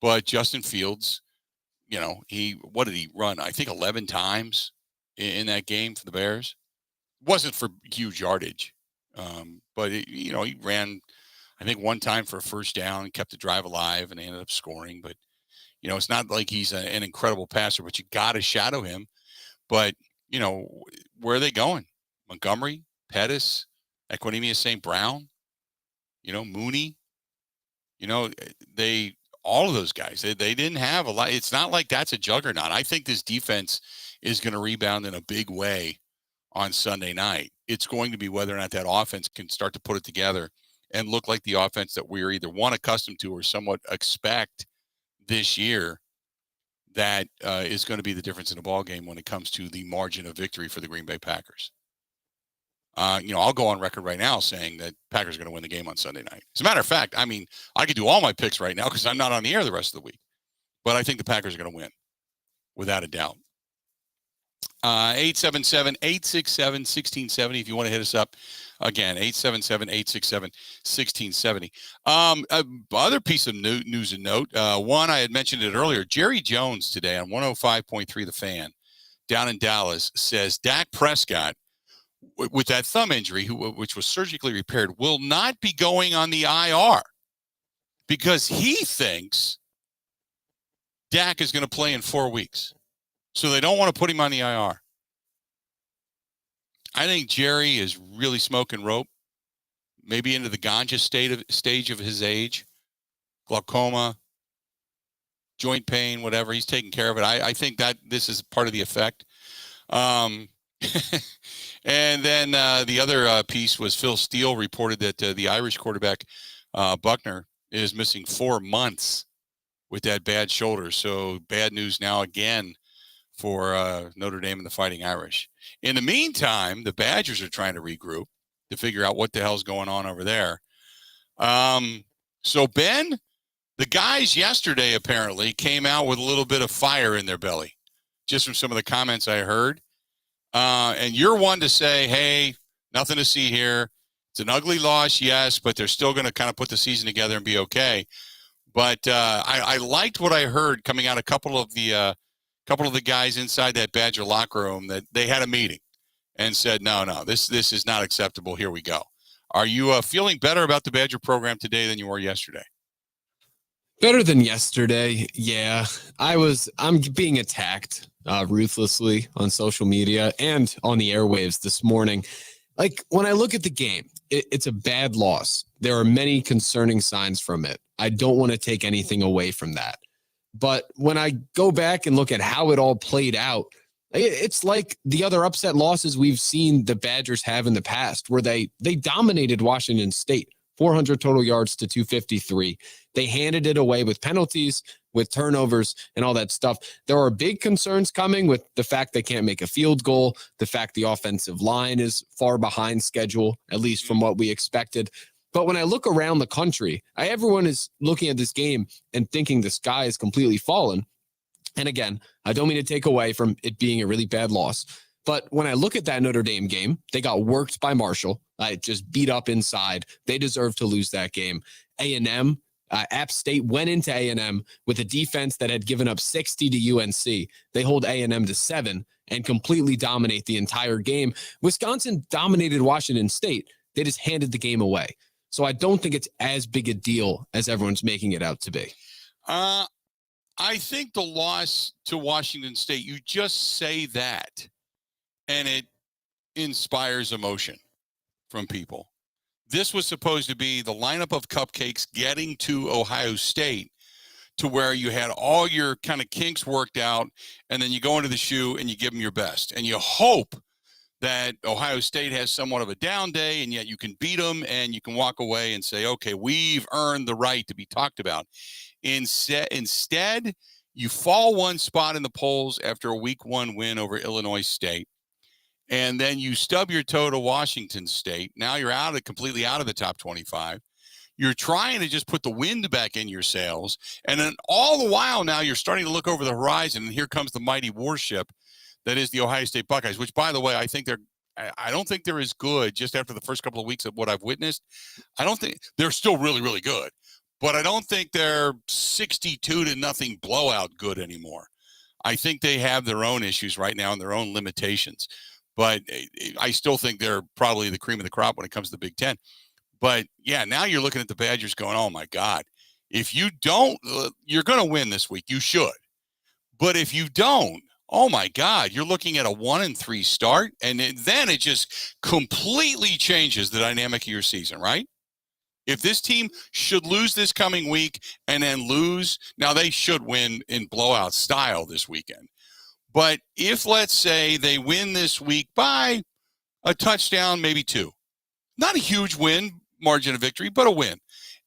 but Justin Fields, what did he run? I think 11 times in that game for the Bears. It wasn't for huge yardage, but he ran, I think, 1 time for a first down and kept the drive alive, and they ended up scoring. But it's not like he's an incredible passer, but you got to shadow him. But where are they going? Montgomery, Pettis, Equanimeous St. Brown, Mooney, all of those guys, they didn't have a lot. It's not like that's a juggernaut. I think this defense is going to rebound in a big way on Sunday night. It's going to be whether or not that offense can start to put it together and look like the offense that we're either accustomed to or somewhat expect this year. That is going to be the difference in the ball game when it comes to the margin of victory for the Green Bay Packers. I'll go on record right now saying that Packers are going to win the game on Sunday night. As a matter of fact, I could do all my picks right now because I'm not on the air the rest of the week. But I think the Packers are going to win, without a doubt. 877-867-1670 if you want to hit us up. Again, 877-867-1670. Other piece of news and note, one, I had mentioned it earlier. Jerry Jones today on 105.3 The Fan down in Dallas says Dak Prescott, with that thumb injury, which was surgically repaired, will not be going on the IR because he thinks Dak is going to play in 4 weeks. So they don't want to put him on the IR. I think Jerry is really smoking rope, maybe into the ganja stage of his age, glaucoma, joint pain, whatever. He's taking care of it. I think that this is part of the effect. And then the other piece was Phil Steele reported that the Irish quarterback, Buckner, is missing 4 months with that bad shoulder. So bad news now again for Notre Dame and the Fighting Irish. In the meantime, the Badgers are trying to regroup to figure out what the hell's going on over there. So, Ben, the guys yesterday apparently came out with a little bit of fire in their belly, just from some of the comments I heard. And you're one to say, hey, nothing to see here. It's an ugly loss, yes, but they're still going to kind of put the season together and be okay. But I liked what I heard coming out a couple of the guys inside that Badger locker room, that they had a meeting and said, no, this is not acceptable. Here we go. Are you feeling better about the Badger program today than you were yesterday? Better than yesterday. Yeah, I'm being attacked ruthlessly on social media and on the airwaves this morning. Like, when I look at the game, it's a bad loss. There are many concerning signs from it. I don't want to take anything away from that. But when I go back and look at how it all played out, it's like the other upset losses we've seen the Badgers have in the past, where they dominated Washington State, 400 total yards to 253. They handed it away with penalties, with turnovers, and all that stuff. There are big concerns coming with the fact they can't make a field goal, the fact the offensive line is far behind schedule, at least from what we expected. But when I look around the country, everyone is looking at this game and thinking the sky is completely fallen. And again, I don't mean to take away from it being a really bad loss, But when I look at that Notre Dame game, they got worked by Marshall. Just beat up inside. They deserve to lose that game. A&M, App State went into A&M with a defense that had given up 60 to UNC. They hold A&M to 7 and completely dominate the entire game. Wisconsin dominated Washington State. They just handed the game away. So I don't think it's as big a deal as everyone's making it out to be. I think the loss to Washington State, you just say that, and it inspires emotion from people. This was supposed to be the lineup of cupcakes getting to Ohio State to where you had all your kind of kinks worked out, and then you go into the shoe and you give them your best. And you hope that Ohio State has somewhat of a down day, and yet you can beat them and you can walk away and say, okay, we've earned the right to be talked about. Instead, you fall one spot in the polls after a week 1 win over Illinois State. And then you stub your toe to Washington State. Now you're completely out of the top 25. You're trying to just put the wind back in your sails. And then all the while now you're starting to look over the horizon, and here comes the mighty warship that is the Ohio State Buckeyes, which, by the way, I don't think they're as good just after the first couple of weeks of what I've witnessed. I don't think they're still really, really good, but I don't think they're 62-0 blowout good anymore. I think they have their own issues right now and their own limitations. But I still think they're probably the cream of the crop when it comes to the Big Ten. But, yeah, now you're looking at the Badgers going, oh, my God. If you don't, you're going to win this week. You should. But if you don't, oh, my God, you're looking at a 1-3 start. And then it just completely changes the dynamic of your season, right? If this team should lose this coming week and then lose, now they should win in blowout style this weekend. But if, let's say, they win this week by a touchdown, maybe 2, not a huge win, margin of victory, but a win,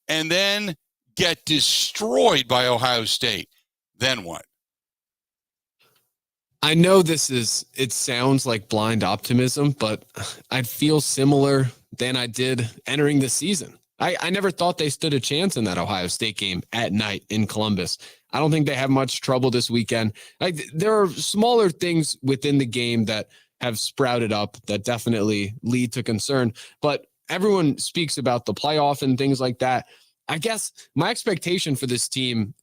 and then get destroyed by Ohio State, then what? I know it sounds like blind optimism, but I'd feel similar than I did entering the season. I never thought they stood a chance in that Ohio State game at night in Columbus. I don't think they have much trouble this weekend. There are smaller things within the game that have sprouted up that definitely lead to concern, but everyone speaks about the playoff and things like that. I guess my expectation for this team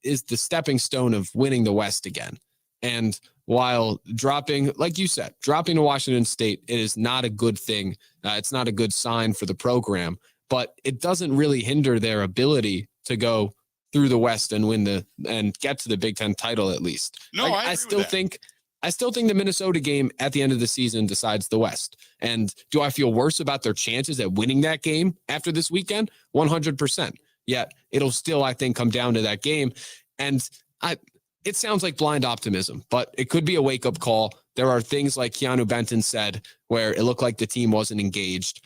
is the stepping stone of winning the West again. And while dropping, like you said, dropping to Washington State, it is not a good thing. It's not a good sign for the program, but it doesn't really hinder their ability to go through the West and get to the Big Ten title at least. No, I still think the Minnesota game at the end of the season decides the West. And do I feel worse about their chances at winning that game after this weekend? 100%. Yet it'll still, I think, come down to that game. And it sounds like blind optimism, but it could be a wake-up call. There are things like Keanu Benton said where it looked like the team wasn't engaged.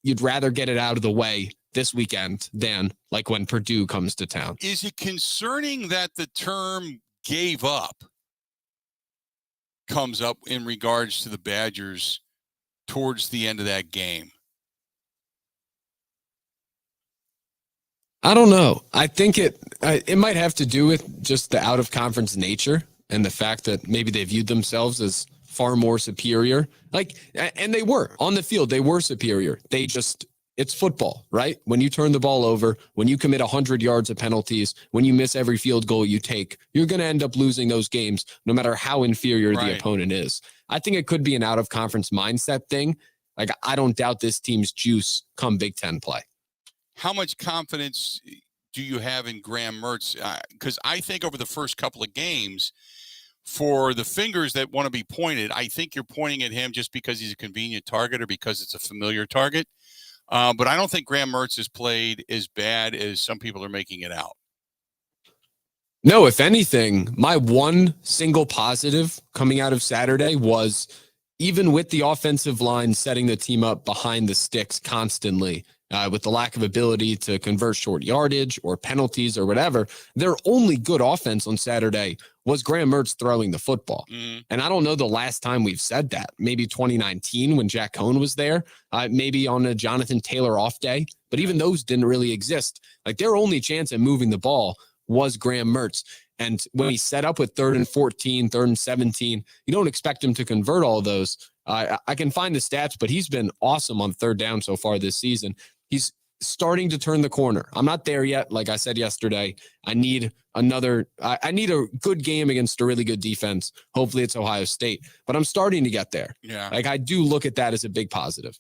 You'd rather get it out of the way this weekend than like when Purdue comes to town. Is it concerning that the term gave up comes up in regards to the Badgers towards the end of that game? I don't know. I think it might have to do with just the out-of-conference nature and the fact that maybe they viewed themselves as far more superior. And they were. On the field, they were superior. It's football, right? When you turn the ball over, when you commit 100 yards of penalties, when you miss every field goal you take, you're going to end up losing those games no matter how inferior the opponent is. I think it could be an out-of-conference mindset thing. I don't doubt this team's juice come Big Ten play. How much confidence do you have in Graham Mertz? Because I think over the first couple of games, for the fingers that want to be pointed, I think you're pointing at him just because he's a convenient target or because it's a familiar target. But I don't think Graham Mertz has played as bad as some people are making it out. No, if anything, my one single positive coming out of Saturday was even with the offensive line setting the team up behind the sticks constantly, with the lack of ability to convert short yardage or penalties or whatever, their only good offense on Saturday was Graham Mertz throwing the football. And I don't know the last time we've said that. Maybe 2019 when Jack Cohn was there, maybe on a Jonathan Taylor off day, but even those didn't really exist. Their only chance at moving the ball was Graham Mertz. And when he's set up with 3rd and 14, 3rd and 17, you don't expect him to convert all of those. I can find the stats, but he's been awesome on 3rd down so far this season. He's starting to turn the corner. I'm not there yet. Like I said yesterday, I need I need a good game against a really good defense. Hopefully it's Ohio State, but I'm starting to get there. Yeah. Like I do look at that as a big positive.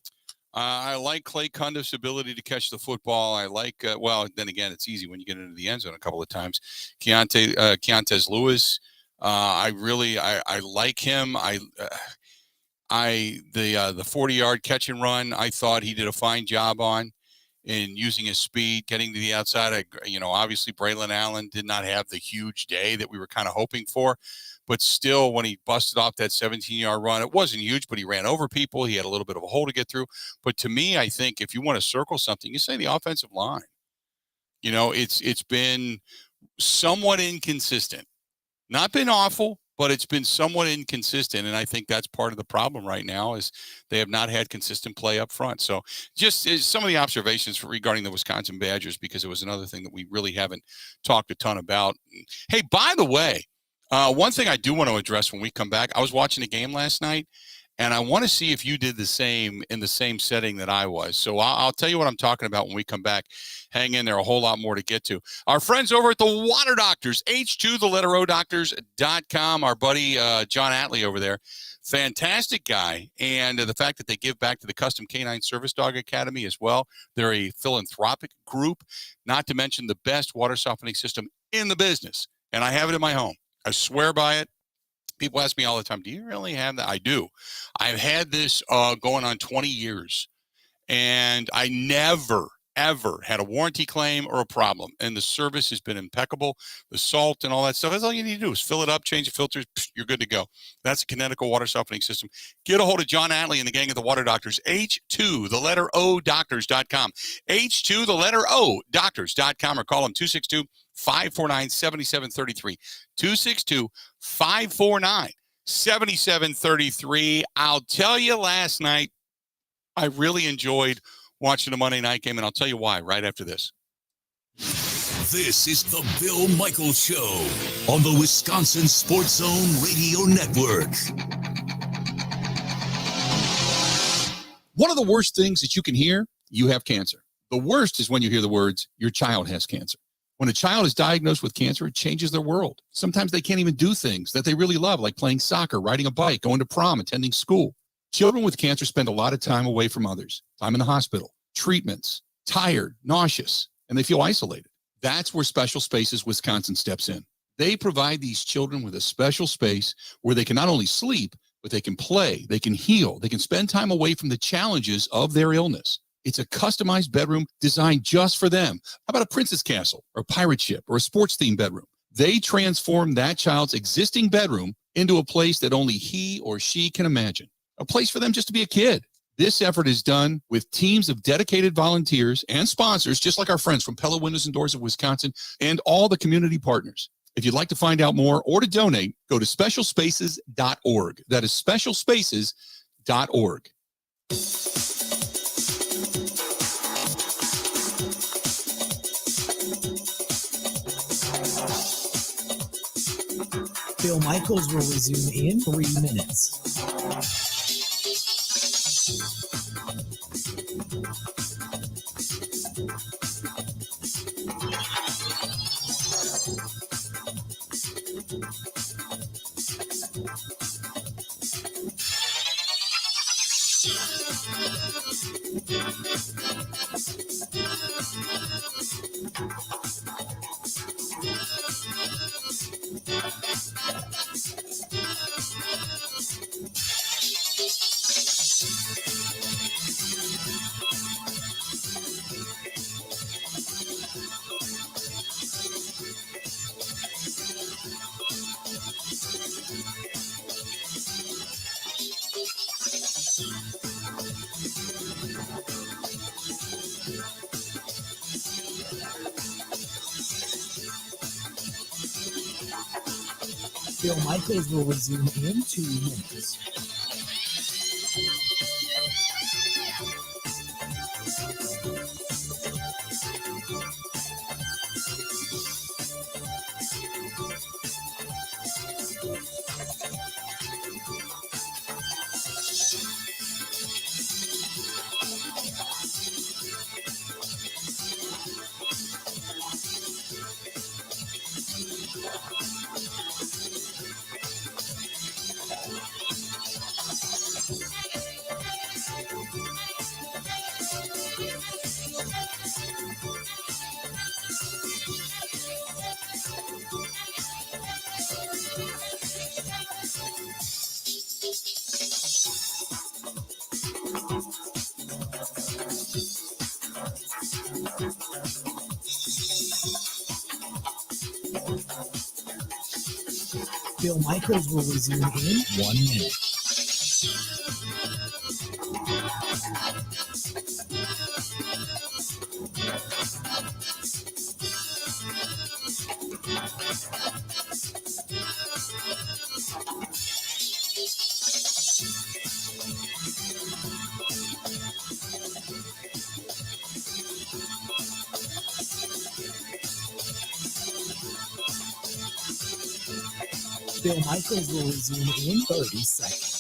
I like Clay Cundiff's ability to catch the football. I like, then again, it's easy when you get into the end zone a couple of times. Keontez Lewis, I like him. The 40-yard catch and run, I thought he did a fine job on in using his speed, getting to the outside. Obviously Braylon Allen did not have the huge day that we were kind of hoping for, but still when he busted off that 17-yard run, it wasn't huge, but he ran over people. He had a little bit of a hole to get through. But to me, I think if you want to circle something, you say the offensive line. It's been somewhat inconsistent. Not been awful, but it's been somewhat inconsistent, and I think that's part of the problem right now is they have not had consistent play up front. So just some of the observations regarding the Wisconsin Badgers, because it was another thing that we really haven't talked a ton about. Hey, by the way, one thing I do want to address when we come back, I was watching a game last night, and I want to see if you did the same in the same setting that I was. So I'll tell you what I'm talking about when we come back. Hang in there, a whole lot more to get to. Our friends over at the Water Doctors, H2theletterOdoctors.com. Our buddy John Atlee over there, fantastic guy. And the fact that they give back to the Custom Canine Service Dog Academy as well. They're a philanthropic group, not to mention the best water softening system in the business. And I have it in my home. I swear by it. People ask me all the time, do you really have that? I do. I've had this going on 20 years, and I never, ever had a warranty claim or a problem. And the service has been impeccable. The salt and all that stuff, that's all you need to do is fill it up, change the filters, you're good to go. That's a Kinetical water softening system. Get a hold of John Atlee and the gang of the Water Doctors, H2thelетterOdoctors.com, H2theletterOdoctors.com, or call them 262-549-7733, 262-549-7733. I'll tell you, last night, I really enjoyed watching the Monday night game, and I'll tell you why right after this. This is the Bill Michaels Show on the Wisconsin Sports Zone Radio Network. One of the worst things that you can hear, you have cancer. The worst is when you hear the words, your child has cancer. When a child is diagnosed with cancer, it changes their world. Sometimes they can't even do things that they really love, like playing soccer, riding a bike, going to prom, attending school. Children with cancer spend a lot of time away from others, time in the hospital, treatments, tired, nauseous, and they feel isolated. That's where Special Spaces Wisconsin steps in. They provide these children with a special space where they can not only sleep, but they can play, they can heal, they can spend time away from the challenges of their illness. It's a customized bedroom designed just for them. How about a princess castle or a pirate ship or a sports-themed bedroom? They transform that child's existing bedroom into a place that only he or she can imagine. A place for them just to be a kid. This effort is done with teams of dedicated volunteers and sponsors, just like our friends from Pella Windows and Doors of Wisconsin and all the community partners. If you'd like to find out more or to donate, go to specialspaces.org. That is specialspaces.org. Bill Michaels will resume in 3 minutes. Bill Michaels will resume in 2 minutes. Bill Michaels will resume in 1 minute. Bill Michaels will resume in 30 seconds.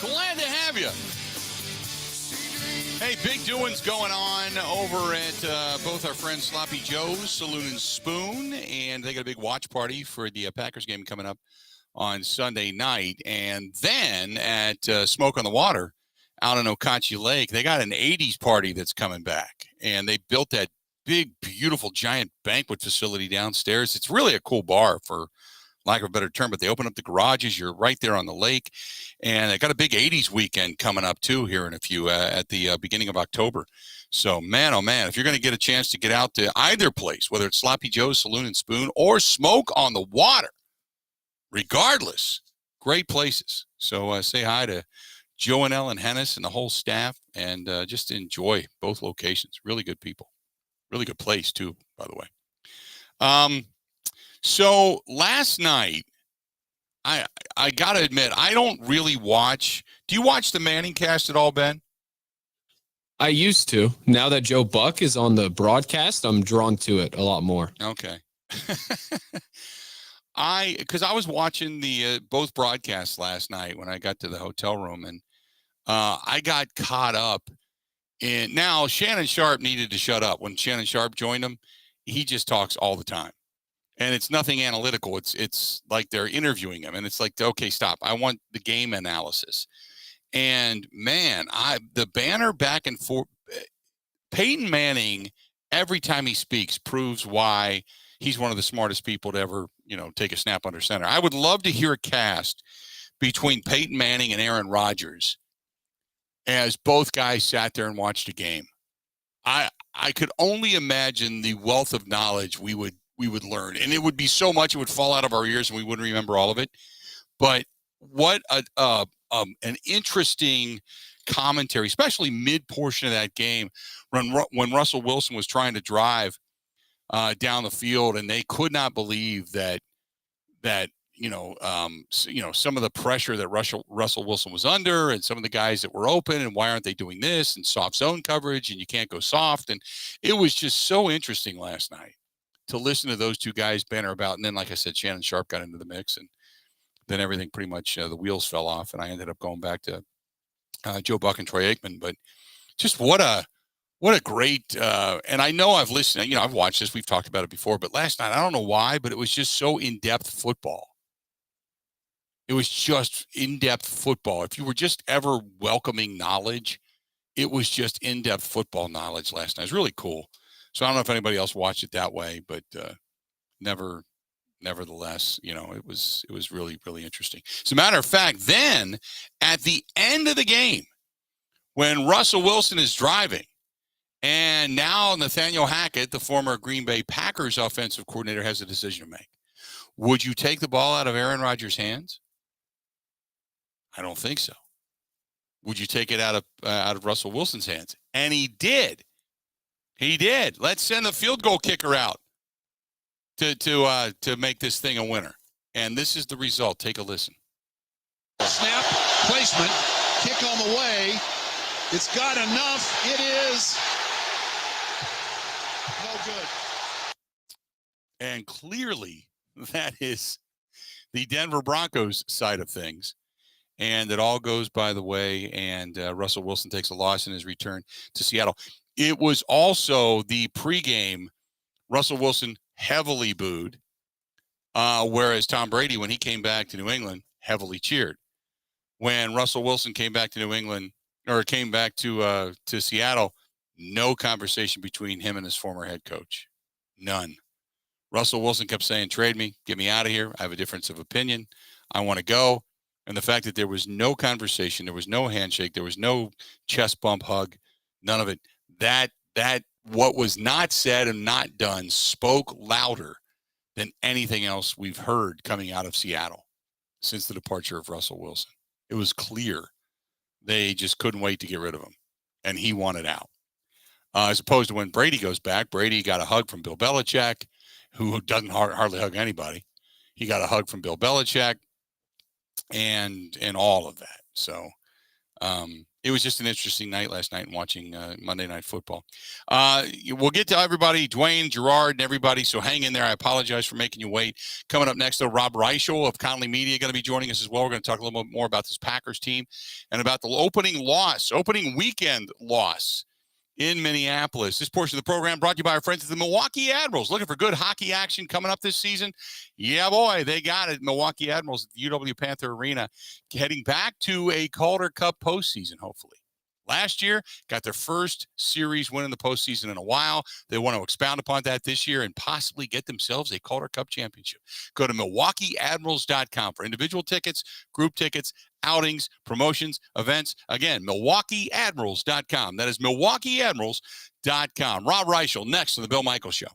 Glad to have you. Hey, big doings going on over at both our friends Sloppy Joe's Saloon and Spoon, and they got a big watch party for the Packers game coming up on Sunday night. And then at Smoke on the Water out on Okauchee Lake, they got an 80s party that's coming back, and they built that big, beautiful, giant banquet facility downstairs. It's really a cool bar, for lack of a better term, but they open up the garages. You're right there on the lake, and they got a big 80s weekend coming up too here in a few at the beginning of October. So, man, oh man, if you're going to get a chance to get out to either place, whether it's Sloppy Joe's Saloon and Spoon or Smoke on the Water, regardless, great places. So say hi to Joe and Ellen Hennis and the whole staff, and just enjoy both locations. Really good people, really good place too, by the way. So last night, I got to admit, I don't really watch. Do you watch the Manning cast at all, Ben? I used to. Now that Joe Buck is on the broadcast, I'm drawn to it a lot more. Okay. Because I was watching the both broadcasts last night when I got to the hotel room, and I got caught up in. Now Shannon Sharp needed to shut up. When Shannon Sharp joined him, he just talks all the time. And it's nothing analytical. It's like they're interviewing him, and it's like, okay, stop. I want the game analysis. And man, the banner back and forth. Peyton Manning, every time he speaks, proves why he's one of the smartest people to ever, take a snap under center. I would love to hear a cast between Peyton Manning and Aaron Rodgers as both guys sat there and watched a game. I could only imagine the wealth of knowledge we would learn, and it would be so much it would fall out of our ears and we wouldn't remember all of it. But what an interesting commentary, especially mid portion of that game when Russell Wilson was trying to drive down the field, and they could not believe that some of the pressure that Russell Wilson was under, and some of the guys that were open, and why aren't they doing this, and soft zone coverage, and you can't go soft. And it was just so interesting last night to listen to those two guys banter about. And then, like I said, Shannon Sharp got into the mix, and then everything pretty much, the wheels fell off, and I ended up going back to Joe Buck and Troy Aikman. But just what a great, and I know I've listened, I've watched this, we've talked about it before, but last night, I don't know why, but it was just so in-depth football. It was just in-depth football. If you were just ever welcoming knowledge, it was just in-depth football knowledge last night. It was really cool. So I don't know if anybody else watched it that way, but nevertheless, it was really, really interesting. As a matter of fact, then at the end of the game, when Russell Wilson is driving, and now Nathaniel Hackett, the former Green Bay Packers offensive coordinator, has a decision to make. Would you take the ball out of Aaron Rodgers' hands? I don't think so. Would you take it out of Russell Wilson's hands? And he did. He did. Let's send the field goal kicker out to make this thing a winner. And this is the result. Take a listen. Snap, placement, kick on the way. It's got enough. It is no good. And clearly, that is the Denver Broncos side of things. And it all goes by the way, and Russell Wilson takes a loss in his return to Seattle. It was also the pregame Russell Wilson heavily booed, whereas Tom Brady, when he came back to New England, heavily cheered. When Russell Wilson came back to New England, or came back to Seattle, no conversation between him and his former head coach. None. Russell Wilson kept saying, trade me, get me out of here. I have a difference of opinion. I want to go. And the fact that there was no conversation, there was no handshake, there was no chest bump hug, none of it. That what was not said and not done spoke louder than anything else we've heard coming out of Seattle since the departure of Russell Wilson. It was clear they just couldn't wait to get rid of him, and he wanted out. As opposed to when Brady goes back, Brady got a hug from Bill Belichick, who doesn't hardly hug anybody. He got a hug from Bill Belichick and all of that. So it was just an interesting night last night watching Monday Night Football. We'll get to everybody, Dwayne, Gerard, and everybody, so hang in there. I apologize for making you wait. Coming up next, though, Rob Reichel of Conley Media going to be joining us as well. We're going to talk a little bit more about this Packers team and about the opening weekend loss in Minneapolis. This portion of the program brought to you by our friends at the Milwaukee Admirals. Looking for good hockey action coming up this season? Yeah, boy, they got it. Milwaukee Admirals at the UW Panther Arena, heading back to a Calder Cup postseason, hopefully. Last year, got their first series win in the postseason in a while. They want to expound upon that this year and possibly get themselves a Calder Cup championship. Go to MilwaukeeAdmirals.com for individual tickets, group tickets, outings, promotions, events. Again, MilwaukeeAdmirals.com. That is MilwaukeeAdmirals.com. Rob Reichel next on the Bill Michaels Show.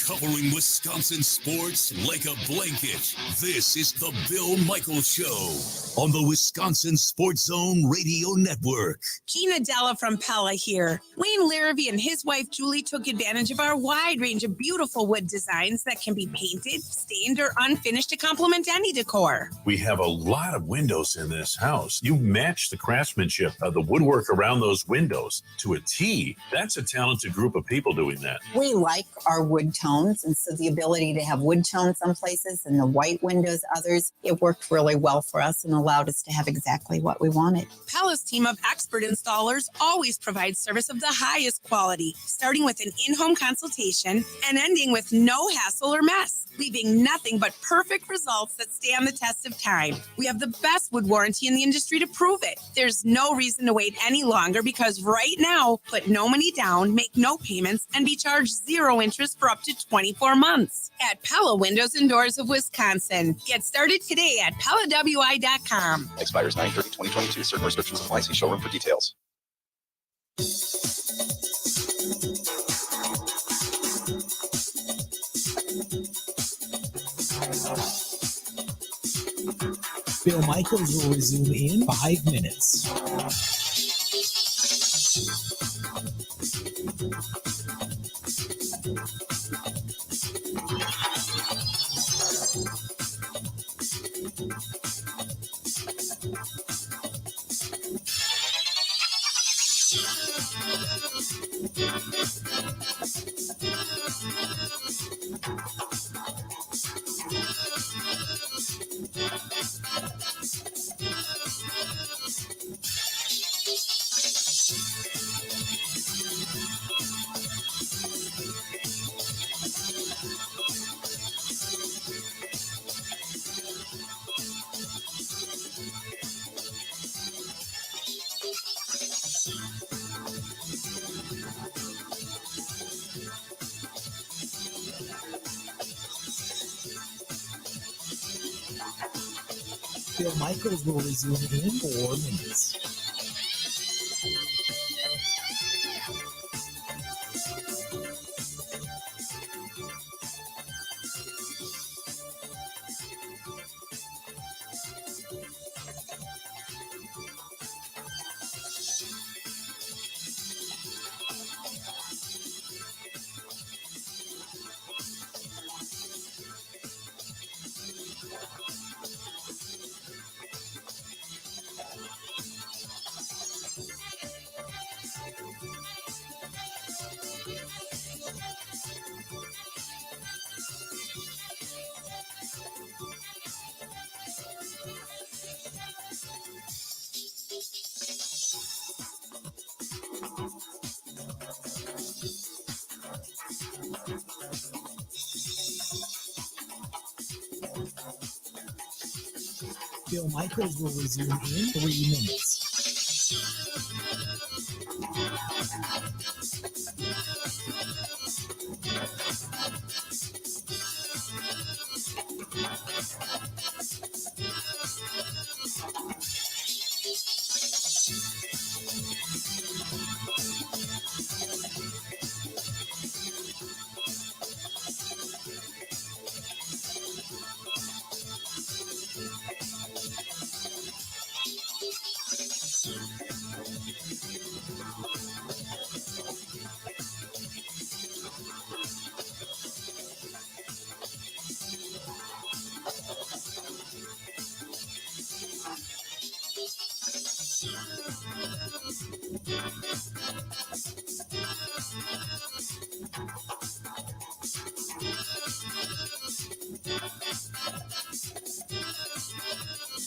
Covering Wisconsin sports like a blanket. This is the Bill Michaels Show on the Wisconsin Sports Zone Radio Network. Gina Della from Pella here. Wayne Larrabee and his wife Julie took advantage of our wide range of beautiful wood designs that can be painted, stained, or unfinished to complement any decor. We have a lot of windows in this house. You match the craftsmanship of the woodwork around those windows to a T. That's a talented group of people doing that. We like our wood tones, and so the ability to have wood tones some places and the white windows others, it worked really well for us and allowed us to have exactly what we wanted. Pella's team of expert installers always provides service of the highest quality, starting with an in-home consultation and ending with no hassle or mess, leaving nothing but perfect results that stand the test of time. We have the best wood warranty in the industry to prove it. There's no reason to wait any longer because right now, put no money down, make no payments, and be charged 0 interest for up to 24 months at Pella Windows and Doors of Wisconsin. Get started today at PellaWI.com. Expires 9/30/2022. Certain restrictions apply. See showroom for details. Bill Michaels will resume in 5 minutes. Bill Michaels will resume in 4 minutes. Bill Michaels will resume in 3 minutes.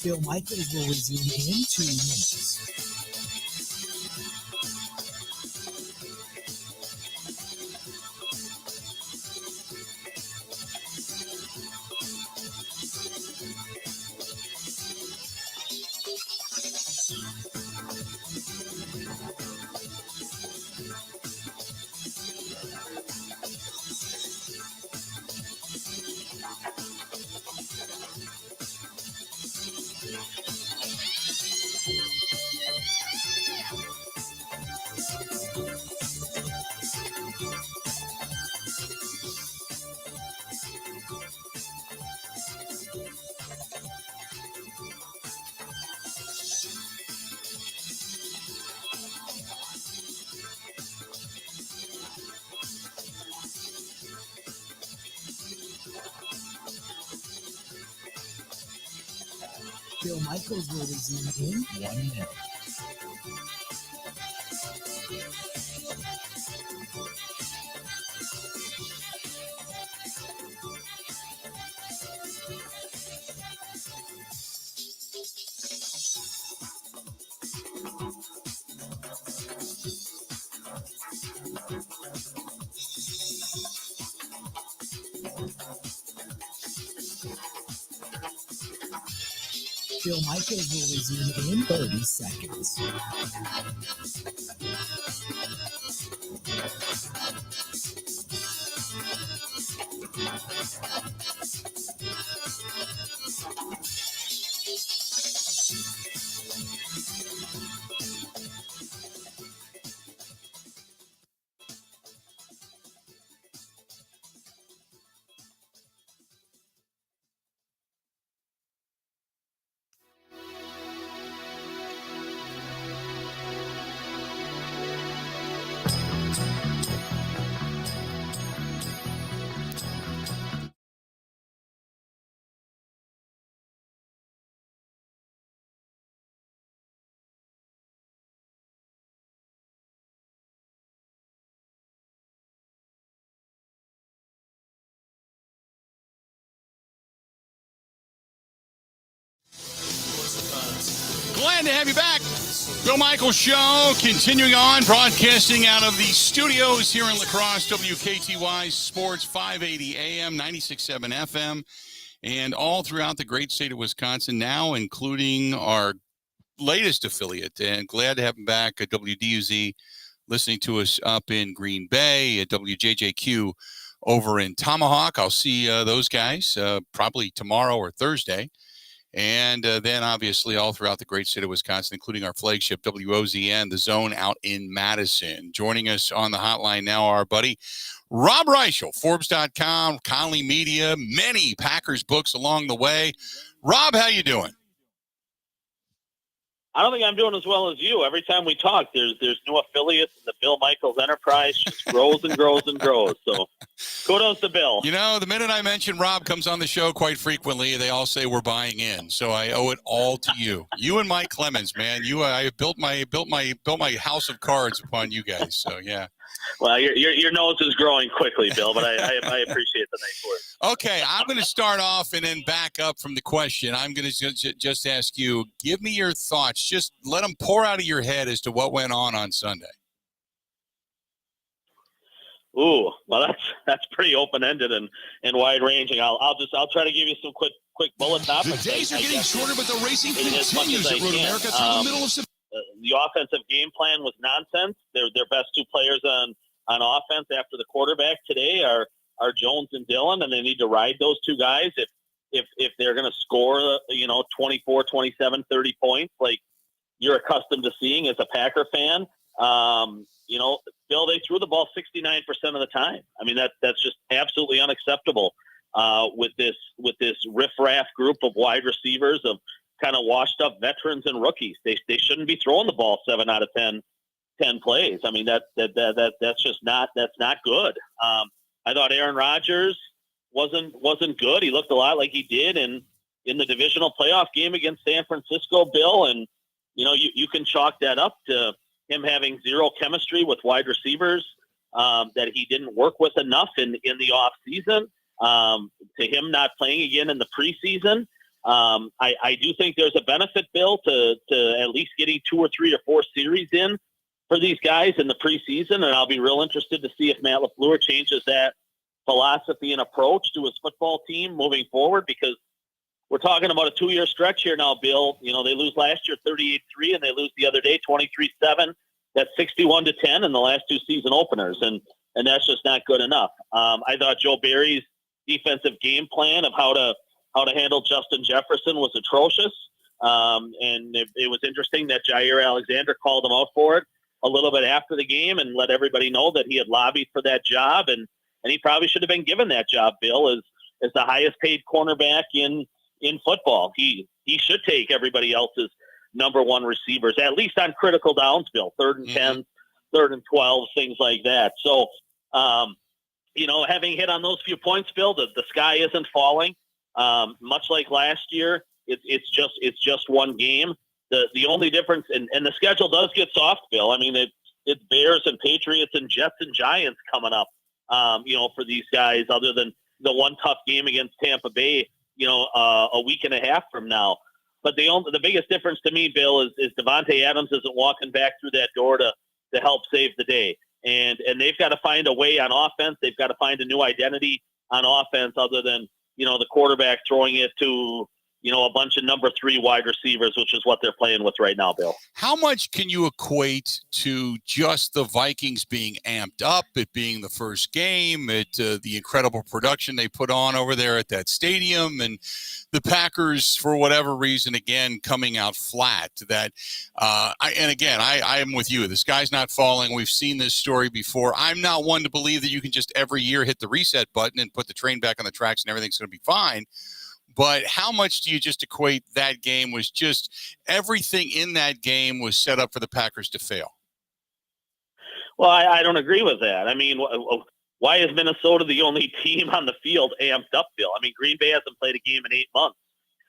Bill Michaels will resume in 2 minutes. Bill Michaels will resume in 1 minute. Bill Michaels will resume in 30 seconds. Glad to have you back. Bill Michaels Show continuing on, broadcasting out of the studios here in La Crosse, WKTY Sports 580 AM, 96.7 FM, and all throughout the great state of Wisconsin, now including our latest affiliate. And glad to have him back at WDUZ, listening to us up in Green Bay, at WJJQ over in Tomahawk. I'll see those guys probably tomorrow or Thursday. And then obviously all throughout the great state of Wisconsin, including our flagship WOZN, The Zone out in Madison. Joining us on the hotline now, our buddy Rob Reichel, Forbes.com, Conley Media, many Packers books along the way. Rob, how you doing? I don't think I'm doing as well as you. Every time we talk, there's new affiliates, and the Bill Michaels enterprise just grows and grows and grows. So kudos to Bill. You know, the minute I mention Rob comes on the show quite frequently, they all say we're buying in. So I owe it all to you. You and Mike Clemens, man. I built my house of cards upon you guys. So yeah. Well, your nose is growing quickly, Bill, but I appreciate the nice words. Okay, I'm going to start off and then back up from the question. I'm going to just ask you, give me your thoughts. Just let them pour out of your head as to what went on Sunday. Ooh, well, that's pretty open-ended and wide-ranging. I'll try to give you some quick bullet topics. The days are getting shorter, but the racing as much continues as at Road America through the middle of September. The offensive game plan was nonsense. Their best two players on offense after the quarterback today are Jones and Dillon, and they need to ride those two guys if they're going to score 24, 27, 30 points like you're accustomed to seeing as a Packer fan. Bill, they threw the ball 69% of the time. I mean, that's just absolutely unacceptable with this riffraff group of wide receivers of kind of washed up veterans and rookies. They shouldn't be throwing the ball 7 out of 10 plays. I mean, that's just not good. I thought Aaron Rodgers wasn't good. He looked a lot like he did in the divisional playoff game against San Francisco, Bill. And, you can chalk that up to him having zero chemistry with wide receivers, that he didn't work with enough in the off season, to him not playing again in the preseason. I do think there's a benefit, Bill, to at least getting 2 or 3 or 4 series in for these guys in the preseason, and I'll be real interested to see if Matt LaFleur changes that philosophy and approach to his football team moving forward, because we're talking about a 2-year stretch here now, Bill. They lose last year 38-3, and they lose the other day 23-7. That's 61-10 in the last 2 season openers, and that's just not good enough. I thought Joe Barry's defensive game plan of how to handle Justin Jefferson was atrocious. And it was interesting that Jair Alexander called him out for it a little bit after the game and let everybody know that he had lobbied for that job. And he probably should have been given that job, Bill, as the highest paid cornerback in football. He should take everybody else's number 1 receivers, at least on critical downs, Bill, 3rd and 10, 3rd and 12, things like that. So, having hit on those few points, Bill, the sky isn't falling. Much like last year, it's just one game. The only difference, and the schedule does get soft, Bill. I mean, it's Bears and Patriots and Jets and Giants coming up, for these guys, other than the one tough game against Tampa Bay, a week and a half from now. But the biggest difference to me, Bill, is Devontae Adams isn't walking back through that door to help save the day. And they've got to find a way on offense. They've got to find a new identity on offense other than, the quarterback throwing it to, a bunch of number 3 wide receivers, which is what they're playing with right now, Bill. How much can you equate to just the Vikings being amped up, it being the first game, the incredible production they put on over there at that stadium, and the Packers, for whatever reason, again, coming out flat? That, I am with you. The sky's not falling. We've seen this story before. I'm not one to believe that you can just every year hit the reset button and put the train back on the tracks and everything's going to be fine. But how much do you just equate that game was just everything in that game was set up for the Packers to fail? Well, I don't agree with that. I mean, why is Minnesota the only team on the field amped up, Bill? I mean, Green Bay hasn't played a game in 8 months.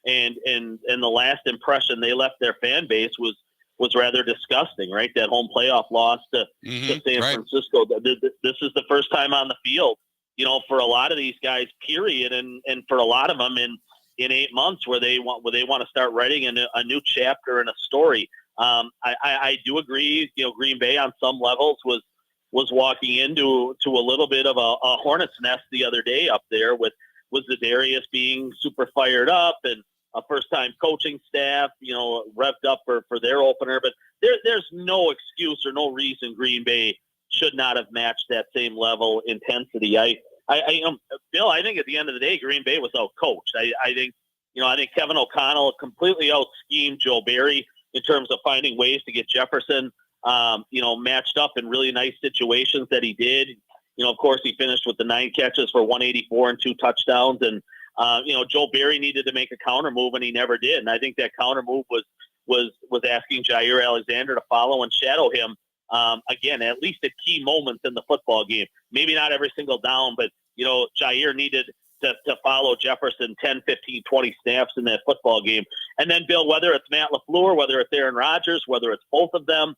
And the last impression they left their fan base was rather disgusting, right? That home playoff loss to San Francisco. This is the first time on the field, for a lot of these guys, period. And for a lot of them in 8 months where they want to start writing a new chapter in a story. I do agree, Green Bay on some levels was walking into a little bit of a hornet's nest the other day up there with Za'Darius being super fired up and a first-time coaching staff, revved up for their opener. But there's no excuse or no reason Green Bay should not have matched that same level intensity. Bill, I think at the end of the day, Green Bay was out-coached. I think I think Kevin O'Connell completely out-schemed Joe Barry in terms of finding ways to get Jefferson, matched up in really nice situations that he did. Of course, he finished with the 9 catches for 184 and 2 touchdowns. And, Joe Barry needed to make a counter move, and he never did. And I think that counter move was asking Jair Alexander to follow and shadow him, again, at least at key moments in the football game. Maybe not every single down, but, Jair needed to follow Jefferson 10, 15, 20 snaps in that football game. And then, Bill, whether it's Matt LaFleur, whether it's Aaron Rodgers, whether it's both of them,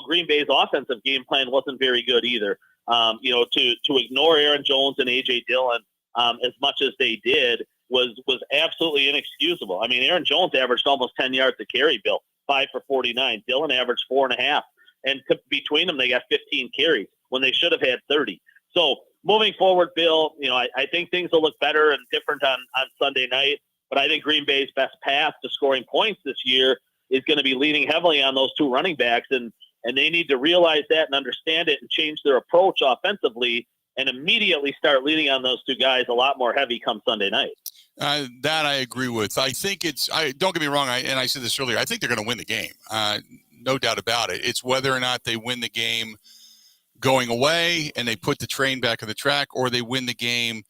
Green Bay's offensive game plan wasn't very good either. To ignore Aaron Jones and A.J. Dillon as much as they did was absolutely inexcusable. I mean, Aaron Jones averaged almost 10 yards a carry, Bill, 5 for 49. Dillon averaged 4.5. And between them, they got 15 carries when they should have had 30. So moving forward, Bill, I think things will look better and different on Sunday night. But I think Green Bay's best path to scoring points this year is going to be leaning heavily on those 2 running backs. And they need to realize that and understand it and change their approach offensively and immediately start leaning on those 2 guys a lot more heavy come Sunday night. That I agree with. I think don't get me wrong, and I said this earlier, I think they're going to win the game. No doubt about it. It's whether or not they win the game going away and they put the train back on the track, or they win the game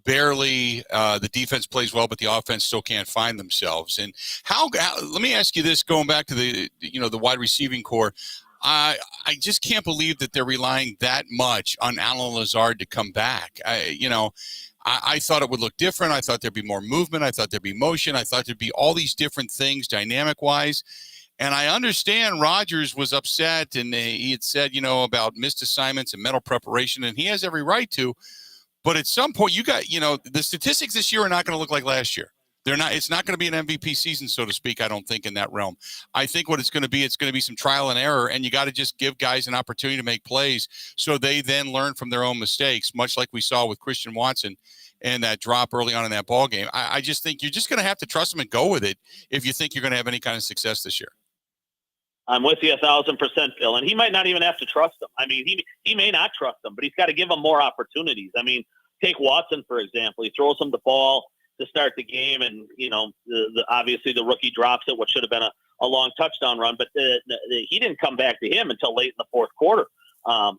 barely. The defense plays well, but the offense still can't find themselves. And how let me ask you this, going back to the wide receiving core, I just can't believe that they're relying that much on Alan Lazard to come back. I thought it would look different. I thought there'd be more movement. I thought there'd be motion. I thought there'd be all these different things dynamic-wise. And I understand Rodgers was upset, and he had said, about missed assignments and mental preparation, and he has every right to. But at some point, you got, the statistics this year are not going to look like last year. They're not. It's not going to be an MVP season, so to speak, I don't think, in that realm. I think what it's going to be some trial and error, and you got to just give guys an opportunity to make plays so they then learn from their own mistakes, much like we saw with Christian Watson and that drop early on in that ball game. I just think you're just going to have to trust them and go with it if you think you're going to have any kind of success this year. I'm with you 1,000%, Bill. And he might not even have to trust them. I mean, he may not trust them, but he's got to give them more opportunities. I mean, take Watson, for example. He throws him the ball to start the game, and, obviously the rookie drops it, what should have been a long touchdown run, but he didn't come back to him until late in the fourth quarter.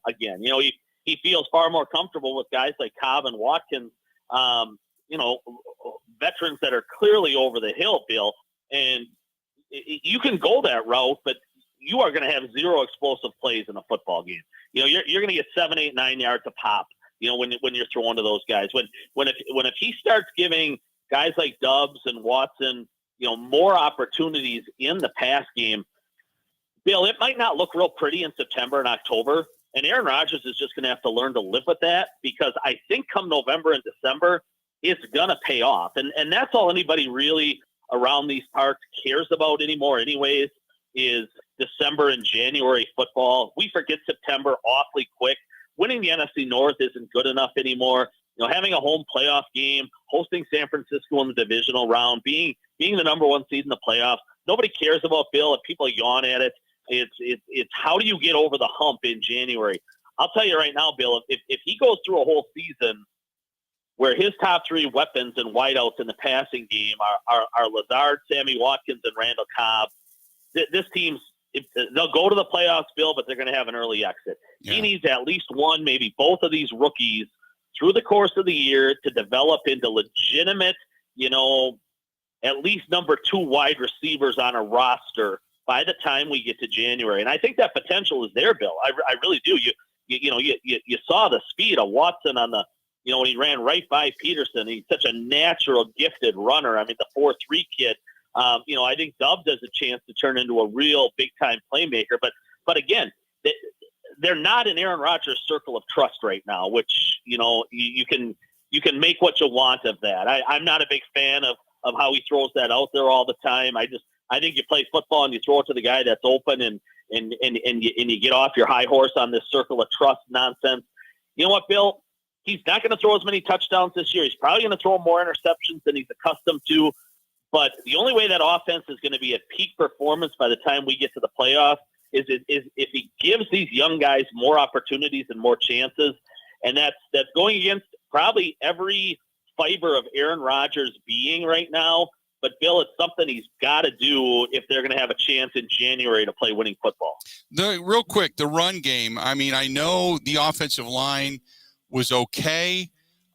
Again, he feels far more comfortable with guys like Cobb and Watkins, veterans that are clearly over the hill, Bill. And you can go that route, but you are going to have 0 explosive plays in a football game. You're going to get 7, 8, 9 yards a pop, when you're throwing to those guys. When if he starts giving guys like Doubs and Watson, more opportunities in the pass game, Bill, it might not look real pretty in September and October, and Aaron Rodgers is just going to have to learn to live with that, because I think come November and December, it's going to pay off. And that's all anybody really around these parts cares about anymore anyways, is December and January football. We forget September awfully quick. Winning the NFC North isn't good enough anymore. Having a home playoff game, hosting San Francisco in the divisional round, being the number 1 seed in the playoffs. Nobody cares about Bill, and people yawn at it. It's how do you get over the hump in January? I'll tell you right now, Bill, if he goes through a whole season where his top 3 weapons and wideouts in the passing game are Lazard, Sammy Watkins, and Randall Cobb, this team's they'll go to the playoffs, Bill, but they're going to have an early exit. Yeah. He needs at least one, maybe both of these rookies through the course of the year to develop into legitimate, at least number 2 wide receivers on a roster by the time we get to January. And I think that potential is there, Bill. I really do. You saw the speed of Watson on the, when he ran right by Peterson. He's such a natural, gifted runner. I mean, the 4.3 kid. I think Doubs has a chance to turn into a real big-time playmaker. But again, they're not in Aaron Rodgers' circle of trust right now, which, you can make what you want of that. I'm not a big fan of how he throws that out there all the time. I think you play football and you throw it to the guy that's open and you get off your high horse on this circle of trust nonsense. You know what, Bill? He's not going to throw as many touchdowns this year. He's probably going to throw more interceptions than he's accustomed to. But the only way that offense is going to be at peak performance by the time we get to the playoffs is if he gives these young guys more opportunities and more chances. And that's going against probably every fiber of Aaron Rodgers' being right now. But Bill, it's something he's got to do if they're going to have a chance in January to play winning football. Real quick, the run game. I mean, I know the offensive line was okay.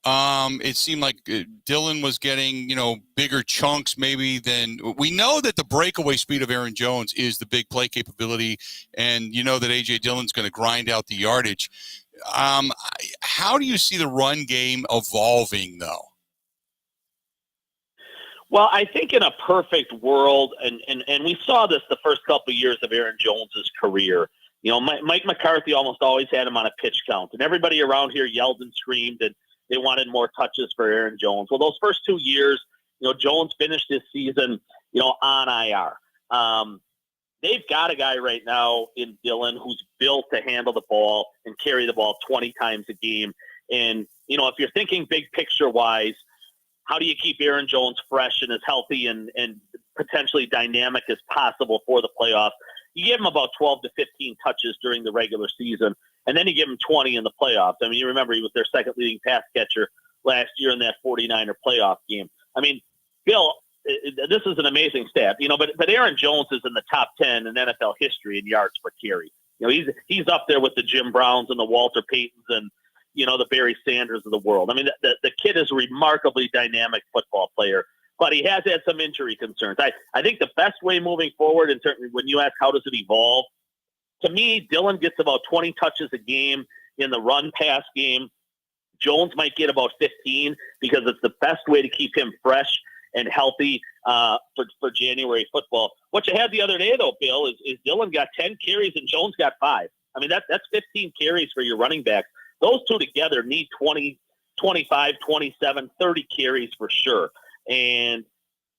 It seemed like Dillon was getting, bigger chunks maybe than we know that the breakaway speed of Aaron Jones is the big play capability. And that A.J. Dillon's going to grind out the yardage. How do you see the run game evolving though? Well, I think in a perfect world, and we saw this the first couple of years of Aaron Jones's career, Mike McCarthy almost always had him on a pitch count, and everybody around here yelled and screamed, and they wanted more touches for Aaron Jones. Well, those first 2 years, Jones finished his season, on IR. They've got a guy right now in Dillon who's built to handle the ball and carry the ball 20 times a game. And, if you're thinking big picture-wise, how do you keep Aaron Jones fresh and as healthy and potentially dynamic as possible for the playoffs? You give him about 12 to 15 touches during the regular season, and then you give him 20 in the playoffs. I mean, you remember he was their second leading pass catcher last year in that 49er playoff game. I mean, Bill, this is an amazing stat, but Aaron Jones is in the top 10 in NFL history in yards per carry. He's up there with the Jim Browns and the Walter Paytons and, the Barry Sanders of the world. I mean, the kid is a remarkably dynamic football player, but he has had some injury concerns. I think the best way moving forward, and certainly when you ask how does it evolve, to me, Dillon gets about 20 touches a game in the run-pass game. Jones might get about 15 because it's the best way to keep him fresh and healthy for January football. What you had the other day, though, Bill, is Dillon got 10 carries and Jones got 5. I mean, that's 15 carries for your running backs. Those two together need 20, 25, 27, 30 carries for sure. And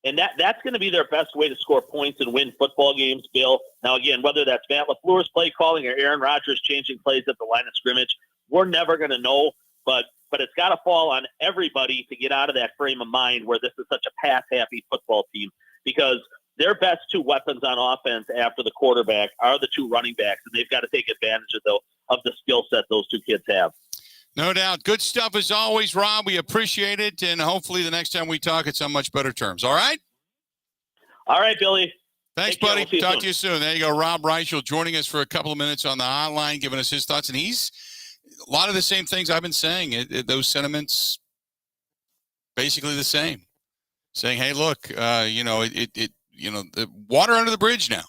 that's going to be their best way to score points and win football games, Bill. Now, again, whether that's Matt LaFleur's play calling or Aaron Rodgers changing plays at the line of scrimmage, we're never going to know. But it's got to fall on everybody to get out of that frame of mind where this is such a pass-happy football team, because their best two weapons on offense after the quarterback are the two running backs, and they've got to take advantage of the skill set those two kids have. No doubt. Good stuff as always, Rob. We appreciate it, and hopefully the next time we talk, it's on much better terms. All right? All right, Billy. Thanks, buddy. Talk to you soon. There you go. Rob Reichel joining us for a couple of minutes on the hotline, giving us his thoughts, and he's a lot of the same things I've been saying. Those sentiments basically the same. Saying, hey, look, the water under the bridge now.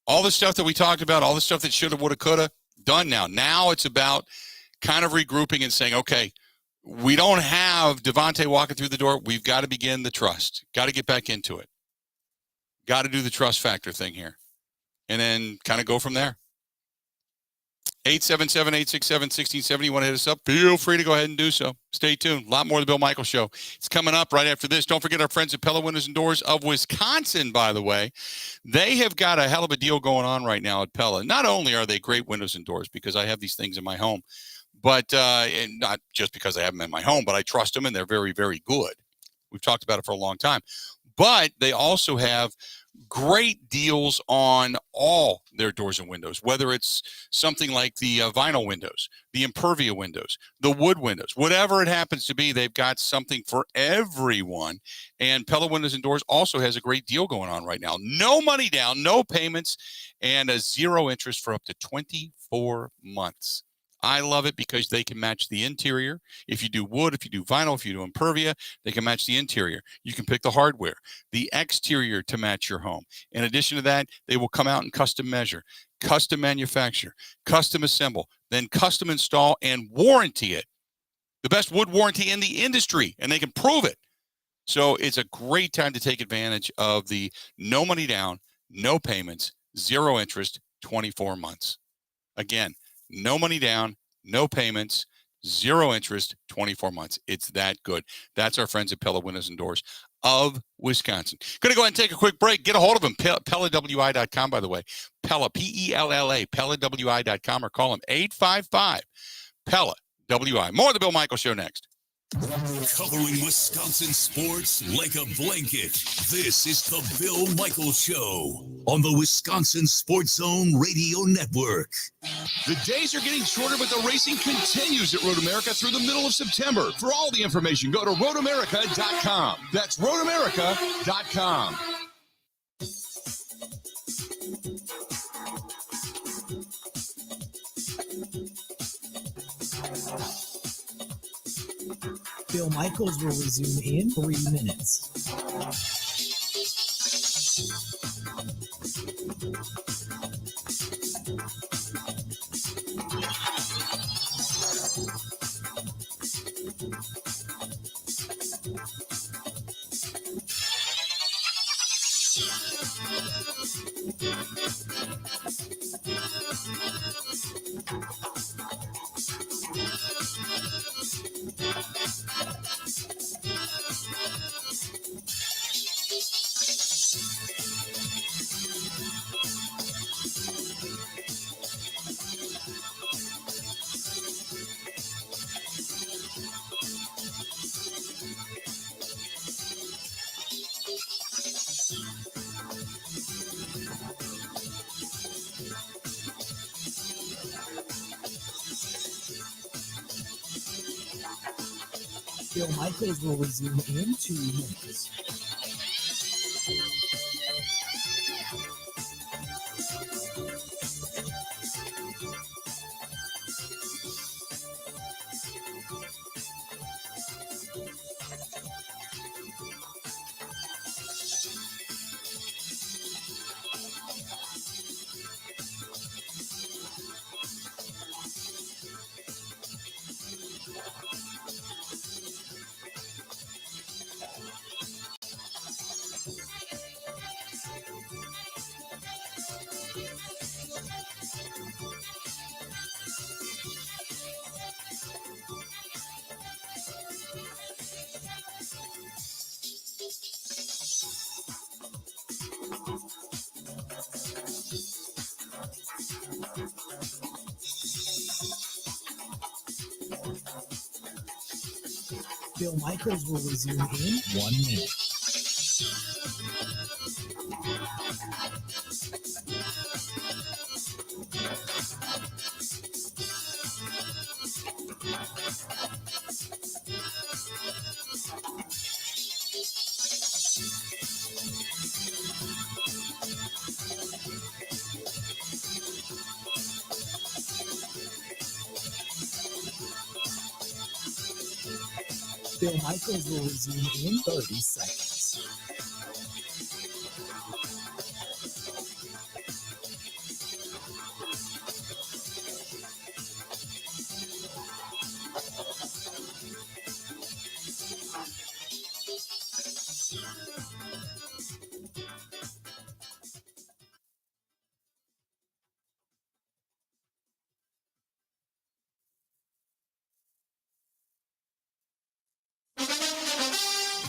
All the stuff that we talked about, all the stuff that shoulda, woulda, coulda, done now. Now it's about kind of regrouping and saying, okay, we don't have Devontae walking through the door. We've got to begin the trust. Got to get back into it. Got to do the trust factor thing here. And then kind of go from there. 877-867-1670. You want to hit us up? Feel free to go ahead and do so. Stay tuned. A lot more of the Bill Michaels Show. It's coming up right after this. Don't forget our friends at Pella Windows and Doors of Wisconsin, by the way. They have got a hell of a deal going on right now at Pella. Not only are they great windows and doors, because I have these things in my home, but and not just because I have them in my home, but I trust them and they're very, very good. We've talked about it for a long time. But they also have great deals on all their doors and windows, whether it's something like the vinyl windows, the Impervia windows, the wood windows, whatever it happens to be, they've got something for everyone. And Pella Windows and Doors also has a great deal going on right now. No money down, no payments, and a zero interest for up to 24 months. I love it because they can match the interior. If you do wood, if you do vinyl, if you do Impervia, they can match the interior. You can pick the hardware, the exterior to match your home. In addition to that, they will come out and custom measure, custom manufacture, custom assemble, then custom install and warranty it. The best wood warranty in the industry, and they can prove it. So it's a great time to take advantage of the no money down, no payments, zero interest, 24 months. Again, no money down, no payments, zero interest, 24 months. It's that good. That's our friends at Pella Windows and Doors of Wisconsin. Going to go ahead and take a quick break. Get a hold of them. PellaWI.com, by the way. Pella, P-E-L-L-A, PellaWI.com, or call them 855-PELLA-WI. More of the Bill Michaels Show next. Covering Wisconsin sports like a blanket. This is the Bill Michaels Show on the Wisconsin Sports Zone Radio Network. The days are getting shorter, but the racing continues at Road America through the middle of September. For all the information, go to roadamerica.com. That's roadamerica.com. Bill Michaels will resume in 3 minutes. Bill Michaels will resume in 2 minutes. Bill Michaels will resume in 1 minute. Bill Michaels will resume in 30 seconds.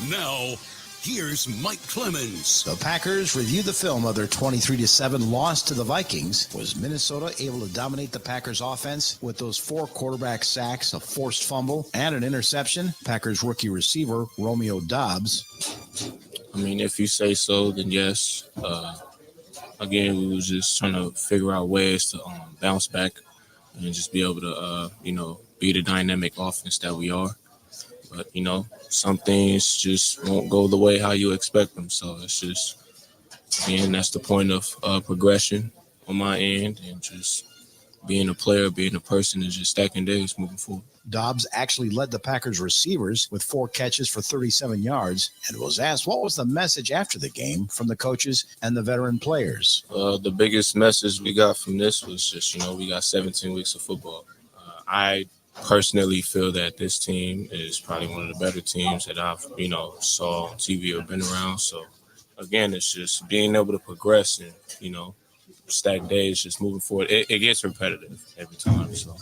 Now, here's Mike Clemens. The Packers review the film of their 23-7 loss to the Vikings. Was Minnesota able to dominate the Packers offense with those 4 quarterback sacks, a forced fumble, and an interception? Packers rookie receiver Romeo Doubs. I mean, if you say so, then yes. Again, we was just trying to figure out ways to bounce back and just be able to, be the dynamic offense that we are. But, some things just won't go the way how you expect them. So it's just, again, that's the point of progression on my end and just being a player, being a person, and just stacking days moving forward. Doubs actually led the Packers receivers with 4 catches for 37 yards and was asked what was the message after the game from the coaches and the veteran players. The biggest message we got from this was just, we got 17 weeks of football. I personally feel that this team is probably one of the better teams that I've, saw on TV or been around. So, again, it's just being able to progress and, stack days, just moving forward. It gets repetitive every time, so.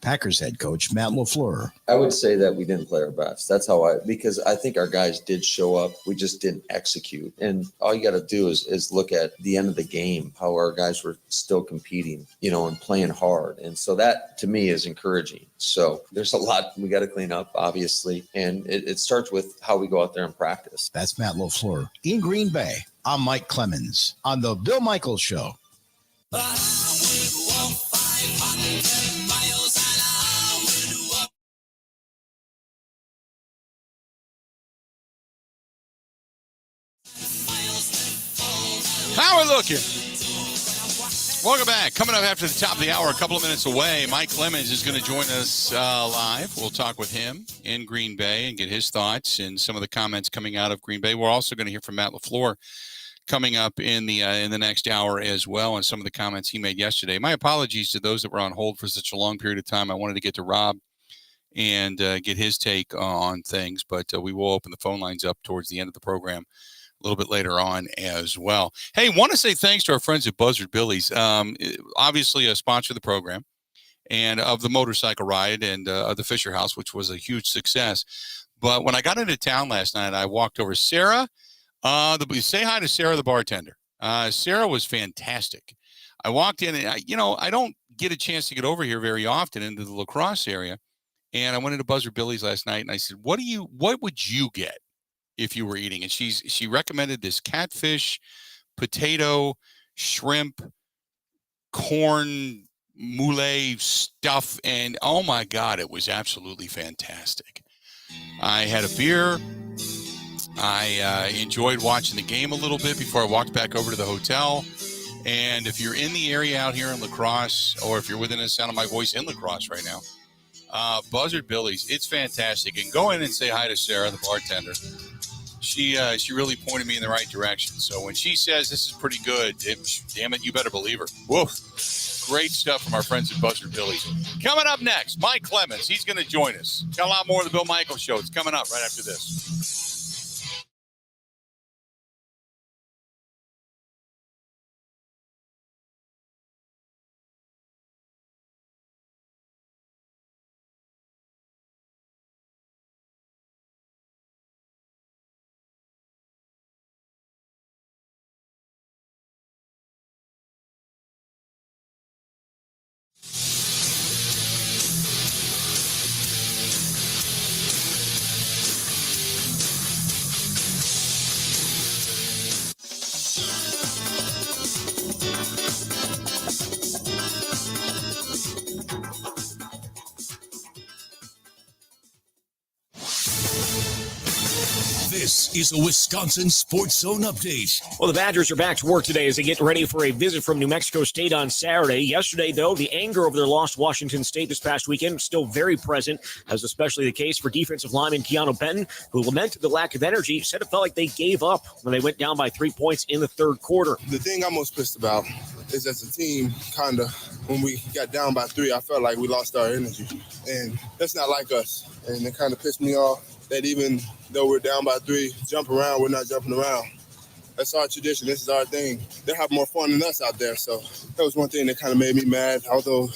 Packers head coach Matt LaFleur. I would say that we didn't play our best. That's how because I think our guys did show up. We just didn't execute. And all you got to do is look at the end of the game, how our guys were still competing, and playing hard. And so that to me is encouraging. So there's a lot we got to clean up, obviously. And it starts with how we go out there and practice. That's Matt LaFleur. In Green Bay, I'm Mike Clemens on the Bill Michaels Show. How are we looking? Welcome back. Coming up after the top of the hour, a couple of minutes away, Mike Clemens is going to join us live. We'll talk with him in Green Bay and get his thoughts and some of the comments coming out of Green Bay. We're also going to hear from Matt LaFleur coming up in the next hour as well, and some of the comments he made yesterday. My apologies to those that were on hold for such a long period of time. I wanted to get to Rob and get his take on things, but we will open the phone lines up towards the end of the program a little bit later on as well. Hey, want to say thanks to our friends at Buzzard Billy's. Obviously a sponsor of the program and of the motorcycle ride and of the Fisher House, which was a huge success. But when I got into town last night, I walked over Sarah. Say hi to Sarah, the bartender. Sarah was fantastic. I walked in and I don't get a chance to get over here very often into the La Crosse area. And I went into Buzzard Billy's last night and I said, what would you get if you were eating? And she recommended this catfish, potato, shrimp, corn moulet stuff. And oh my God, it was absolutely fantastic. I had a beer. I enjoyed watching the game a little bit before I walked back over to the hotel. And if you're in the area out here in La Crosse, or if you're within the sound of my voice in La Crosse right now, Buzzard Billy's, it's fantastic. And go in and say hi to Sarah, the bartender. She really pointed me in the right direction. So when she says this is pretty good, damn it, you better believe her. Woof. Great stuff from our friends at Buzzard Billy's. Coming up next, Mike Clemens. He's going to join us. Got a lot more of the Bill Michaels Show. It's coming up right after this. This is a Wisconsin Sports Zone update. Well, the Badgers are back to work today as they get ready for a visit from New Mexico State on Saturday. Yesterday, though, the anger over their loss to Washington State this past weekend was still very present, as especially the case for defensive lineman Keanu Benton, who lamented the lack of energy, said it felt like they gave up when they went down by 3 points in the third quarter. The thing I'm most pissed about is as a team, kind of, when we got down by 3, I felt like we lost our energy. And that's not like us. And it kind of pissed me off that even though we're down by 3, jump around, we're not jumping around. That's our tradition. This is our thing. They have more fun than us out there. So that was one thing that kind of made me mad, although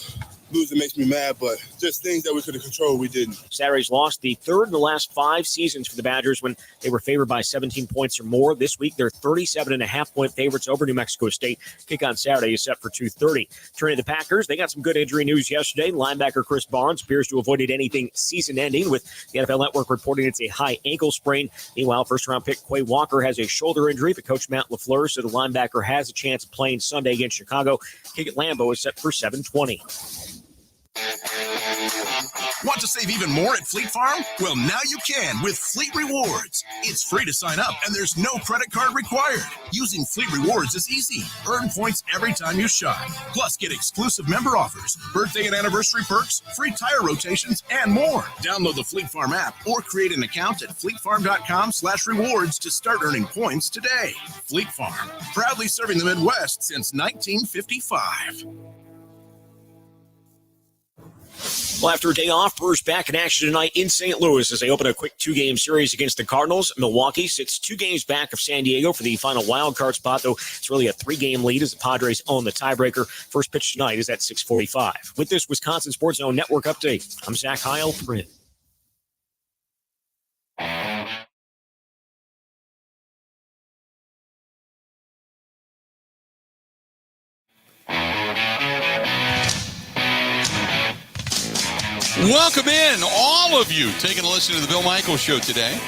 losing makes me mad, but just things that we could have controlled, we didn't. Saturday's loss, the third in the last 5 seasons for the Badgers when they were favored by 17 points or more. This week, they're 37.5-point favorites over New Mexico State. Kick on Saturday is set for 2:30. Turning to the Packers, they got some good injury news yesterday. Linebacker Chris Barnes appears to have avoided anything season-ending, with the NFL Network reporting it's a high ankle sprain. Meanwhile, first-round pick Quay Walker has a shoulder injury, but Coach Matt LaFleur said the linebacker has a chance of playing Sunday against Chicago. Kick at Lambeau is set for 7:20. Want to save even more at Fleet Farm? Well, now you can with Fleet Rewards. It's free to sign up, and there's no credit card required. Using Fleet Rewards is easy. Earn points every time you shop. Plus, get exclusive member offers, birthday and anniversary perks, free tire rotations, and more. Download the Fleet Farm app or create an account at fleetfarm.com/rewards to start earning points today. Fleet Farm, proudly serving the Midwest since 1955. Well, after a day off, Brewers back in action tonight in St. Louis as they open a quick 2-game series against the Cardinals. Milwaukee sits 2 games back of San Diego for the final wild card spot, though it's really a 3-game lead as the Padres own the tiebreaker. First pitch tonight is at 6:45. With this Wisconsin Sports Zone Network update, I'm Zach Heil. Print. Welcome in, all of you, taking a listen to the Bill Michaels Show today.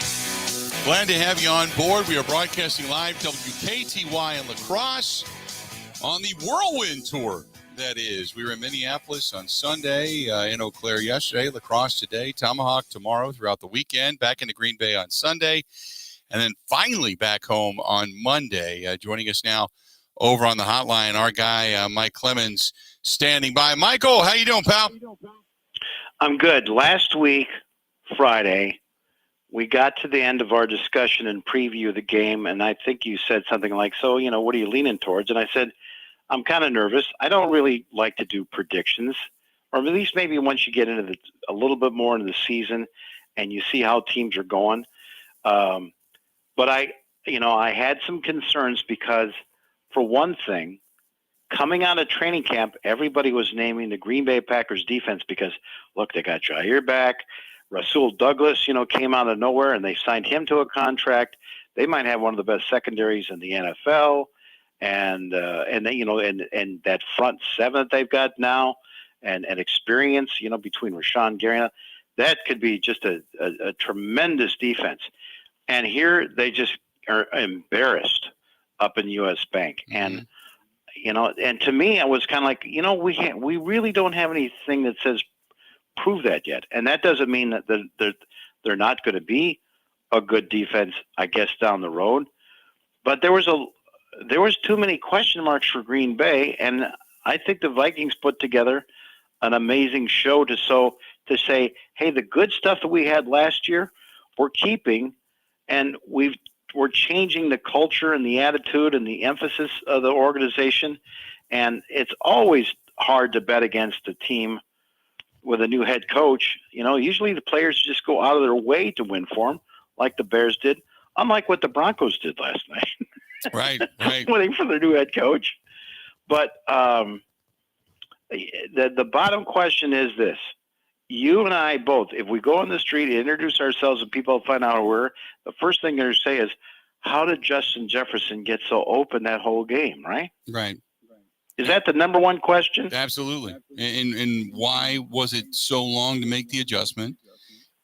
Glad to have you on board. We are broadcasting live WKTY in La Crosse on the Whirlwind Tour, that is. We were in Minneapolis on Sunday, in Eau Claire yesterday, La Crosse today, Tomahawk tomorrow, throughout the weekend, back into Green Bay on Sunday, and then finally back home on Monday. Joining us now over on the hotline, our guy, Mike Clemens, standing by. Michael, how you doing, pal? I'm good. Last week, Friday, we got to the end of our discussion and preview of the game, and I think you said something like, so, what are you leaning towards? And I said, I'm kind of nervous. I don't really like to do predictions, or at least maybe once you get into a little bit more into the season and you see how teams are going. But I had some concerns because, for one thing, coming out of training camp, everybody was naming the Green Bay Packers defense because, look, they got Jair back. Rasul Douglas, came out of nowhere, and they signed him to a contract. They might have one of the best secondaries in the NFL, and that front seven that they've got now, and experience, between Rashawn Gary, that could be just a tremendous defense. And here they just are embarrassed up in U.S. Bank, and. And to me, I was kind of like, we really don't have anything that says prove that yet. And that doesn't mean that they're not going to be a good defense, I guess, down the road. But there was too many question marks for Green Bay, and I think the Vikings put together an amazing show to say, hey, the good stuff that we had last year, we're keeping, and we're changing the culture and the attitude and the emphasis of the organization. And it's always hard to bet against a team with a new head coach. Usually the players just go out of their way to win for them, like the Bears did, unlike what the Broncos did last night. Right. Winning for their new head coach. But the bottom question is this. You and I both, if we go on the street and introduce ourselves and people find out who we're, the first thing they're going to say is, how did Justin Jefferson get so open that whole game, right? Right. Is that the number one question? Absolutely. And why was it so long to make the adjustment?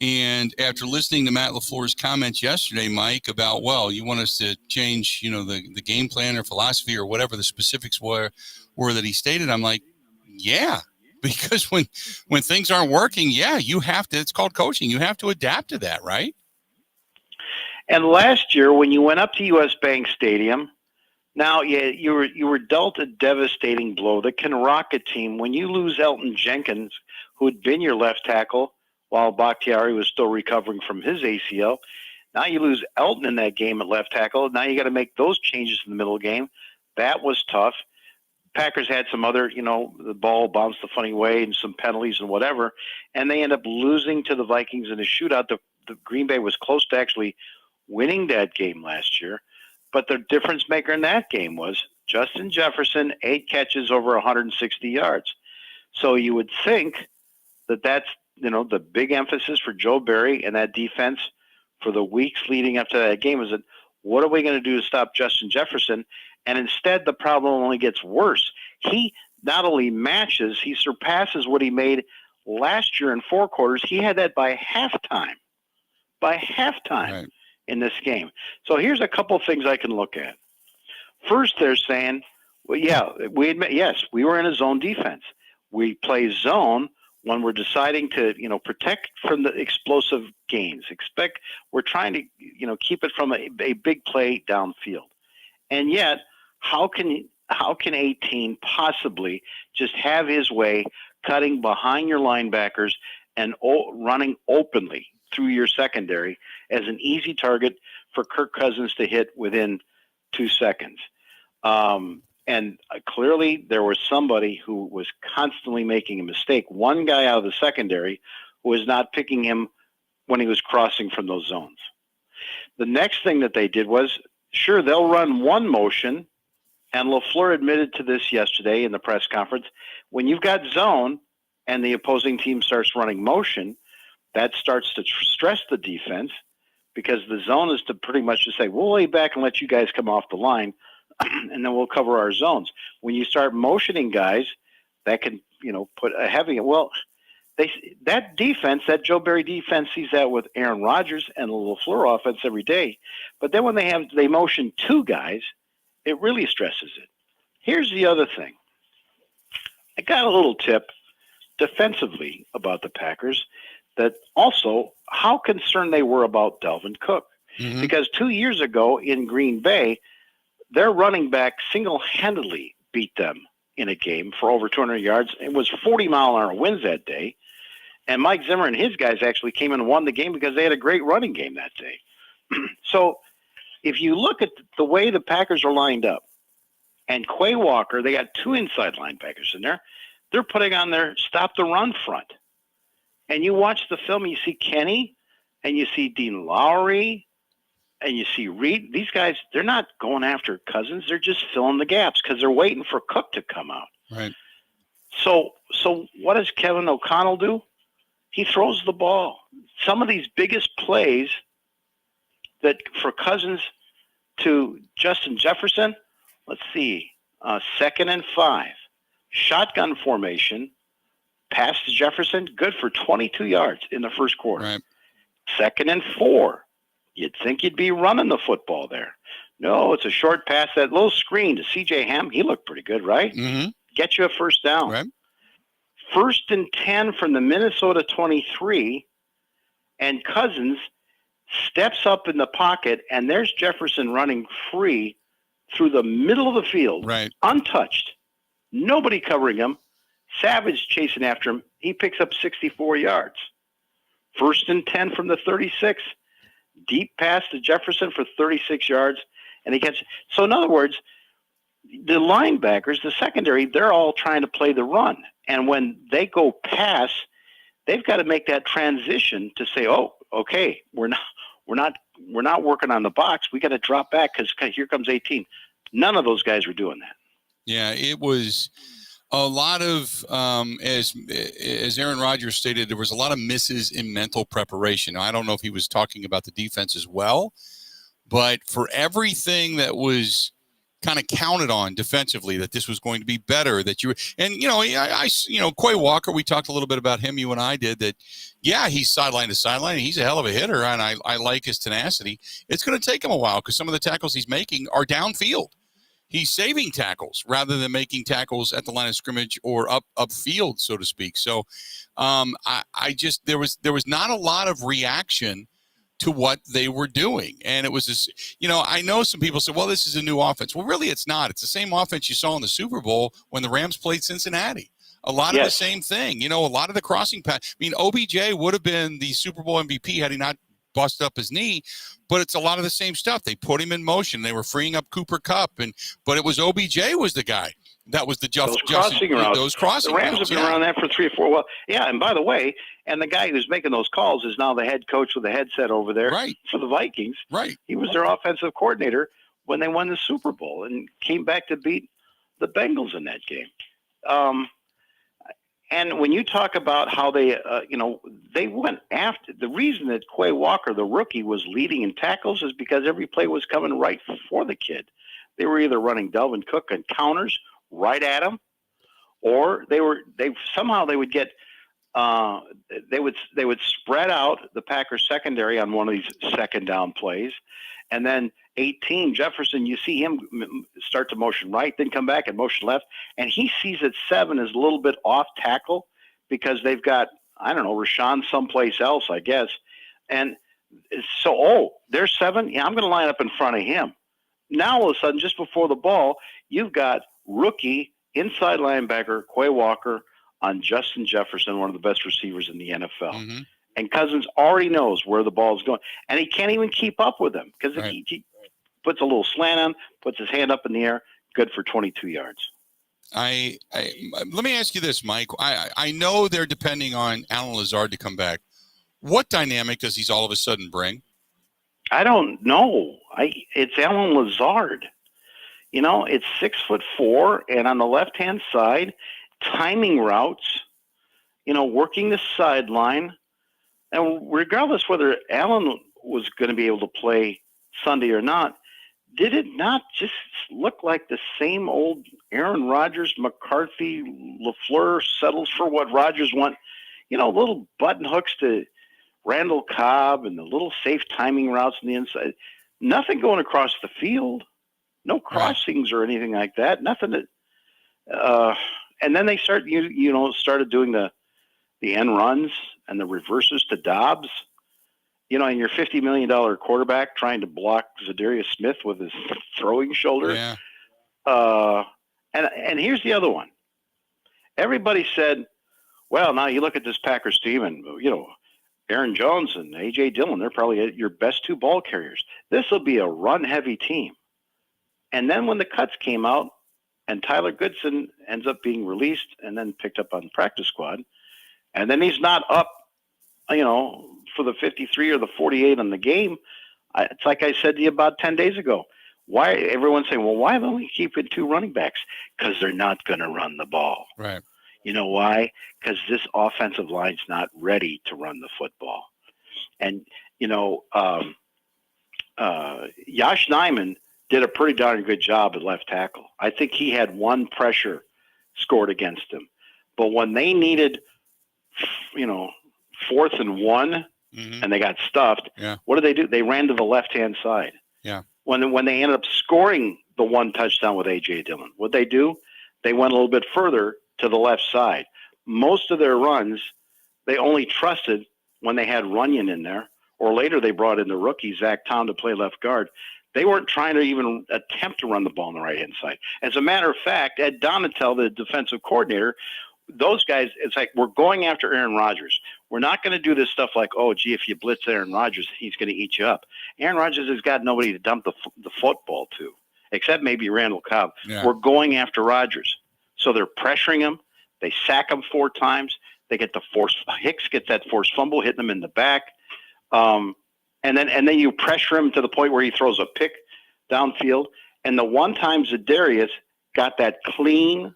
And after listening to Matt LaFleur's comments yesterday, Mike, about, you want us to change, the game plan or philosophy or whatever the specifics were that he stated, I'm like, yeah. Because when things aren't working, you have to. It's called coaching. You have to adapt to that, right? And last year, when you went up to U.S. Bank Stadium, now you were dealt a devastating blow that can rock a team. When you lose Elton Jenkins, who had been your left tackle while Bakhtiari was still recovering from his ACL, now you lose Elton in that game at left tackle. Now you got to make those changes in the middle of the game. That was tough. Packers had some other, the ball bounced a funny way and some penalties and whatever, and they end up losing to the Vikings in a shootout. The Green Bay was close to actually winning that game last year, but the difference maker in that game was Justin Jefferson, 8 catches over 160 yards. So you would think that that's, the big emphasis for Joe Barry and that defense for the weeks leading up to that game is that what are we going to do to stop Justin Jefferson? And instead, the problem only gets worse. He not only matches, he surpasses what he made last year in 4 quarters. He had that by halftime. Right. In this game. So here's a couple things I can look at. First, they're saying, we admit, yes, we were in a zone defense. We play zone when we're deciding to, protect from the explosive gains. We're trying to, keep it from a big play downfield. And yet, how can 18 possibly just have his way cutting behind your linebackers and running openly through your secondary as an easy target for Kirk Cousins to hit within 2 seconds? And clearly there was somebody who was constantly making a mistake. One guy out of the secondary who was not picking him when he was crossing from those zones. The next thing that they did was, sure, they'll run one motion, and LaFleur admitted to this yesterday in the press conference. When you've got zone and the opposing team starts running motion, that starts to stress the defense, because the zone is to pretty much to say, we'll lay back and let you guys come off the line, and then we'll cover our zones. When you start motioning guys, that can, put a heavy, that defense, that Joe Barry defense, sees that with Aaron Rodgers and the LaFleur offense every day. But then when they motion two guys, it really stresses it. Here's the other thing. I got a little tip defensively about the Packers, that also how concerned they were about Dalvin Cook. Mm-hmm. Because 2 years ago in Green Bay, their running back single-handedly beat them in a game for over 200 yards. It was 40-mile-an-hour winds that day. And Mike Zimmer and his guys actually came in and won the game because they had a great running game that day. So if you look at the way the Packers are lined up, and Quay Walker, they got two inside linebackers in there. They're putting on their stop-the-run front. And you watch the film, and you see Kenny, and you see Dean Lowry, and you see Reed. These guys, they're not going after Cousins. They're just filling the gaps because they're waiting for Cook to come out. Right. So what does Kevin O'Connell do? He throws the ball. Some of these biggest plays that for Cousins to Justin Jefferson, let's see, 2nd and 5, shotgun formation, pass to Jefferson, good for 22 yards in the first quarter. Right. 2nd and 4, you'd think you'd be running the football there. No, it's a short pass, that little screen to C.J. Ham. He looked pretty good, right? Mm-hmm. Get you a first down. Right. 1st and 10 from the Minnesota 23, and Cousins steps up in the pocket, and there's Jefferson running free through the middle of the field, right, untouched. Nobody covering him. Savage chasing after him. He picks up 64 yards. 1st and 10 from the 36. Deep pass to Jefferson for 36 yards, and he gets. So in other words, the linebackers, the secondary, they're all trying to play the run. And when they go pass, they've got to make that transition to say, "Oh, okay, we're not working on the box. We got to drop back because here comes 18." None of those guys were doing that. Yeah, it was a lot of, as Aaron Rodgers stated, there was a lot of misses in mental preparation. Now, I don't know if he was talking about the defense as well, but for everything that was kind of counted on defensively, that this was going to be better, that you and Quay Walker, we talked a little bit about him, you and I did, that he's sideline to sideline, he's a hell of a hitter, and I like his tenacity. It's going to take him a while because some of the tackles he's making are downfield. He's saving tackles rather than making tackles at the line of scrimmage or upfield, so to speak. So there was not a lot of reaction to what they were doing. And it was this, I know some people say, well, this is a new offense. Well, really, it's not. It's the same offense you saw in the Super Bowl when the Rams played Cincinnati. A lot of the same thing. A lot of the crossing pass. I mean, OBJ would have been the Super Bowl MVP had he not bust up his knee, but it's a lot of the same stuff. They put him in motion. They were freeing up Cooper Kupp, but it was OBJ was the guy. That was the crossing routes. Those crossing routes. The Rams have been around that for 3 or 4. Well, yeah, and by the way, and the guy who's making those calls is now the head coach with the headset over there for the Vikings. Right. He was their offensive coordinator when they won the Super Bowl and came back to beat the Bengals in that game. And when you talk about how they went after, the reason that Quay Walker, the rookie, was leading in tackles is because every play was coming right for the kid. They were either running Dalvin Cook and counters right at him, or they would get they would spread out the Packers secondary on one of these second down plays, and then 18 Jefferson, you see him start to motion right, then come back and motion left, and he sees that 7 is a little bit off tackle because they've got, I don't know, Rashawn someplace else, I guess, and so there's 7. Yeah, I'm going to line up in front of him. Now all of a sudden, just before the ball, you've got rookie inside linebacker Quay Walker on Justin Jefferson, one of the best receivers in the NFL. Mm-hmm. And Cousins already knows where the ball is going. And he can't even keep up with him because he puts a little slant on, puts his hand up in the air, good for 22 yards. Let me ask you this, Mike. I know they're depending on Alan Lazard to come back. What dynamic does he all of a sudden bring? I don't know. It's Alan Lazard. It's 6'4", and on the left-hand side, timing routes, working the sideline. And regardless whether Alan was going to be able to play Sunday or not, did it not just look like the same old Aaron Rodgers, McCarthy, LaFleur settles for what Rodgers want? Little button hooks to Randall Cobb and the little safe timing routes on the inside. Nothing going across the field. No crossings or anything like that. Nothing. And then they started doing the end runs and the reverses to Dobbs. And your $50 million quarterback trying to block Zadarius Smith with his throwing shoulder. Yeah. And here's the other one. Everybody said, well, now you look at this Packers team and, Aaron Jones and A.J. Dillon, they're probably your best two ball carriers. This will be a run-heavy team. And then when the cuts came out and Tyler Goodson ends up being released and then picked up on the practice squad, and then he's not up, for the 53 or the 48 on the game, it's like I said to you about 10 days ago. Why everyone's saying, well, why don't we keep it two running backs? Because they're not going to run the ball. Right. You know why? Because this offensive line's not ready to run the football. And, Josh Nijman did a pretty darn good job at left tackle. I think he had one pressure scored against him. But when they needed, 4th and 1, and they got stuffed, what did they do? They ran to the left-hand side. Yeah. When they ended up scoring the one touchdown with A.J. Dillon, what they do? They went a little bit further to the left side. Most of their runs, they only trusted when they had Runyon in there, or later they brought in the rookie, Zach Tom, to play left guard. They weren't trying to even attempt to run the ball on the right-hand side. As a matter of fact, Ed Donatel, the defensive coordinator, those guys, it's like, we're going after Aaron Rodgers. We're not going to do this stuff like, oh, gee, if you blitz Aaron Rodgers, he's going to eat you up. Aaron Rodgers has got nobody to dump the football to, except maybe Randall Cobb. Yeah. We're going after Rodgers. So they're pressuring him. They sack him 4 times. They get the Hicks gets that forced fumble, hitting him in the back. And then you pressure him to the point where he throws a pick downfield. And the one time Zadarius got that clean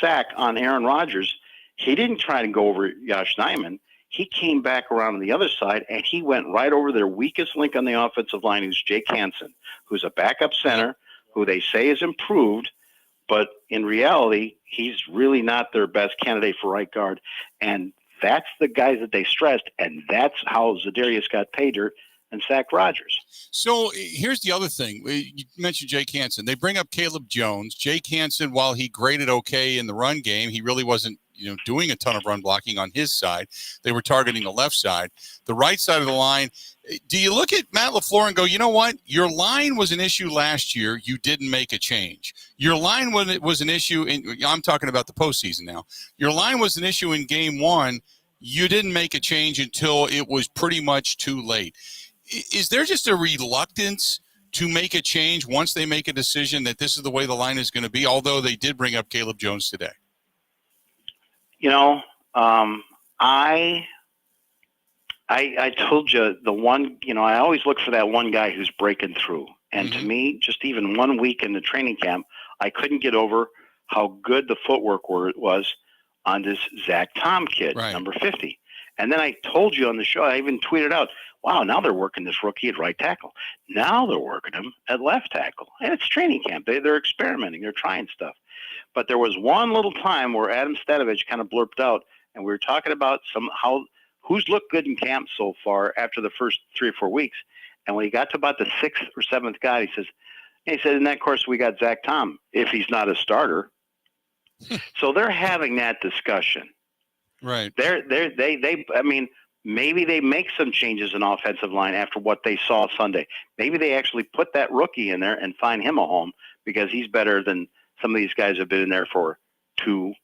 sack on Aaron Rodgers, he didn't try to go over Josh Nijman. He came back around on the other side, and he went right over their weakest link on the offensive line, who's Jake Hansen, who's a backup center, who they say is improved, but in reality, he's really not their best candidate for right guard. And that's the guys that they stressed, and that's how Zadarius got paid dirt and sacked Rodgers. So here's the other thing. You mentioned Jake Hansen. They bring up Caleb Jones. Jake Hansen, while he graded okay in the run game, he really wasn't doing a ton of run blocking on his side. They were targeting the left side. The right side of the line, do you look at Matt LaFleur and go, you know what? Your line was an issue last year. You didn't make a change. Your line was an issue I'm talking about the postseason now. Your line was an issue in game 1. You didn't make a change until it was pretty much too late. Is there just a reluctance to make a change once they make a decision that this is the way the line is going to be, although they did bring up Caleb Jones today? I told you the one, I always look for that one guy who's breaking through. And to me, just even 1 week in the training camp, I couldn't get over how good the footwork was on this Zach Tom kid, number 50. And then I told you on the show, I even tweeted out, wow, now they're working this rookie at right tackle. Now they're working him at left tackle. And it's training camp. They're experimenting. They're trying stuff. But there was one little time where Adam Stanovich kind of blurped out, and we were talking about who's looked good in camp so far after the first 3 or 4 weeks. And when he got to about the 6th or 7th guy, he said, in that course, we got Zach Tom, if he's not a starter. So they're having that discussion. Right. Maybe they make some changes in offensive line after what they saw Sunday. Maybe they actually put that rookie in there and find him a home because he's better than some of these guys have been in there for 2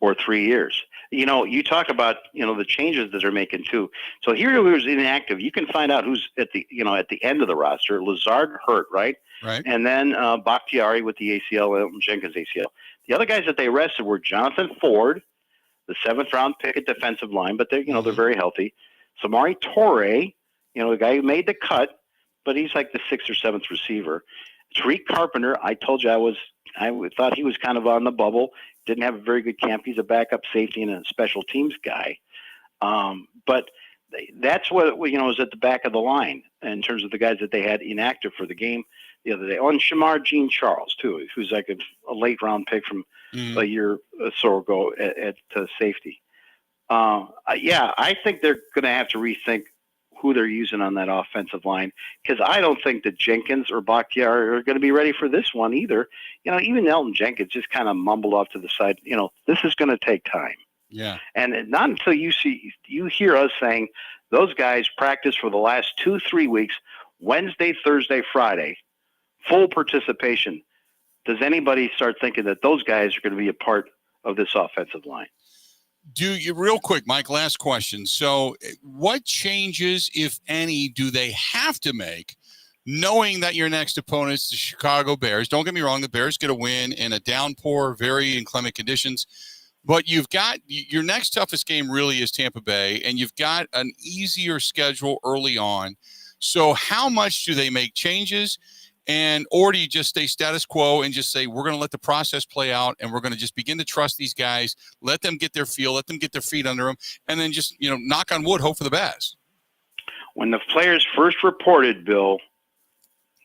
or 3 years. You talk about, the changes that they're making too. So here who's inactive, you can find out who's at the end of the roster. Lazard hurt, right? Right. And then Bakhtiari with the ACL, and Jenkins ACL. The other guys that they rested were Jonathan Ford, the 7th round pick at defensive line, but they're very healthy. Samari Torre, the guy who made the cut, but he's like the 6th or 7th receiver. Tariq Carpenter, I told you I thought he was kind of on the bubble. Didn't have a very good camp. He's a backup safety and a special teams guy. But that's what was at the back of the line in terms of the guys that they had inactive for the game the other day. On Shamar Jean Charles, too, who's like a late round pick from a year or so ago at safety. I think they're going to have to rethink who they're using on that offensive line, because I don't think that Jenkins or Bakhtiari are going to be ready for this one either. Even Elton Jenkins just kind of mumbled off to the side, this is going to take time. Yeah. And not until you hear us saying those guys practice for the last 2-3 weeks, Wednesday, Thursday, Friday, full participation, does anybody start thinking that those guys are going to be a part of this offensive line? Do you, real quick, Mike, last question. So what changes, if any, do they have to make, knowing that your next opponent is the Chicago Bears? Don't get me wrong, the Bears get a win in a downpour, very inclement conditions. But you've got your next toughest game really is Tampa Bay, and you've got an easier schedule early on. So how much do they make changes? Or do you just stay status quo and just say, we're going to let the process play out, and we're going to just begin to trust these guys, let them get their feel, let them get their feet under them, and then just, knock on wood, hope for the best? When the players first reported, Bill,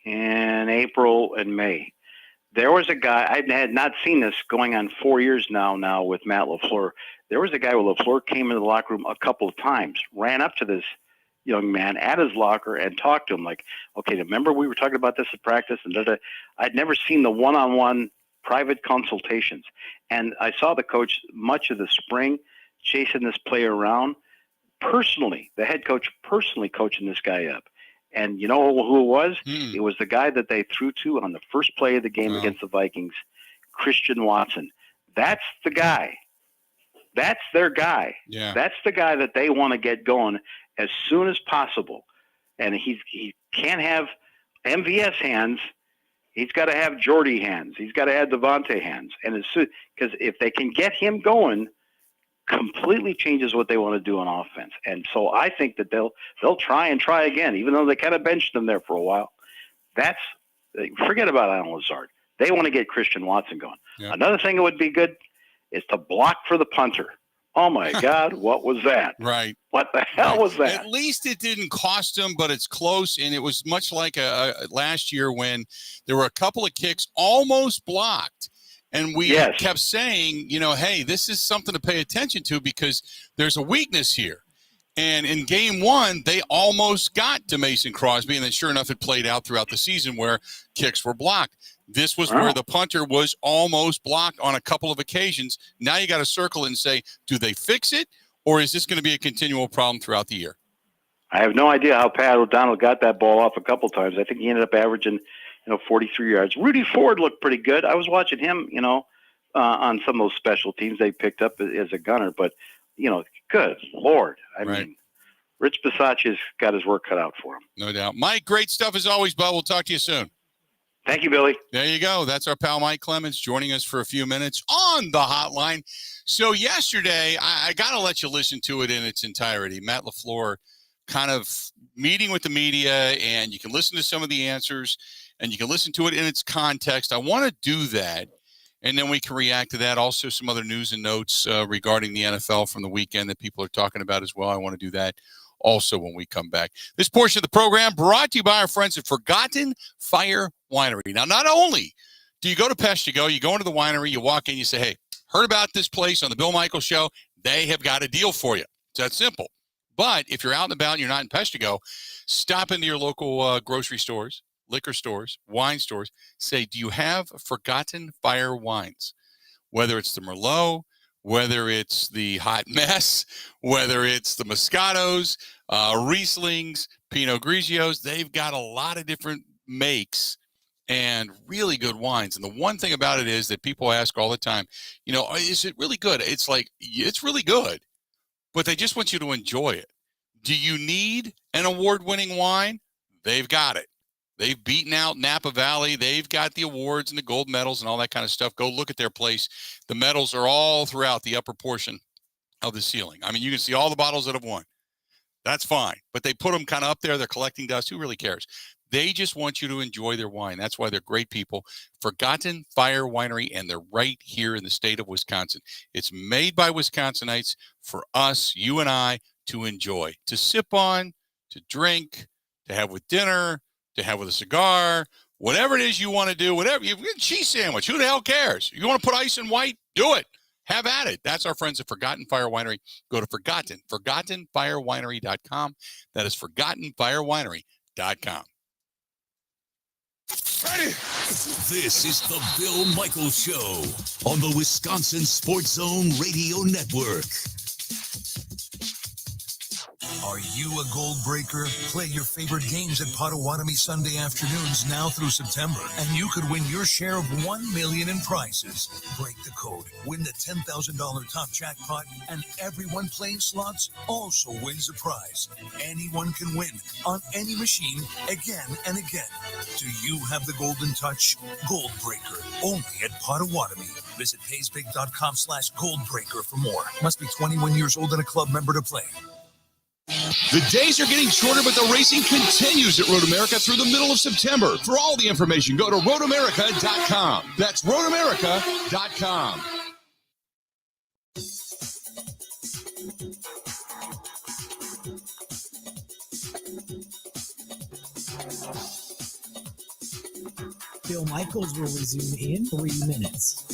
in April and May, there was a guy, I had not seen this going on 4 years now with Matt LaFleur. There was a guy where LaFleur came into the locker room a couple of times, ran up to this young man at his locker and talked to him like, okay, remember we were talking about this at practice? And I'd never seen the one-on-one private consultations. And I saw the coach much of the spring chasing this player around personally, the head coach personally coaching this guy up. And you know who it was? It was the guy that they threw to on the first play of the game against the Vikings, Christian Watson. That's the guy. That's their guy. Yeah. That's the guy that they want to get going as soon as possible. And he can't have MVS hands. He's got to have Jordy hands. He's got to have Devontae hands. And because if they can get him going, completely changes what they want to do on offense. And so I think that they'll try again, even though they kind of benched them there for a while. Forget about Alan Lazard. They want to get Christian Watson going. Yep. Another thing that would be good is to block for the punter. Oh my God, what was that? Right. What the hell was that? At least it didn't cost them, but it's close. And it was much like last year when there were a couple of kicks almost blocked. And we kept saying, hey, this is something to pay attention to because there's a weakness here. And in game one, they almost got to Mason Crosby. And then sure enough, it played out throughout the season where kicks were blocked. This was where the punter was almost blocked on a couple of occasions. Now you got to circle it and say, do they fix it? Or is this going to be a continual problem throughout the year? I have no idea how Pat O'Donnell got that ball off a couple times. I think he ended up averaging 43 yards. Rudy Ford looked pretty good. I was watching him, on some of those special teams they picked up as a gunner. But, good Lord. I mean, Rich Bisaccia's got his work cut out for him. No doubt. Mike, great stuff as always, bud. We'll talk to you soon. Thank you, Billy. There you go. That's our pal Mike Clemens joining us for a few minutes on the hotline. So yesterday, I got to let you listen to it in its entirety. Matt LaFleur kind of meeting with the media, and you can listen to some of the answers, and you can listen to it in its context. I want to do that, and then we can react to that. Also, some other news and notes regarding the NFL from the weekend that people are talking about as well. I want to do that also when we come back. This portion of the program brought to you by our friends at Forgotten Fire Winery. Now, not only do you go to Peshtigo, you go into the winery, you walk in, you say, hey, heard about this place on the Bill Michaels Show. They have got a deal for you. It's that simple. But if you're out and about and you're not in Peshtigo, stop into your local grocery stores, liquor stores, wine stores. Say, do you have Forgotten Fire wines? Whether it's the Merlot, whether it's the Hot Mess, whether it's the Moscatos, Rieslings, Pinot Grigios, they've got a lot of different makes and really good wines. And the one thing about it is that people ask all the time, is it really good? It's like, it's really good, but they just want you to enjoy it. Do you need an award-winning wine? They've got it. They've beaten out Napa Valley. They've got the awards and the gold medals and all that kind of stuff. Go look at their place. The medals are all throughout the upper portion of the ceiling. I mean, you can see all the bottles that have won. That's fine. But they put them kind of up there. They're collecting dust. Who really cares? They just want you to enjoy their wine. That's why they're great people. Forgotten Fire Winery, and they're right here in the state of Wisconsin. It's made by Wisconsinites for us, you and I, to enjoy, to sip on, to drink, to have with dinner, to have with a cigar, whatever it is you want to do, whatever. You get a cheese sandwich. Who the hell cares? You want to put ice in white? Do it. Have at it. That's our friends at Forgotten Fire Winery. Go to forgottenfirewinery.com. That is forgottenfirewinery.com. Ready? This is the Bill Michaels Show on the Wisconsin Sports Zone Radio Network. Are you a gold breaker? Play your favorite games at Potawatomi Sunday afternoons now through September, and you could win your share of $1 million in prizes. Break the code, win the $10,000 top jackpot, and everyone playing slots also wins a prize. Anyone can win on any machine again and again. Do you have the golden touch? Gold Breaker, only at Potawatomi. Visit paysbig.com/goldbreaker for more. Must be 21 years old and a club member to play. The days are getting shorter, but the racing continues at Road America through the middle of September. For all the information, go to roadamerica.com. That's roadamerica.com. Bill Michaels will resume in 3 minutes.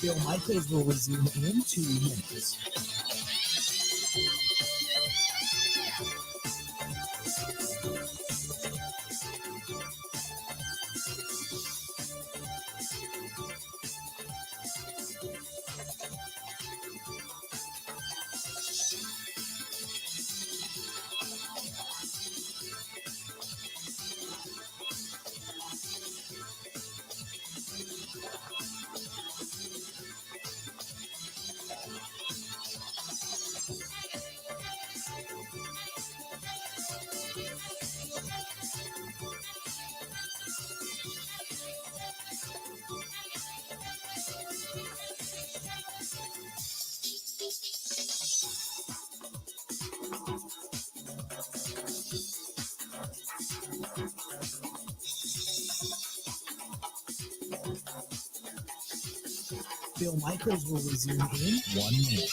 Bill Michaels will resume in 2 minutes. Bill Michaels will resume in 1 minute.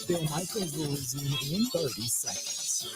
Bill Michaels will resume in 30 seconds.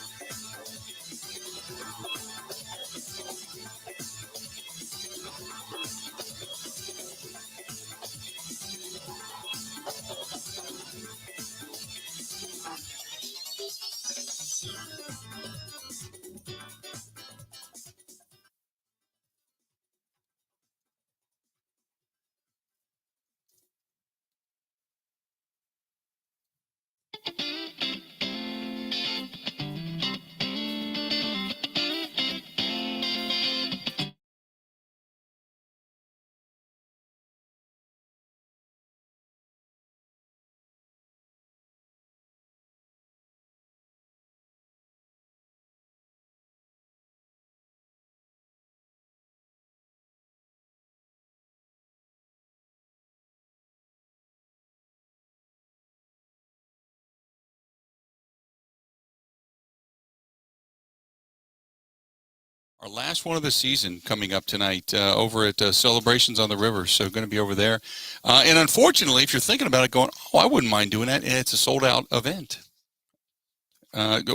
Our last one of the season coming up tonight over at Celebrations on the River. So going to be over there. And unfortunately, if you're thinking about it going, oh, I wouldn't mind doing that. And it's a sold out event,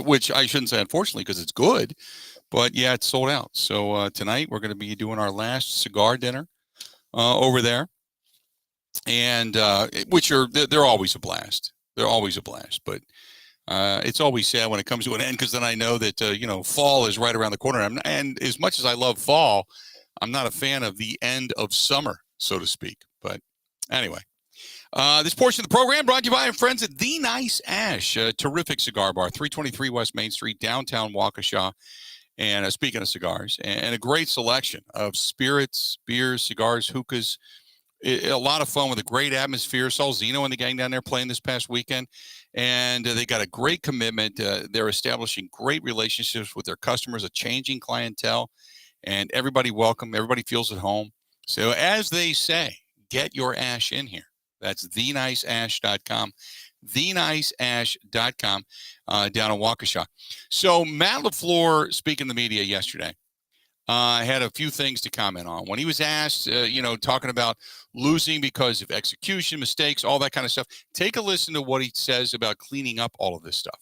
which I shouldn't say unfortunately because it's good. But yeah, it's sold out. So tonight we're going to be doing our last cigar dinner over there. And they're always a blast. They're always a blast. But it's always sad when it comes to an end because then I know that, fall is right around the corner. And as much as I love fall, I'm not a fan of the end of summer, so to speak. But anyway, this portion of the program brought to you by our friends at The Nice Ash, a terrific cigar bar, 323 West Main Street, downtown Waukesha. And speaking of cigars, and a great selection of spirits, beers, cigars, hookahs. A lot of fun with a great atmosphere. Saw Zeno and the gang down there playing this past weekend, and they got a great commitment. They're establishing great relationships with their customers, a changing clientele, and everybody welcome. Everybody feels at home. So as they say, get your ash in here. That's theniceash.com, theniceash.com down in Waukesha. So Matt LaFleur, speaking to the media yesterday, had a few things to comment on. When he was asked, talking about losing because of execution, mistakes, all that kind of stuff, take a listen to what he says about cleaning up all of this stuff.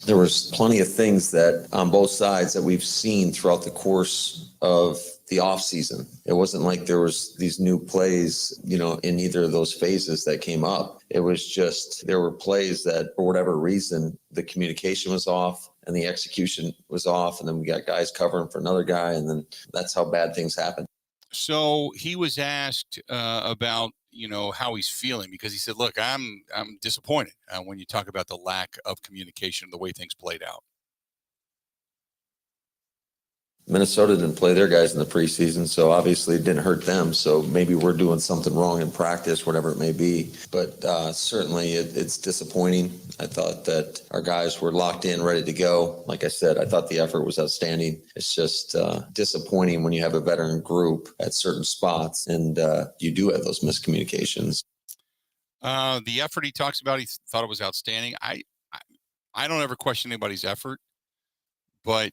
There was plenty of things that on both sides that we've seen throughout the course of the off season. It wasn't like there was these new plays, in either of those phases that came up. It was just, there were plays that for whatever reason, the communication was off and the execution was off. And then we got guys covering for another guy. And then that's how bad things happen. So he was asked about, how he's feeling because he said, look, I'm disappointed when you talk about the lack of communication, the way things played out. Minnesota didn't play their guys in the preseason, so obviously it didn't hurt them. So maybe we're doing something wrong in practice, whatever it may be. But certainly it's disappointing. I thought that our guys were locked in, ready to go. Like I said, I thought the effort was outstanding. It's just disappointing when you have a veteran group at certain spots and you do have those miscommunications. The effort he talks about, he thought it was outstanding. I don't ever question anybody's effort, but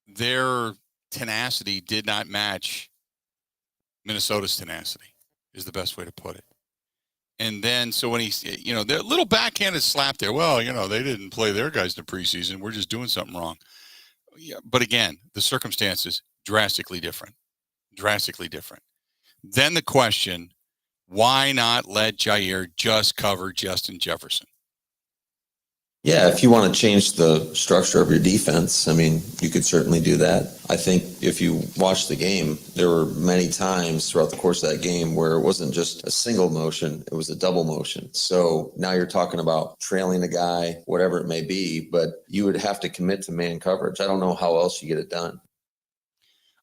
their tenacity did not match Minnesota's tenacity is the best way to put it. And then, so when he's, the little backhanded slap there, well, they didn't play their guys in the preseason. We're just doing something wrong. Yeah, but again, the circumstances drastically different. Then the question, why not let Jair just cover Justin Jefferson? Yeah, if you want to change the structure of your defense, you could certainly do that. I think if you watch the game, there were many times throughout the course of that game where it wasn't just a single motion, it was a double motion. So now you're talking about trailing a guy, whatever it may be, but you would have to commit to man coverage. I don't know how else you get it done.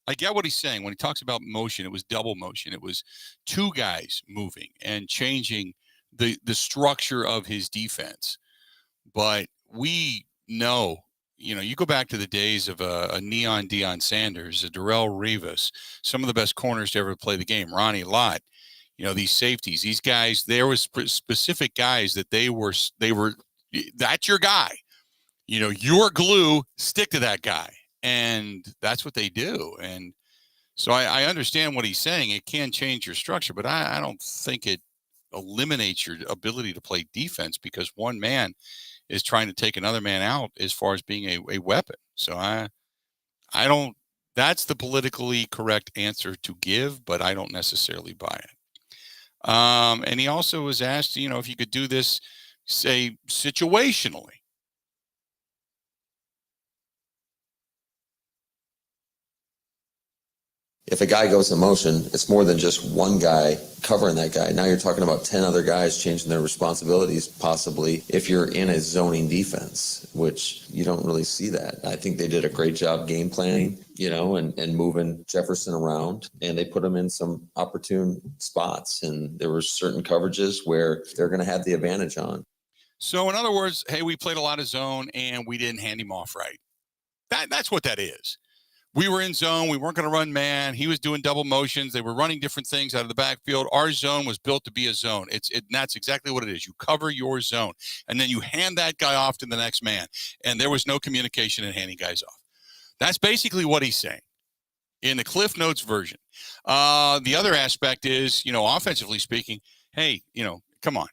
I get what he's saying. When he talks about motion, it was double motion. It was two guys moving and changing the structure of his defense. But we know, you go back to the days of a Neon Deion Sanders, a Darrelle Revis, some of the best corners to ever play the game, Ronnie Lott, these safeties, these guys, there was specific guys that they were, that's your guy, your glue, stick to that guy. And that's what they do. And so I understand what he's saying. It can change your structure, but I don't think it eliminates your ability to play defense because one man is trying to take another man out as far as being a weapon. So I don't, that's the politically correct answer to give, but I don't necessarily buy it. And he also was asked, if you could do this, say, situationally. If a guy goes in motion, it's more than just one guy covering that guy. Now you're talking about 10 other guys changing their responsibilities, possibly, if you're in a zoning defense, which you don't really see that. I think they did a great job game planning, and moving Jefferson around, and they put him in some opportune spots. And there were certain coverages where they're going to have the advantage on. So in other words, hey, we played a lot of zone and we didn't hand him off right. That's what that is. We were in zone. We weren't going to run man. He was doing double motions. They were running different things out of the backfield. Our zone was built to be a zone. That's exactly what it is. You cover your zone, and then you hand that guy off to the next man. And there was no communication in handing guys off. That's basically what he's saying in the Cliff Notes version. The other aspect is, offensively speaking, hey, come on,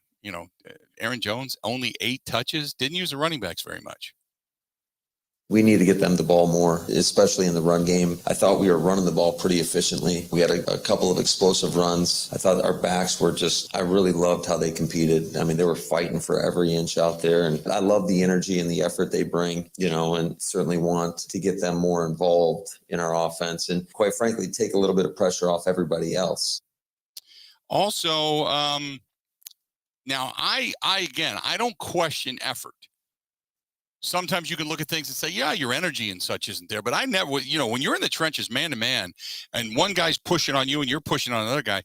Aaron Jones, only 8 touches, didn't use the running backs very much. We need to get them the ball more, especially in the run game. I thought we were running the ball pretty efficiently. We had a couple of explosive runs. I thought our backs were I really loved how they competed. I mean, they were fighting for every inch out there. And I love the energy and the effort they bring, and certainly want to get them more involved in our offense. And quite frankly, take a little bit of pressure off everybody else. Also, now I don't question effort. Sometimes you can look at things and say, yeah, your energy and such isn't there. But I never, when you're in the trenches man to man and one guy's pushing on you and you're pushing on another guy,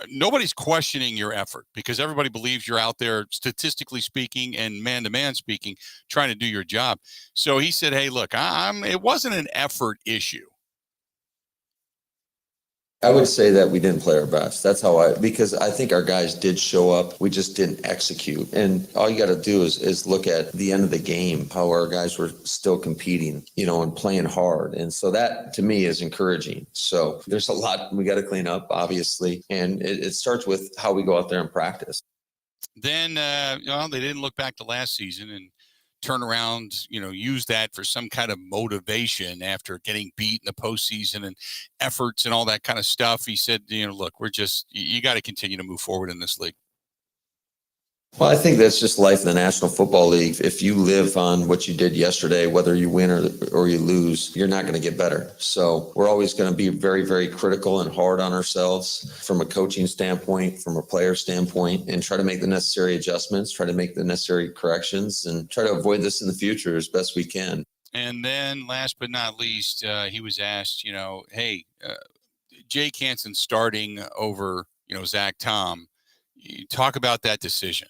nobody's questioning your effort because everybody believes you're out there, statistically speaking and man to man speaking, trying to do your job. So he said, hey, look, it wasn't an effort issue. I would say that we didn't play our best. That's because I think our guys did show up. We just didn't execute. And all you got to do is look at the end of the game, how our guys were still competing, and playing hard. And so that to me is encouraging. So there's a lot we got to clean up, obviously. And it starts with how we go out there and practice. Then, they didn't look back to last season and turn around, use that for some kind of motivation after getting beat in the postseason and efforts and all that kind of stuff. He said, look, you got to continue to move forward in this league. Well, I think that's just life in the National Football League. If you live on what you did yesterday, whether you win or you lose, you're not going to get better. So we're always going to be very, very critical and hard on ourselves from a coaching standpoint, from a player standpoint, and try to make the necessary adjustments, try to make the necessary corrections, and try to avoid this in the future as best we can. And then last but not least, he was asked, hey, Jake Hansen starting over, Zach Tom. You talk about that decision.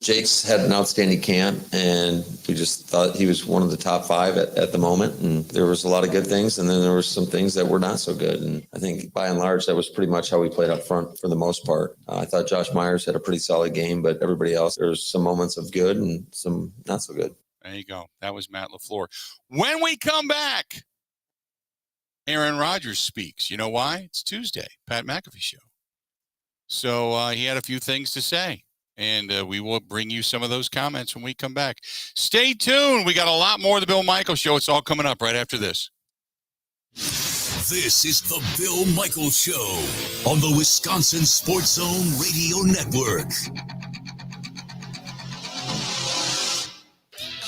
Jake's had an outstanding camp, and we just thought he was one of the top 5 at the moment. And there was a lot of good things, and then there were some things that were not so good. And I think by and large, that was pretty much how we played up front for the most part. I thought Josh Myers had a pretty solid game, but everybody else, there was some moments of good and some not so good. There you go. That was Matt LaFleur. When we come back, Aaron Rodgers speaks. You know why? It's Tuesday, Pat McAfee show. So he had a few things to say. And we will bring you some of those comments when we come back. Stay tuned. We got a lot more of the Bill Michaels Show. It's all coming up right after this. This is the Bill Michaels Show on the Wisconsin Sports Zone Radio Network.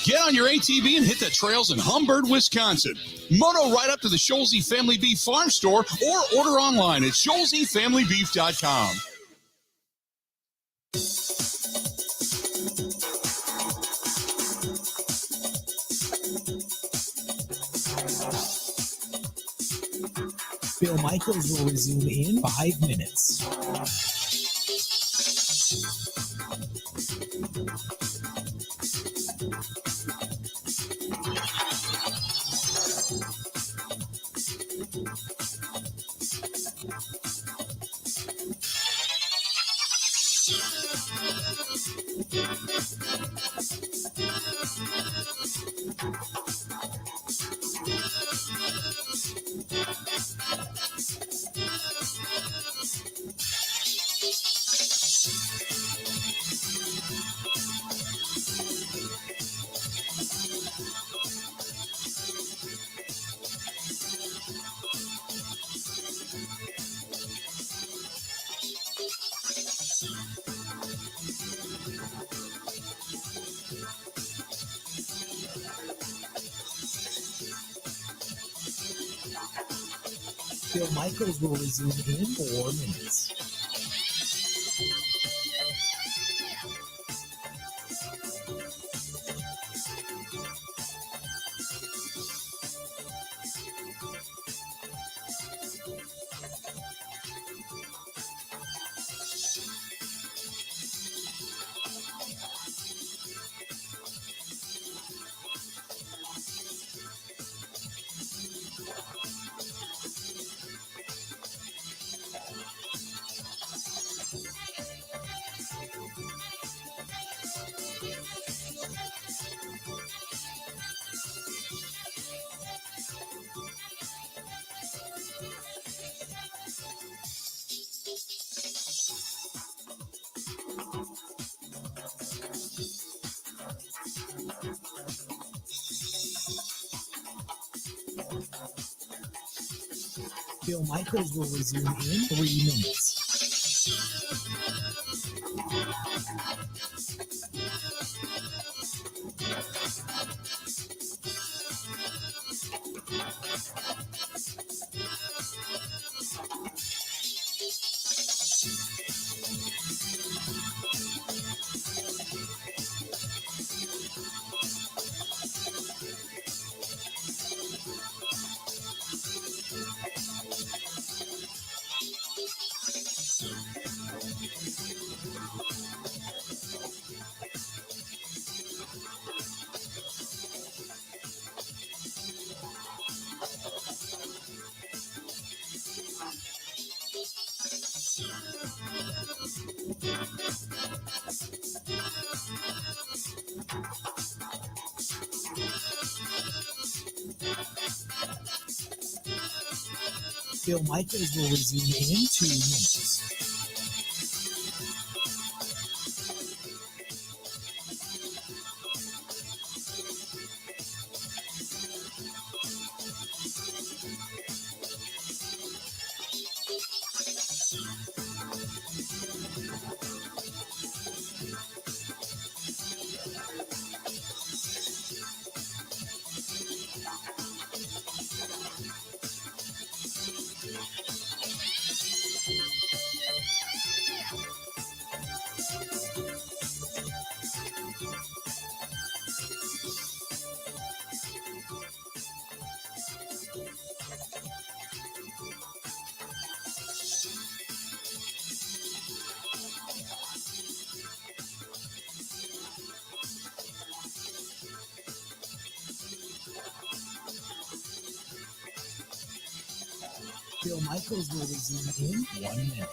Get on your ATV and hit the trails in Humbird, Wisconsin. Moto right up to the Scholze Family Beef Farm Store or order online at ScholzeFamilyBeef.com. Bill Michaels will resume in 5 minutes. Bill Michaels will resume in 4 minutes. Bill Michaels will resume in 3 minutes. Bill Michaels will resume in 2 minutes. Bill Michaels will resume in 1 minute.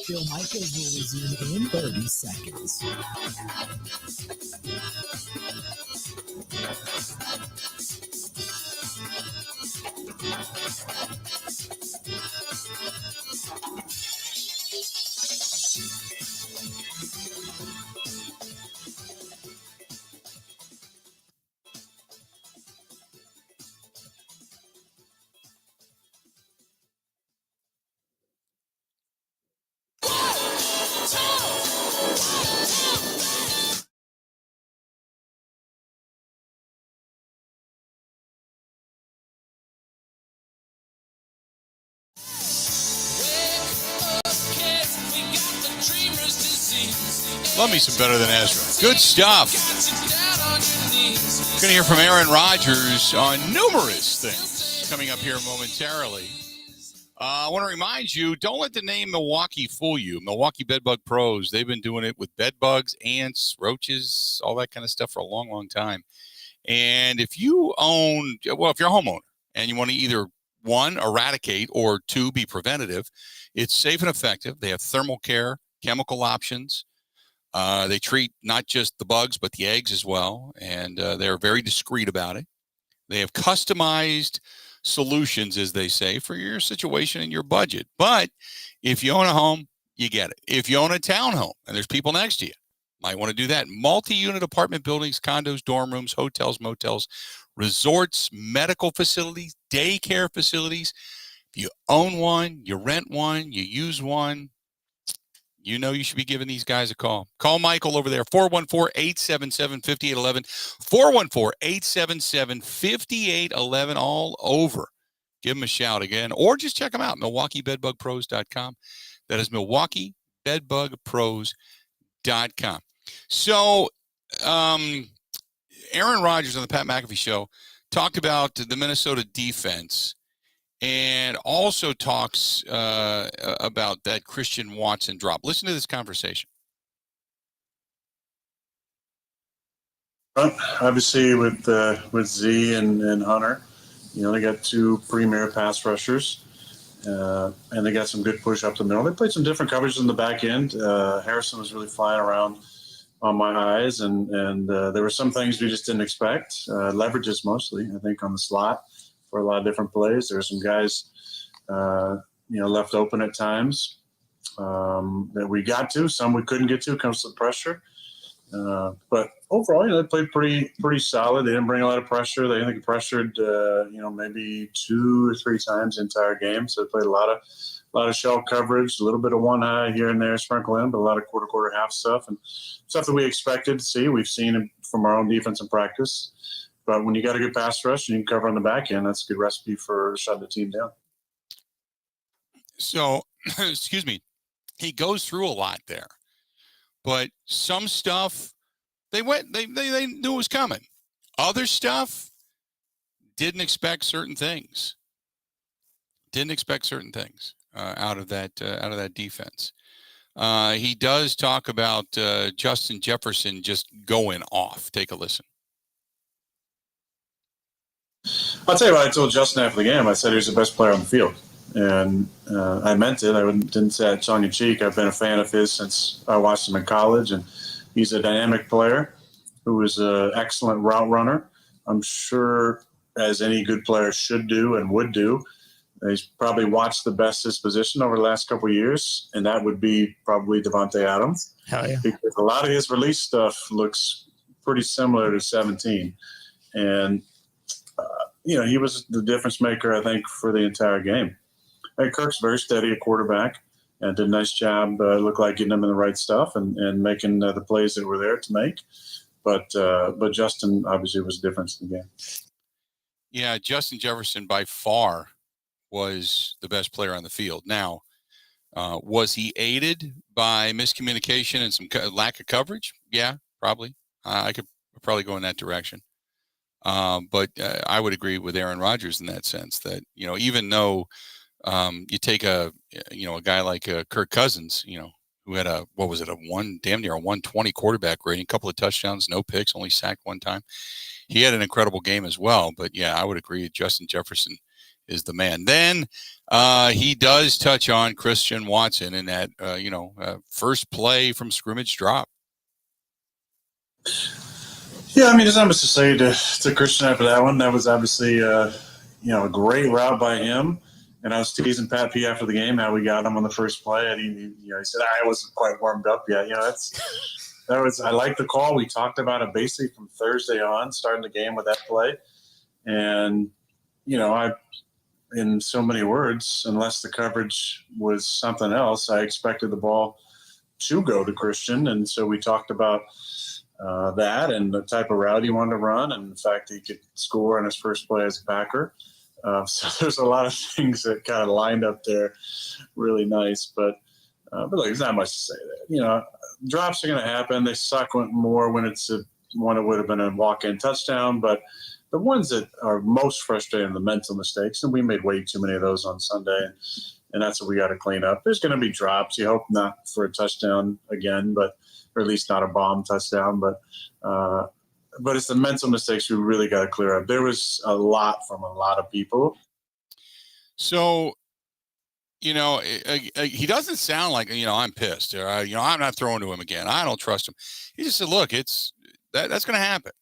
Bill Michaels will resume in 30 seconds. Love me some Better Than Ezra. Good stuff. We're going to hear from Aaron Rodgers on numerous things coming up here momentarily. I want to remind you, don't let the name Milwaukee fool you. Milwaukee Bedbug Pros, they've been doing it with bed bugs, ants, roaches, all that kind of stuff for a long, long time. And if you own, well, if you're a homeowner and you want to either, one, eradicate, or two, be preventative, it's safe and effective. They have thermal care, chemical options. They treat not just the bugs, but the eggs as well. And they're very discreet about it. They have customized solutions, as they say, for your situation and your budget. But if you own a home, you get it. If you own a townhome and there's people next to you, might want to do that. Multi-unit apartment buildings, condos, dorm rooms, hotels, motels, resorts, medical facilities, daycare facilities. If you own one, you rent one, you use one, you know you should be giving these guys a call. Call Michael over there, 414-877-5811, 414-877-5811, all over. Give them a shout again, or just check them out, MilwaukeeBedbugPros.com. That is MilwaukeeBedbugPros.com. So, Aaron Rodgers on the Pat McAfee Show talked about the Minnesota defense and also talks about that Christian Watson drop. Listen to this conversation. Obviously, with Z and Hunter, you only got two premier pass rushers, and they got some good push up the middle. They played some different coverages in the back end. Harrison was really flying around on my eyes, and there were some things we just didn't expect. Leverages mostly, I think, on the slot for a lot of different plays. There were some guys, left open at times that we got to. Some we couldn't get to. Comes to the pressure. But overall, they played pretty solid. They didn't bring a lot of pressure. They, I think, pressured, maybe 2 or 3 times the entire game. So they played a lot of shell coverage, a little bit of one high here and there sprinkle in, but a lot of quarter, half stuff and stuff that we expected to see. We've seen it from our own defense in practice. But when you got a good pass rush and you can cover on the back end, that's a good recipe for shutting the team down. So, excuse me, he goes through a lot there. But some stuff they knew was coming. Other stuff didn't expect certain things. Out of that defense. He does talk about Justin Jefferson just going off. Take a listen. I'll tell you what I told Justin after the game. I said he was the best player on the field. And I meant it. I didn't say that tongue in cheek. I've been a fan of his since I watched him in college, and he's a dynamic player who is an excellent route runner. I'm sure, as any good player should do and would do, he's probably watched the best his position over the last couple of years, and that would be probably Devontae Adams. Hell yeah. Because a lot of his release stuff looks pretty similar to 17. And, he was the difference maker, I think, for the entire game. Kirk's very steady at quarterback and did a nice job, looked like getting him in the right stuff and making the plays that were there to make. But Justin obviously was a difference in the game. Yeah, Justin Jefferson by far was the best player on the field. Now, was he aided by miscommunication and some lack of coverage? Yeah, probably. I could probably go in that direction. But I would agree with Aaron Rodgers in that sense that, even though you take a guy like Kirk Cousins, who had damn near a 120 quarterback rating, a couple of touchdowns, no picks, only sacked one time. He had an incredible game as well. But yeah, I would agree. Justin Jefferson is the man. Then he does touch on Christian Watson in that, first play from scrimmage drop. Yeah, there's not much to say to Christian after that one. That was obviously, a great route by him. And I was teasing Pat P after the game how we got him on the first play, and he said I wasn't quite warmed up yet. I like the call. We talked about it basically from Thursday on, starting the game with that play, and I, in so many words, unless the coverage was something else, I expected the ball to go to Christian, and so we talked about that and the type of route he wanted to run, and the fact that he could score on his first play as a Packer. So there's a lot of things that kind of lined up there really nice. But look, there's not much to say there. Drops are going to happen. They suck more when it's one that would have been a walk-in touchdown. But the ones that are most frustrating are the mental mistakes, and we made way too many of those on Sunday, and that's what we got to clean up. There's going to be drops. You hope not for a touchdown again, or at least not a bomb touchdown. But it's the mental mistakes we really got to clear up. There was a lot from a lot of people. So, he doesn't sound like, I'm pissed. Or, I'm not throwing to him again. I don't trust him. He just said, look, that's going to happen.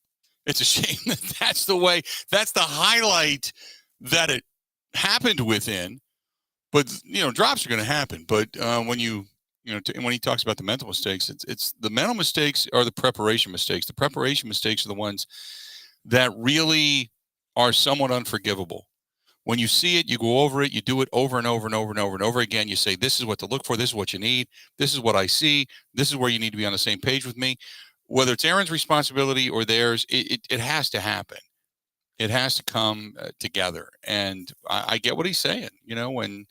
It's a shame that's the highlight that it happened within. But, drops are going to happen. But when when he talks about the mental mistakes, it's the mental mistakes are the preparation mistakes. The preparation mistakes are the ones that really are somewhat unforgivable. When you see it, you go over it, you do it over and over and over and over and over again. You say, this is what to look for. This is what you need. This is what I see. This is where you need to be on the same page with me. Whether it's Aaron's responsibility or theirs, it has to happen. It has to come together. And I get what he's saying, when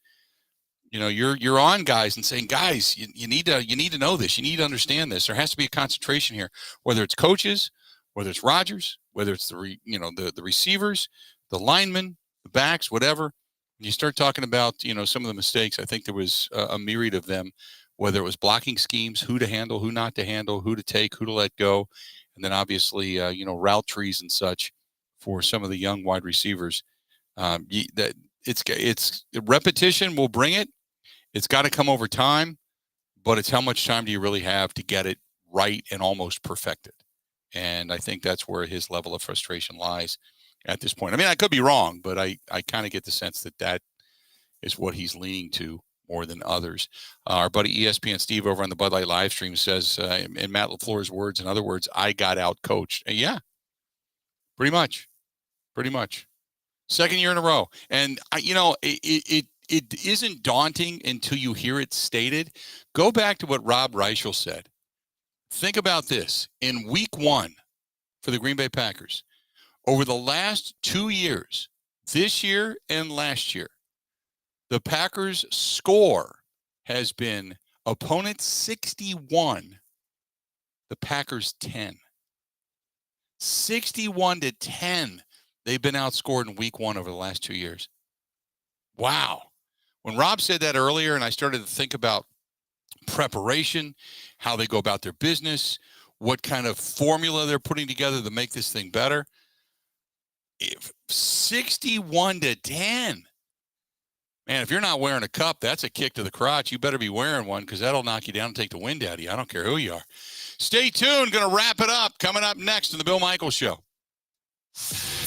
you're on guys and saying, guys, you need to know this. You need to understand this. There has to be a concentration here, whether it's coaches, whether it's Rodgers, whether it's the receivers, the linemen, the backs, whatever. When you start talking about, some of the mistakes, I think there was a myriad of them, whether it was blocking schemes, who to handle, who not to handle, who to take, who to let go. And then obviously, route trees and such for some of the young wide receivers. That it's repetition will bring it. It's got to come over time, but it's how much time do you really have to get it right and almost perfected. And I think that's where his level of frustration lies at this point. I mean, I could be wrong, but I kind of get the sense that is what he's leaning to more than others. Our buddy ESPN Steve over on the Bud Light live stream says, in Matt LaFleur's words, in other words, I got out coached. Yeah, pretty much. Second year in a row. And it isn't daunting until you hear it stated. Go back to what Rob Reichel said. Think about this. In week 1 for the Green Bay Packers, over the last 2 years, this year and last year, the Packers' score has been opponent 61, the Packers 10. 61-10. They've been outscored in week 1 over the last 2 years. Wow. When Rob said that earlier, and I started to think about preparation, how they go about their business, what kind of formula they're putting together to make this thing better. 61-10. Man, if you're not wearing a cup, that's a kick to the crotch. You better be wearing one because that'll knock you down and take the wind out of you. I don't care who you are. Stay tuned. Going to wrap it up. Coming up next on the Bill Michaels Show.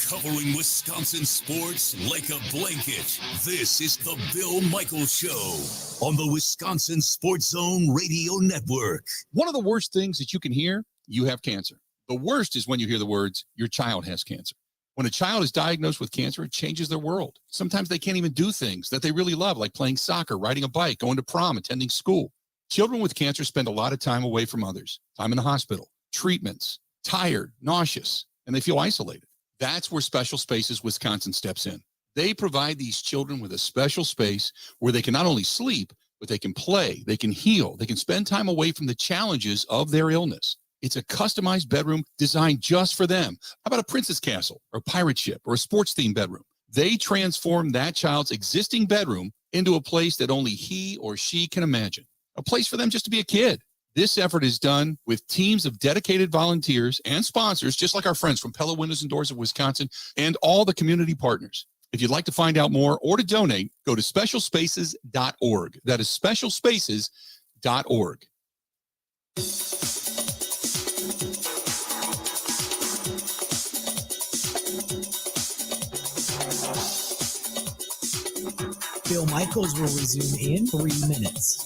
Covering Wisconsin sports like a blanket. This is the Bill Michaels Show on the Wisconsin Sports Zone Radio Network. One of the worst things that you can hear, you have cancer. The worst is when you hear the words, your child has cancer. When a child is diagnosed with cancer, it changes their world. Sometimes they can't even do things that they really love, like playing soccer, riding a bike, going to prom, attending school. Children with cancer spend a lot of time away from others, time in the hospital, treatments, tired, nauseous, and they feel isolated. That's where Special Spaces Wisconsin steps in. They provide these children with a special space where they can not only sleep, but they can play, they can heal, they can spend time away from the challenges of their illness. It's a customized bedroom designed just for them. How about a princess castle or a pirate ship or a sports-themed bedroom? They transform that child's existing bedroom into a place that only he or she can imagine, a place for them just to be a kid. This effort is done with teams of dedicated volunteers and sponsors, just like our friends from Pella Windows and Doors of Wisconsin and all the community partners. If you'd like to find out more or to donate, go to specialspaces.org. That is specialspaces.org. Bill Michaels will resume in 3 minutes.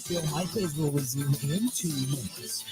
Bill Michaels will resume in 2 minutes.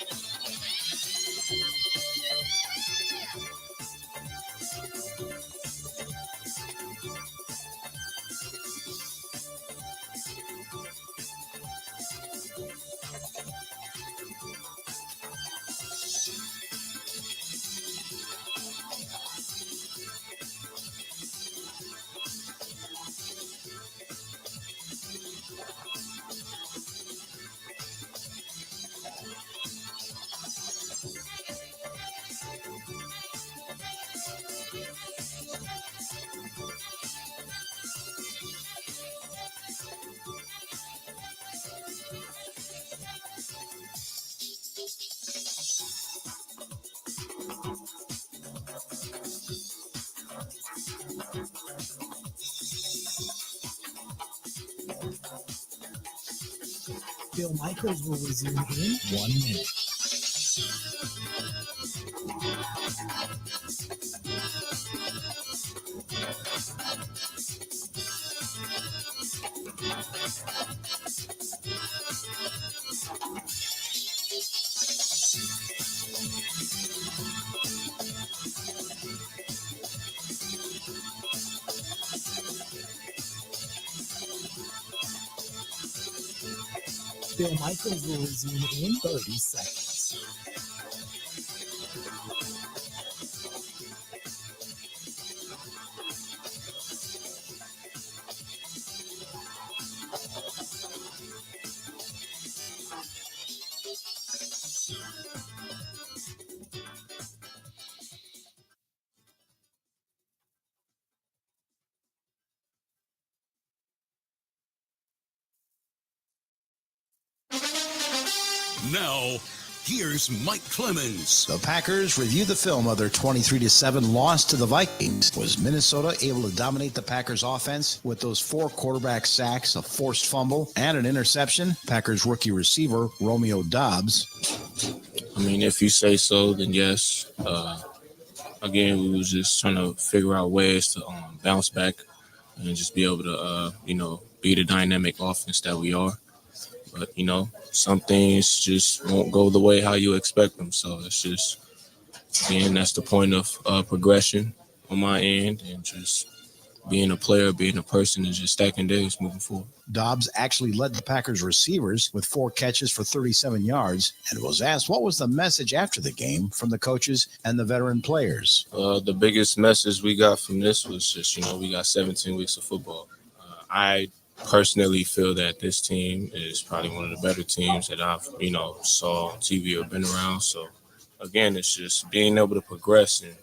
Bill Michaels will resume in 1 minute. Bill Michaels will resume in 30 seconds. Now, here's Mike Clemens. The Packers review the film of their 23-7 loss to the Vikings. Was Minnesota able to dominate the Packers offense with those 4 quarterback sacks, a forced fumble, and an interception? Packers rookie receiver Romeo Doubs. I mean, if you say so, then yes. Again, we was just trying to figure out ways to bounce back and just be able to, be the dynamic offense that we are. But, some things just won't go the way how you expect them. So it's just, again, that's the point of progression on my end, and just being a player, being a person, and just stacking days moving forward. Dobbs actually led the Packers receivers with 4 catches for 37 yards and was asked what was the message after the game from the coaches and the veteran players. The biggest message we got from this was just, we got 17 weeks of football. I personally feel that this team is probably one of the better teams that I've, saw on TV or been around. So, again, it's just being able to progress and,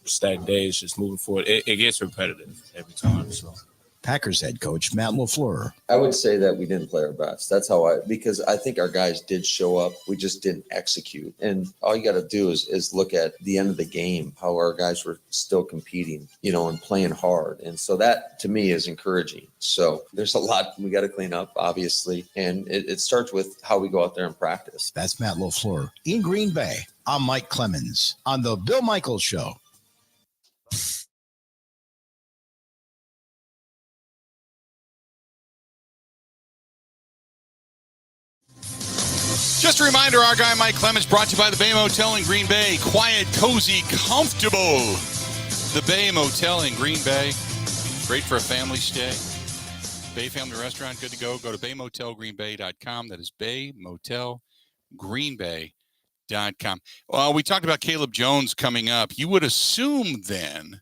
stack days, just moving forward. It gets repetitive every time. So, Packers head coach Matt LaFleur. I would say that we didn't play our best. That's how because I think our guys did show up. We just didn't execute. And all you got to do is look at the end of the game, how our guys were still competing, and playing hard. And so that to me is encouraging. So there's a lot we got to clean up, obviously. And it starts with how we go out there and practice. That's Matt LaFleur. In Green Bay, I'm Mike Clemens on the Bill Michaels Show. Just a reminder, our guy Mike Clemens brought to you by the Bay Motel in Green Bay. Quiet, cozy, comfortable. The Bay Motel in Green Bay. Great for a family stay. Bay Family Restaurant, good to go. Go to baymotelgreenbay.com. That is baymotelgreenbay.com. Well, we talked about Caleb Jones coming up. You would assume then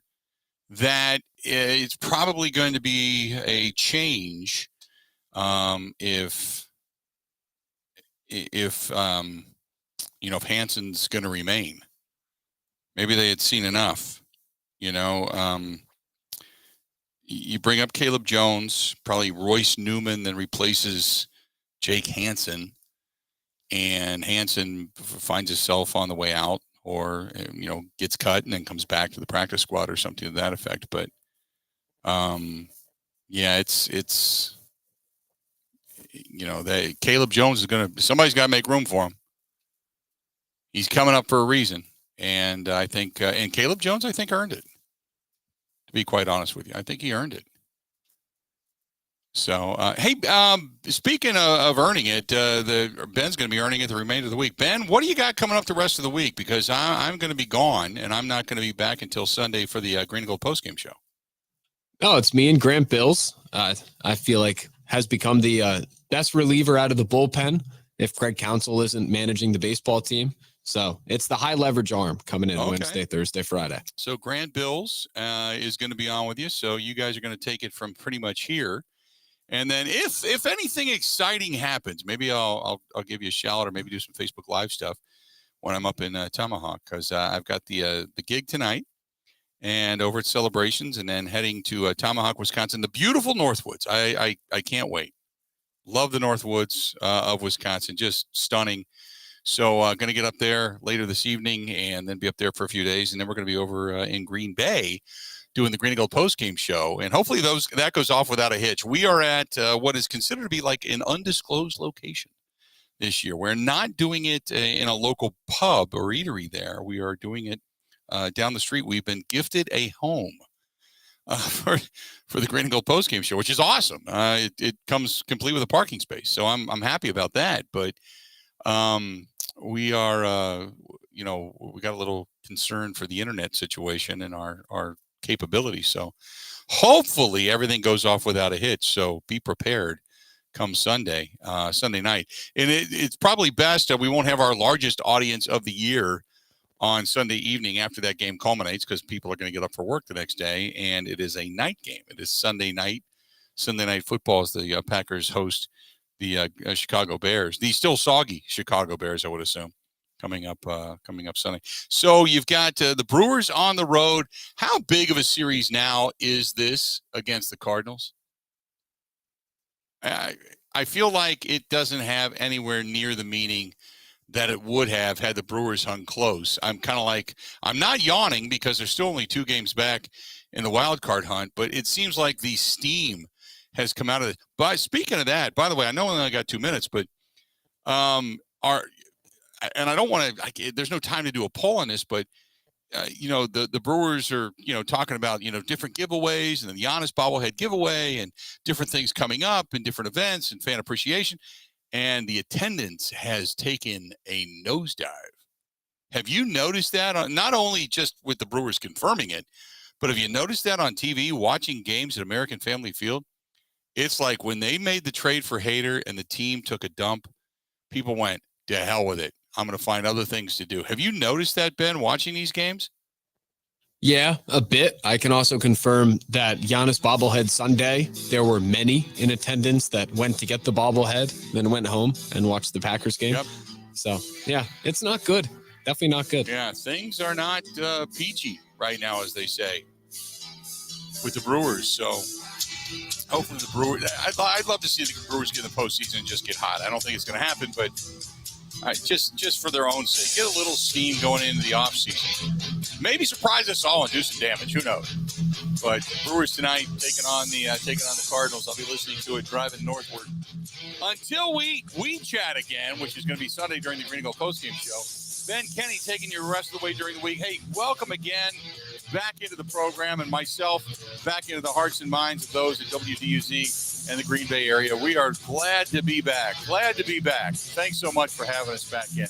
that it's probably going to be a change if Hanson's going to remain. Maybe they had seen enough. You bring up Caleb Jones, probably Royce Newman then replaces Jake Hansen, and Hansen finds himself on the way out, or gets cut and then comes back to the practice squad or something to that effect. But it's Caleb Jones somebody's got to make room for him. He's coming up for a reason. And I think, and Caleb Jones, I think, earned it. To be quite honest with you, I think he earned it. So, hey, speaking of earning it, Ben's going to be earning it the remainder of the week. Ben, what do you got coming up the rest of the week? Because I'm going to be gone, and I'm not going to be back until Sunday for the Green and Gold postgame show. Oh, it's me and Grant Bills. I feel like has become the best reliever out of the bullpen if Craig Counsell isn't managing the baseball team. So it's the high leverage arm coming in Wednesday, Thursday, Friday. So Grant Bills is going to be on with you. So you guys are going to take it from pretty much here. And then if anything exciting happens, maybe I'll give you a shout or maybe do some Facebook Live stuff when I'm up in Tomahawk, because I've got the gig tonight and over at Celebrations, and then heading to Tomahawk, Wisconsin, the beautiful Northwoods. I can't wait. Love the Northwoods of Wisconsin, just stunning. So going to get up there later this evening and then be up there for a few days. And then we're going to be over in Green Bay doing the Green and Gold postgame show. And hopefully that goes off without a hitch. We are at what is considered to be like an undisclosed location this year. We're not doing it in a local pub or eatery there. We are doing it down the street. We've been gifted a home for the Green and Gold postgame show, which is awesome. It comes complete with a parking space. So I'm happy about that. But we are, we got a little concern for the internet situation and our capability. So hopefully everything goes off without a hitch. So be prepared come Sunday night. And it's probably best that we won't have our largest audience of the year on Sunday evening after that game culminates, because people are going to get up for work the next day, and it is a night game. It is Sunday night. Sunday Night Football as the Packers host the Chicago Bears, the still soggy Chicago Bears, I would assume, coming up Sunday. So you've got the Brewers on the road. How big of a series now is this against the Cardinals? I feel like it doesn't have anywhere near the meaning that it would have had the Brewers hung close. I'm kind of like, I'm not yawning because there's still only 2 games back in the wild card hunt, but it seems like the steam has come out of it. But speaking of that, by the way, I know I only got 2 minutes, but and I don't want to, there's no time to do a poll on this, but the Brewers are, talking about, different giveaways and the Giannis bobblehead giveaway and different things coming up and different events and fan appreciation. And the attendance has taken a nosedive. Have you noticed that? Not only just with the Brewers confirming it, but have you noticed that on TV, watching games at American Family Field? It's like when they made the trade for Hader and the team took a dump, people went, to hell with it. I'm going to find other things to do. Have you noticed that, Ben, watching these games? Yeah, a bit. I can also confirm that Giannis bobblehead Sunday, there were many in attendance that went to get the bobblehead, then went home and watched the Packers game. Yep. So, yeah, it's not good. Definitely not good. Yeah, things are not peachy right now, as they say, with the Brewers. So, hopefully the Brewers, I'd love to see the Brewers get in the postseason and just get hot. I don't think it's going to happen, but just for their own sake, get a little steam going into the offseason. Maybe surprise us all and do some damage. Who knows? But Brewers tonight taking on the Cardinals. I'll be listening to it driving northward until we chat again, which is going to be Sunday during the Green and Gold postgame show. Ben Kenny taking you the rest of the way during the week. Hey, welcome again back into the program, and myself back into the hearts and minds of those at WDUZ and the Green Bay area. We are glad to be back. Thanks so much for having us back in.